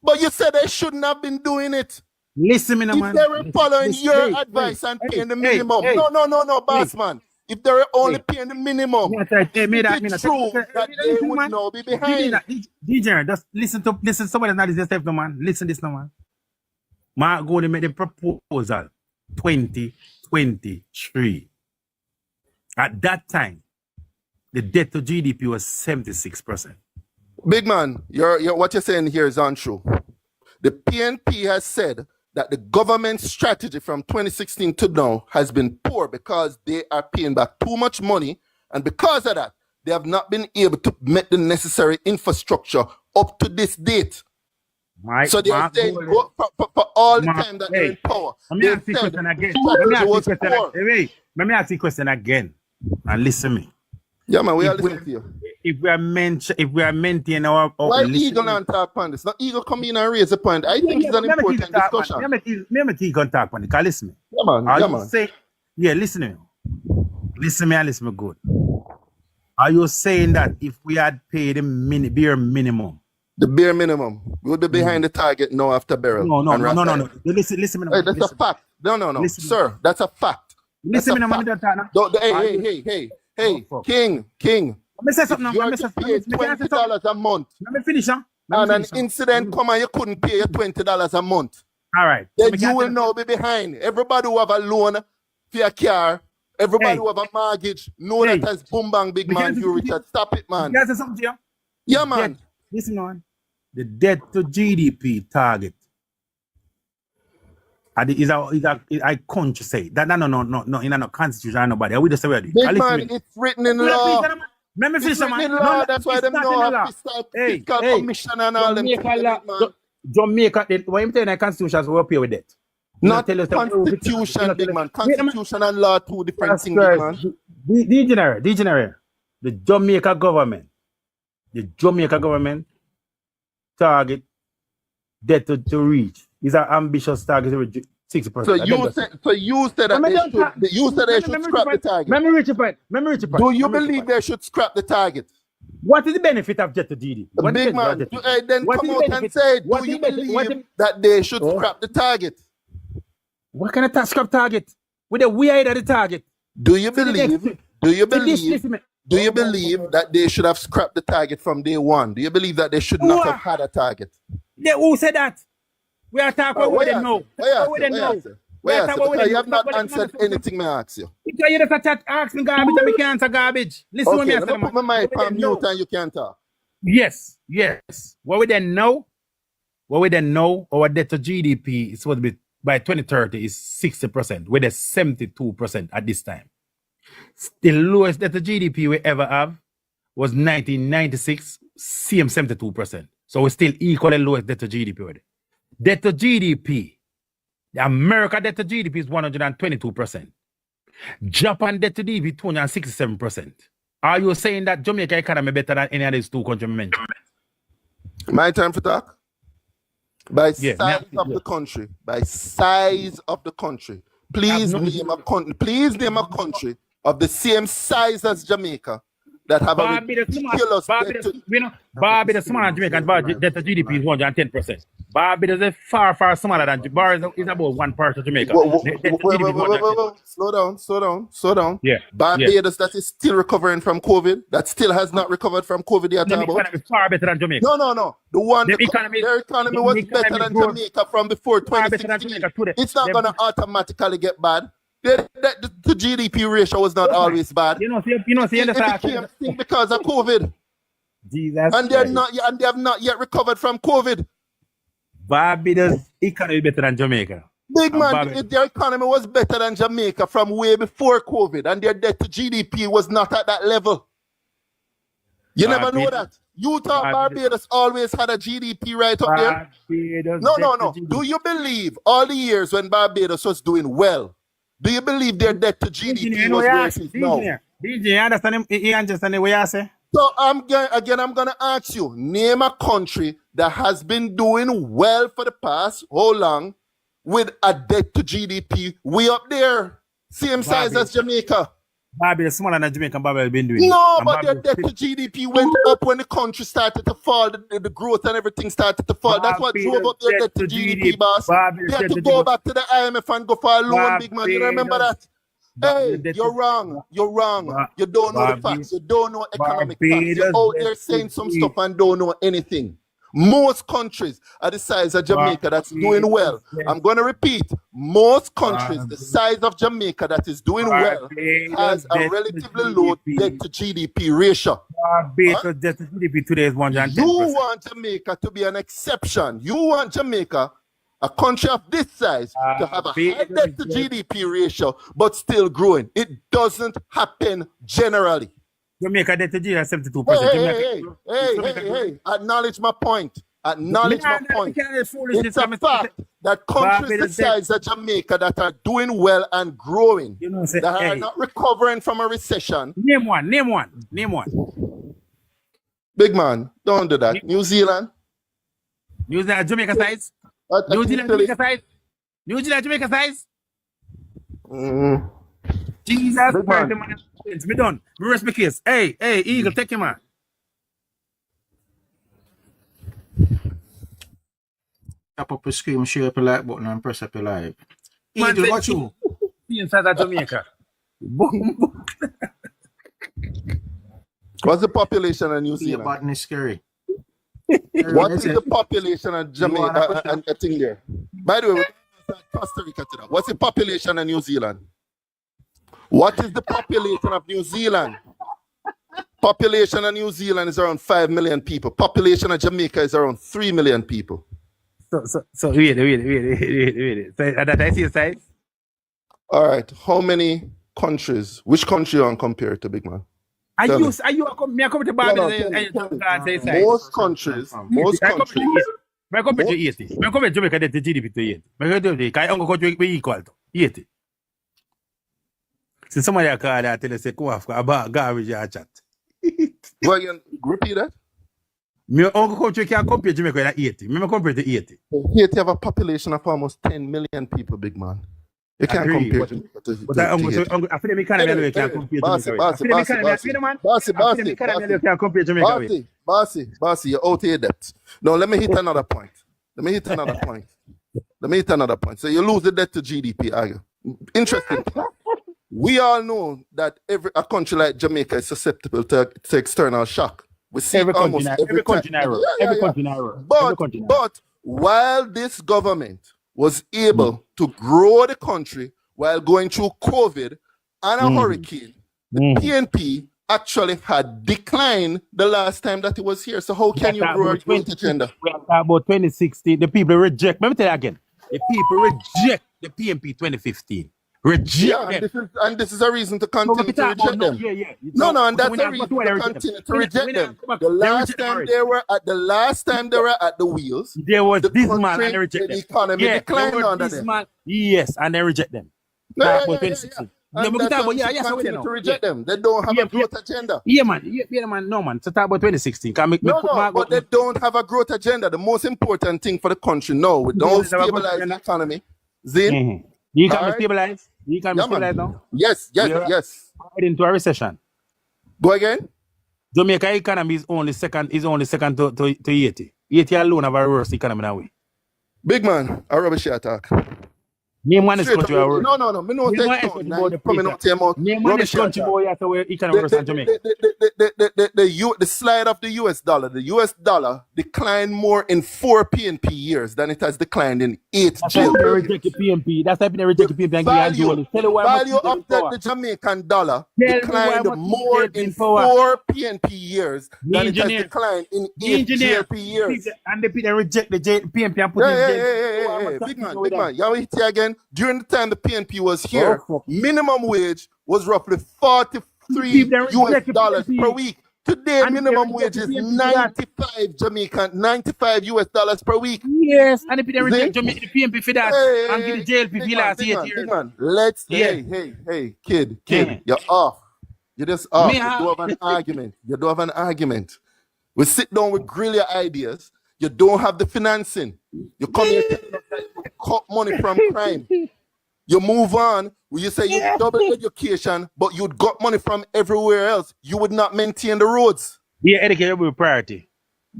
But you said they shouldn't have been doing it. Listen, man. If they were following your advice and paying the minimum. No, boss man. If they were only paying the minimum, it's true that they would now be behind. DJ, just listen somebody not this step, no man. Listen this, no man. My go to make the proposal 2023. At that time, the debt to GDP was 76%. Big man, what you're saying here is untrue. The PNP has said that the government's strategy from 2016 to now has been poor because they are paying back too much money, and because of that, they have not been able to make the necessary infrastructure up to this date. So they are saying for all the time that they're in power. Let me ask you a question again. Let me ask you a question again. And listen to me. Yeah, man, we are listening to you. If we are maintaining our why Eagle and talk on this? Now Eagle come in and raise a point. I think it's an important discussion. Let me Eagle talk on it. Listen to me. Yeah, man. Listen to me. Listen to me and listen to me good. Are you saying that if we had paid the bare minimum? The bare minimum. We would be behind the target now after burial. No. Listen to me. Hey, that's a fact. No. Listen, sir, that's a fact. Listen to me. Hey, King. Let me say something. You have to pay $20 a month. Let me finish, huh? And an incident come and you couldn't pay your $20 a month. All right. Then you will now be behind. Everybody who have a loan for your car, everybody who have a mortgage, know that as boom bang big man, you Richard. Stop it, man. You say something here? Yeah, man. Listen, man. The debt to GDP target. I can't say that. No, in no constitution, nobody. We just say big man, it's written in law. Let me finish, man. No, that's why them know fiscal commission and all them. Jamaica, what I'm telling you, constitutions will pay with that. Not constitution, big man. Constitution and law, two different things, big man. Degenerate. The Jamaica government target debt to reach is an ambitious target to reach 60%. So you said that they should scrap the target. Let me reach a point. Do you believe they should scrap the target? What is the benefit of debt to GDP? Big man, then come out and say, do you believe that they should scrap the target? What kind of scrap target? With the weird of the target. Do you believe that they should have scrapped the target from day one? Do you believe that they should not have had a target? Who said that? We are talking about what they know. You have not answered anything I asked you. Because you just ask me garbage and I can't answer garbage. Listen to me. Let me put my mic on mute and you can't talk. Yes. What we then know what we then know, our debt to GDP is supposed to be by 2030 is 60%. We're at 72% at this time. The lowest debt to GDP we ever have was 1996, same 72%. So we're still equally lowest debt to GDP. With it. Debt to GDP, the America debt to GDP is 122%. Japan debt to GDP 267%. Are you saying that Jamaica economy better than any of these two countries mentioned? My time for talk. By size of the country, by size of the country, please name a country of the same size as Jamaica that have a ridiculous debt to Barbados smaller than Jamaica, and debt to GDP is 110%. Barbados is far smaller than Barbados is about 1% of Jamaica. Slow down. Yeah. Barbados that is still recovering from COVID, that still has not recovered from COVID yet. The economy is far better than Jamaica. No. Their economy was better than Jamaica from before 2016. It's not going to automatically get bad. The GDP ratio was not always bad. It became because of COVID. Jesus and they have not yet recovered from COVID. Barbados economy better than Jamaica. Big man, their economy was better than Jamaica from way before COVID, and their debt to GDP was not at that level. You never know that. You thought Barbados always had a GDP right up there? No. Do you believe all the years when Barbados was doing well, do you believe their debt to GDP was where it is now? DJ, you understand what I say? So I'm going to ask you, name a country that has been doing well for the past, how long, with a debt to GDP way up there, same size as Jamaica. Barbados smaller than Jamaica, Barbados been doing. No, but their debt to GDP went up when the country started to fall, the growth and everything started to fall. That's what drove up their debt to GDP, boss. They had to go back to the IMF and go for a loan, big man. You remember that? Hey, you're wrong. You don't know the facts. You don't know economic facts. You're out there saying some stuff and don't know anything. Most countries are the size of Jamaica that's doing well. I'm going to repeat. Most countries, the size of Jamaica that is doing well, has a relatively low debt to GDP ratio. Debt to GDP today is 110%. You want Jamaica to be an exception. You want Jamaica, a country of this size, to have a high debt to GDP ratio, but still growing. It doesn't happen generally. Jamaica debt to GDP is 72%. Hey. Acknowledge my point. It's a fact that countries the size of Jamaica that are doing well and growing, that are not recovering from a recession. Name one. Big man, don't do that. New Zealand, Jamaica size? New Zealand, Jamaica size? Jesus Christ, man. Me done. Me rest my case. Hey, Eagle, take him, man. Tap up your screen, share up your like button and press up your like. Eagle, what you? Inside of Jamaica. What's the population of New Zealand? Button is scary. What is the population of Jamaica and a thing there? By the way, Costa Rica to that. What's the population of New Zealand? What is the population of New Zealand? Population of New Zealand is around 5 million people. Population of Jamaica is around 3 million people. So wait. So that I see a size? All right. How many countries? Which country are compared to, big man? Are you coming to Barbados? Most countries. I come to 80. I come to Jamaica the GDP to 80. I come to I go to equal to 80. So somebody call that tell us say come off about garbage chat. Go again, repeat that. My uncle country can compare Jamaica at 80. Me compare to 80. Haiti have a population of almost 10 million people, big man. You can't compare Jamaica to but I feel the economy can compare Jamaica. Bossy, you're out here debt. No, let me hit another point. So you lose the debt to GDP, are you? Interesting. We all know that a country like Jamaica is susceptible to external shock. We see every country in error. But while this government was able to grow the country while going through COVID and a hurricane, the PNP actually had declined the last time that he was here. So how can you grow a growth agenda? We are talking about 2016. The people reject. Let me tell you again. The people reject the PNP 2015. Reject them. And this is a reason to continue to reject them. And that's a reason to continue to reject them. The last time they were at the wheels, there was this man and they reject them. The economy declined under them. Yes, and they reject them. And to reject them. They don't have a growth agenda. No, man. So talk about 2016. But they don't have a growth agenda. The most important thing for the country now, we don't stabilize the economy. Zin? You can stabilize. You can stabilize now. Yes. Into a recession. Go again. Jamaica economy is only second to Haiti. Haiti alone have a worse economy now. Big man, a rubbish attack. Name one is country. No. Me no take coming out here about rubbish country boy after where economy worse than Jamaica. The slide of the US dollar. The US dollar declined more in 4 PNP years than it has declined in 8 JLP. That's why they reject the PNP. Value of the Jamaican dollar declined more in 4 PNP years than it has declined in 8 JLP years. And the people reject the PNP and put it in. Big man. You hit here again. During the time the PNP was here, minimum wage was roughly $43 US per week. Today, minimum wage is 95 US dollars per week. Yes, and if they reject the PNP for that and give the JLP last year. Hey, kid, you're off. You're just off. You don't have an argument. We sit down, we grill your ideas. You don't have the financing. You come here to cut money from crime. You move on. You say you double education, but you got money from everywhere else. You would not maintain the roads. Yeah, education will be a priority.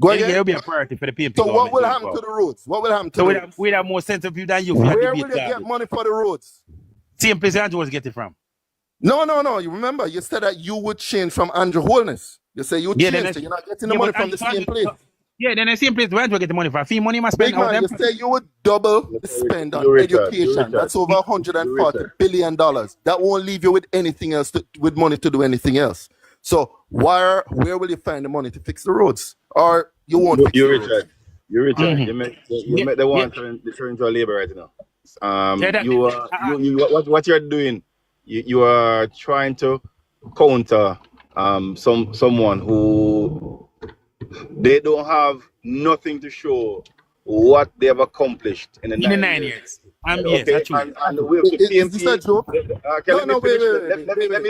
Education will be a priority for the PNP. So what will happen to the roads? We have more sense of you than you. Where will you get money for the roads? Same place Andrew was getting from. No. You remember, you said that you would change from Andrew Holness. You say you change, so you're not getting the money from the same place. Yeah, then the same place where to get the money for. Fee money must spend. Big man, you say you would double the spend on education. That's over $140 billion. That won't leave you with anything else, with money to do anything else. So where will you find the money to fix the roads? Or you won't fix the roads? You're Richard. You make the one turn into a labor right now. What you're doing, you are trying to counter someone who they don't have nothing to show what they have accomplished in the 9 years. Yes, that's true. Is this a joke? Let me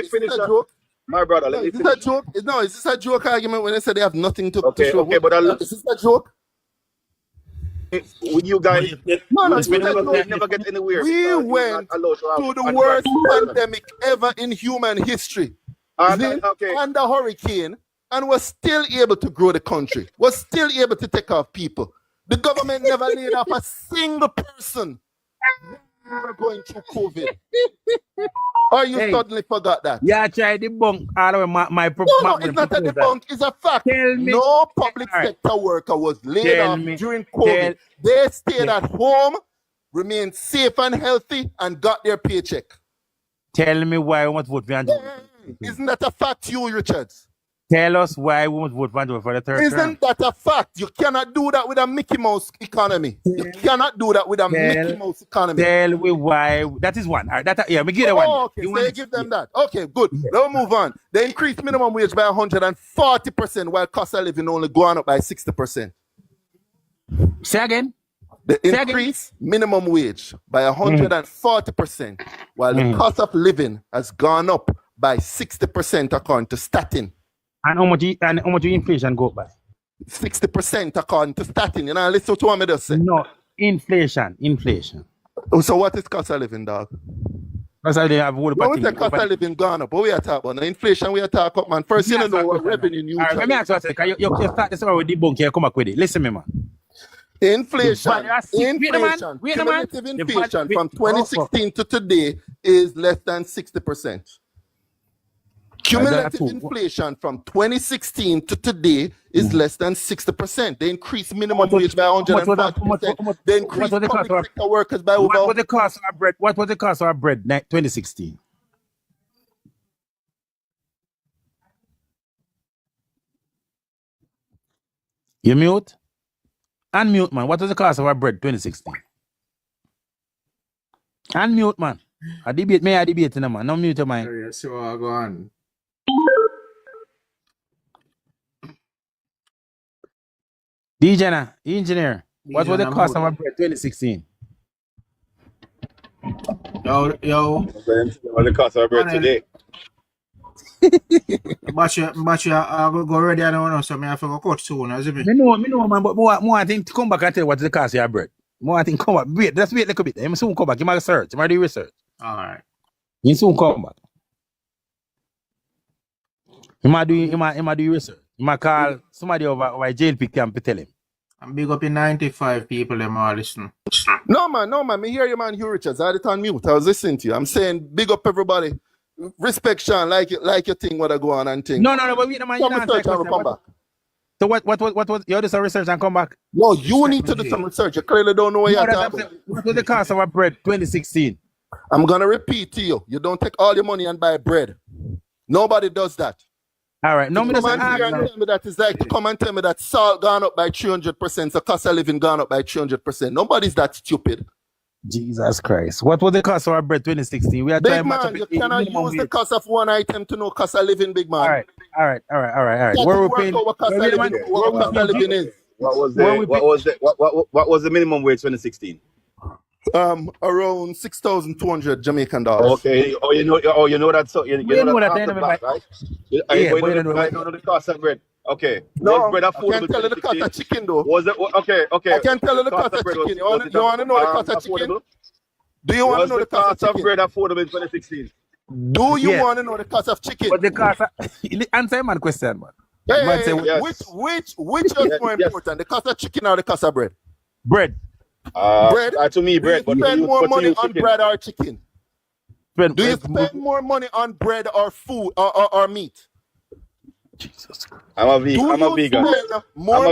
finish that. My brother, let me finish. Is this a joke? No, is this a joke argument when they say they have nothing to show? Okay, but is this a joke? With you guys, never get anywhere. We went through the worst pandemic ever in human history. Under hurricane. And we're still able to grow the country. We're still able to take off people. The government never laid off a single person. We're going through COVID. Or you suddenly forgot that? Yeah, I tried to debunk all of my No, it's not a debunk. It's a fact. No public sector worker was laid off during COVID. They stayed at home, remained safe and healthy, and got their paycheck. Tell me why we must vote for Andrew. Isn't that a fact, you, Richards? Tell us why we must vote for Andrew for the third term. Isn't that a fact? You cannot do that with a Mickey Mouse economy. You cannot do that with a Mickey Mouse economy. Tell me why. That is one. We get one. Okay, so you give them that. Okay, good. Let's move on. They increased minimum wage by 140%, while cost of living only going up by 60%. Say again. They increased minimum wage by 140%, while the cost of living has gone up by 60% according to Statin. And how much inflation go up by? 60% according to Statin. You know, listen to what I just say. No, inflation. So what is cost of living, dog? That's how they have all the When we say cost of living gone up, but we are talking about the inflation, we are talking about, man. First, you know what revenue neutral. All right, let me ask you a second. You start this with debunk here, come back with it. Listen me, man. Inflation cumulative inflation from 2016 to today is less than 60%. Cumulative inflation from 2016 to today is less than 60%. They increased minimum wage by 140%. They increased public sector workers by over. What was the cost of our bread? What was the cost of our bread 2016? You mute? Unmute, man. What was the cost of our bread 2016? Unmute, man. I debate, man. No mute, man. Yeah, so I'll go on. DJ, engineer. What was the DJ, cost of our bread 2016? Yo. What the cost of our bread today? But you go ready, I don't know, so I have to go cut soon, as Me know, man, but more I think to come back and tell what's the cost of your bread. More I think come back. Wait, let's wait a little bit. I'm soon come back. You might search. You might do research. Alright. You soon come back. You might do research. You might call somebody over JLP camp to tell him. I'm big up in 95 people them all listen. No, man. Me hear you, man, Hugh Richards. I had it on mute. I was listening to you. I'm saying big up everybody. Respect Sean, like your thing, what I go on and think. No, but wait, man, you Some research and come back. So what was you do some research and come back? No, you need to do some research. You clearly don't know what you're talking about. What was the cost of our bread 2016? I'm gonna repeat to you. You don't take all your money and buy bread. Nobody does that. All right. No, come and tell me that it's like to come and tell me that salt gone up by 300%, so cost of living gone up by 300%. Nobody's that stupid. Jesus Christ. What was the cost of our bread 2016? We are big man, you cannot use the cost of one item to know cost of living, big man. All right. Where we paying? What cost of living is? What was the minimum wage 2016? Around 6,200 Jamaican dollars. Okay. You know that. So you know that, right? You know the cost of bread. Okay. No, I can't tell you the cost of chicken though. Okay. I can't tell you the cost of chicken. You want to know the cost of chicken? Do you want to know the cost of bread affordable in 2016? Do you want to know the cost of chicken? But the cost of... Answer my question, man. Hey, which is more important, the cost of chicken or the cost of bread? Bread. Bread? To me, bread. Do you spend more money on bread or chicken? Do you spend more money on bread or food or meat? Jesus Christ. I'm a vegan. I'm a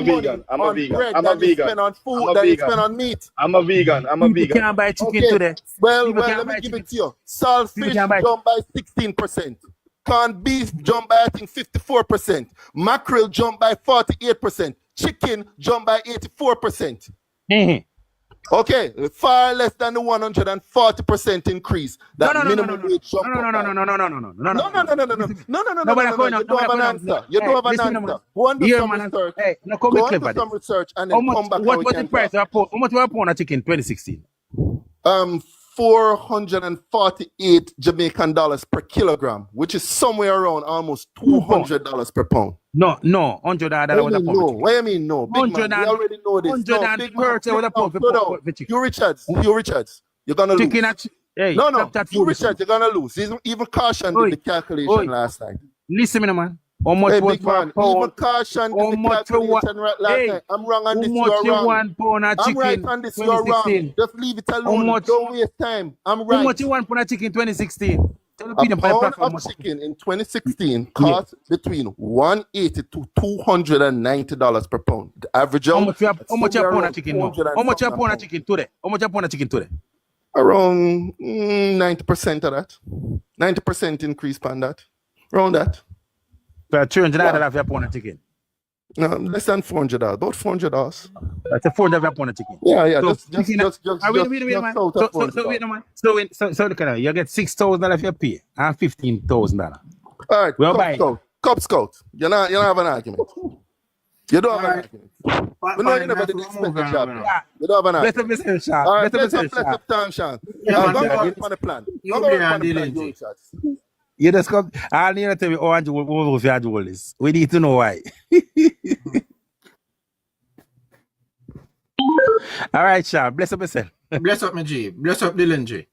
vegan. I'm a vegan. Spend on food than you spend on meat. I'm a vegan. You can't buy chicken today. Well, let me give it to you. Saltfish jumped by 16%. Canned beef jumped by, I think, 54%. Mackerel jumped by 48%. Chicken jumped by 84%. Okay, far less than the 140% increase that minimum wage jumped. No. You don't have an answer. Go and do some research. Hey, go and do some research and then come back. What was the price of how much were a pound of chicken 2016? 448 Jamaican dollars per kilogram, which is somewhere around almost $200 per pound. No, $100 was a pound. What do you mean no? Big man, we already know this. $130 was a pound for chicken. Hugh Richards, you're gonna lose. No, Hugh Richards, you're gonna lose. Even Caution did the calculation last night. Listen, man. How much was man? Even Caution did the calculation last night. I'm wrong on this, you're wrong. I'm right on this, you're wrong. Just leave it alone. Don't waste time. I'm right. How much you want for a chicken 2016? A pound of chicken in 2016 cost between $180 to $290 per pound. The average out. How much a pound of chicken now? How much a pound of chicken today? How much a pound of chicken today? Around 90% of that. 90% increase on that. Around that. So $300 for a pound of chicken? No, less than $400. About $400. That's a $400 for a pound of chicken. Yeah. So wait, man. So look at that. You get $6,000 for your pay and $15,000. All right, Cub Scout. You don't have an argument. You don't have an argument. We know you never did expect the job. You don't have an argument. Bless up, Sean. All right, bless up time, Sean. Go on the plan. You just come. I need to tell you, Andrew will do this. We need to know why. All right, Sean. Bless up yourself. Bless up, my G. Bless up, Dylan G.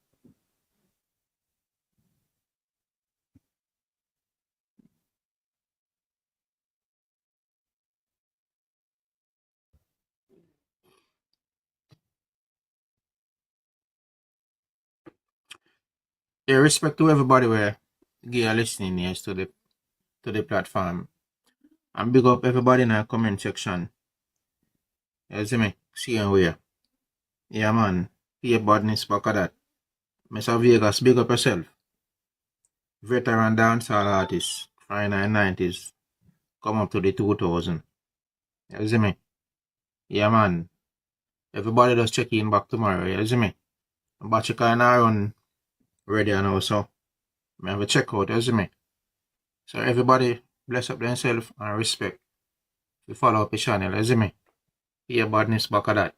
Yeah, respect to everybody where you are listening here to the platform. And big up everybody in the comment section. You see me? See where. Yeah, man. Be a badness back of that. Mr. Vegas, big up yourself. Veteran dancehall artist. 90s. Come up to the 2000. You see me? Yeah, man. Everybody just check in back tomorrow, you see me? But you can run ready and also I have a check out, you see me? So everybody bless up themselves and respect. You follow up the channel, you see me? Hear badness back of that.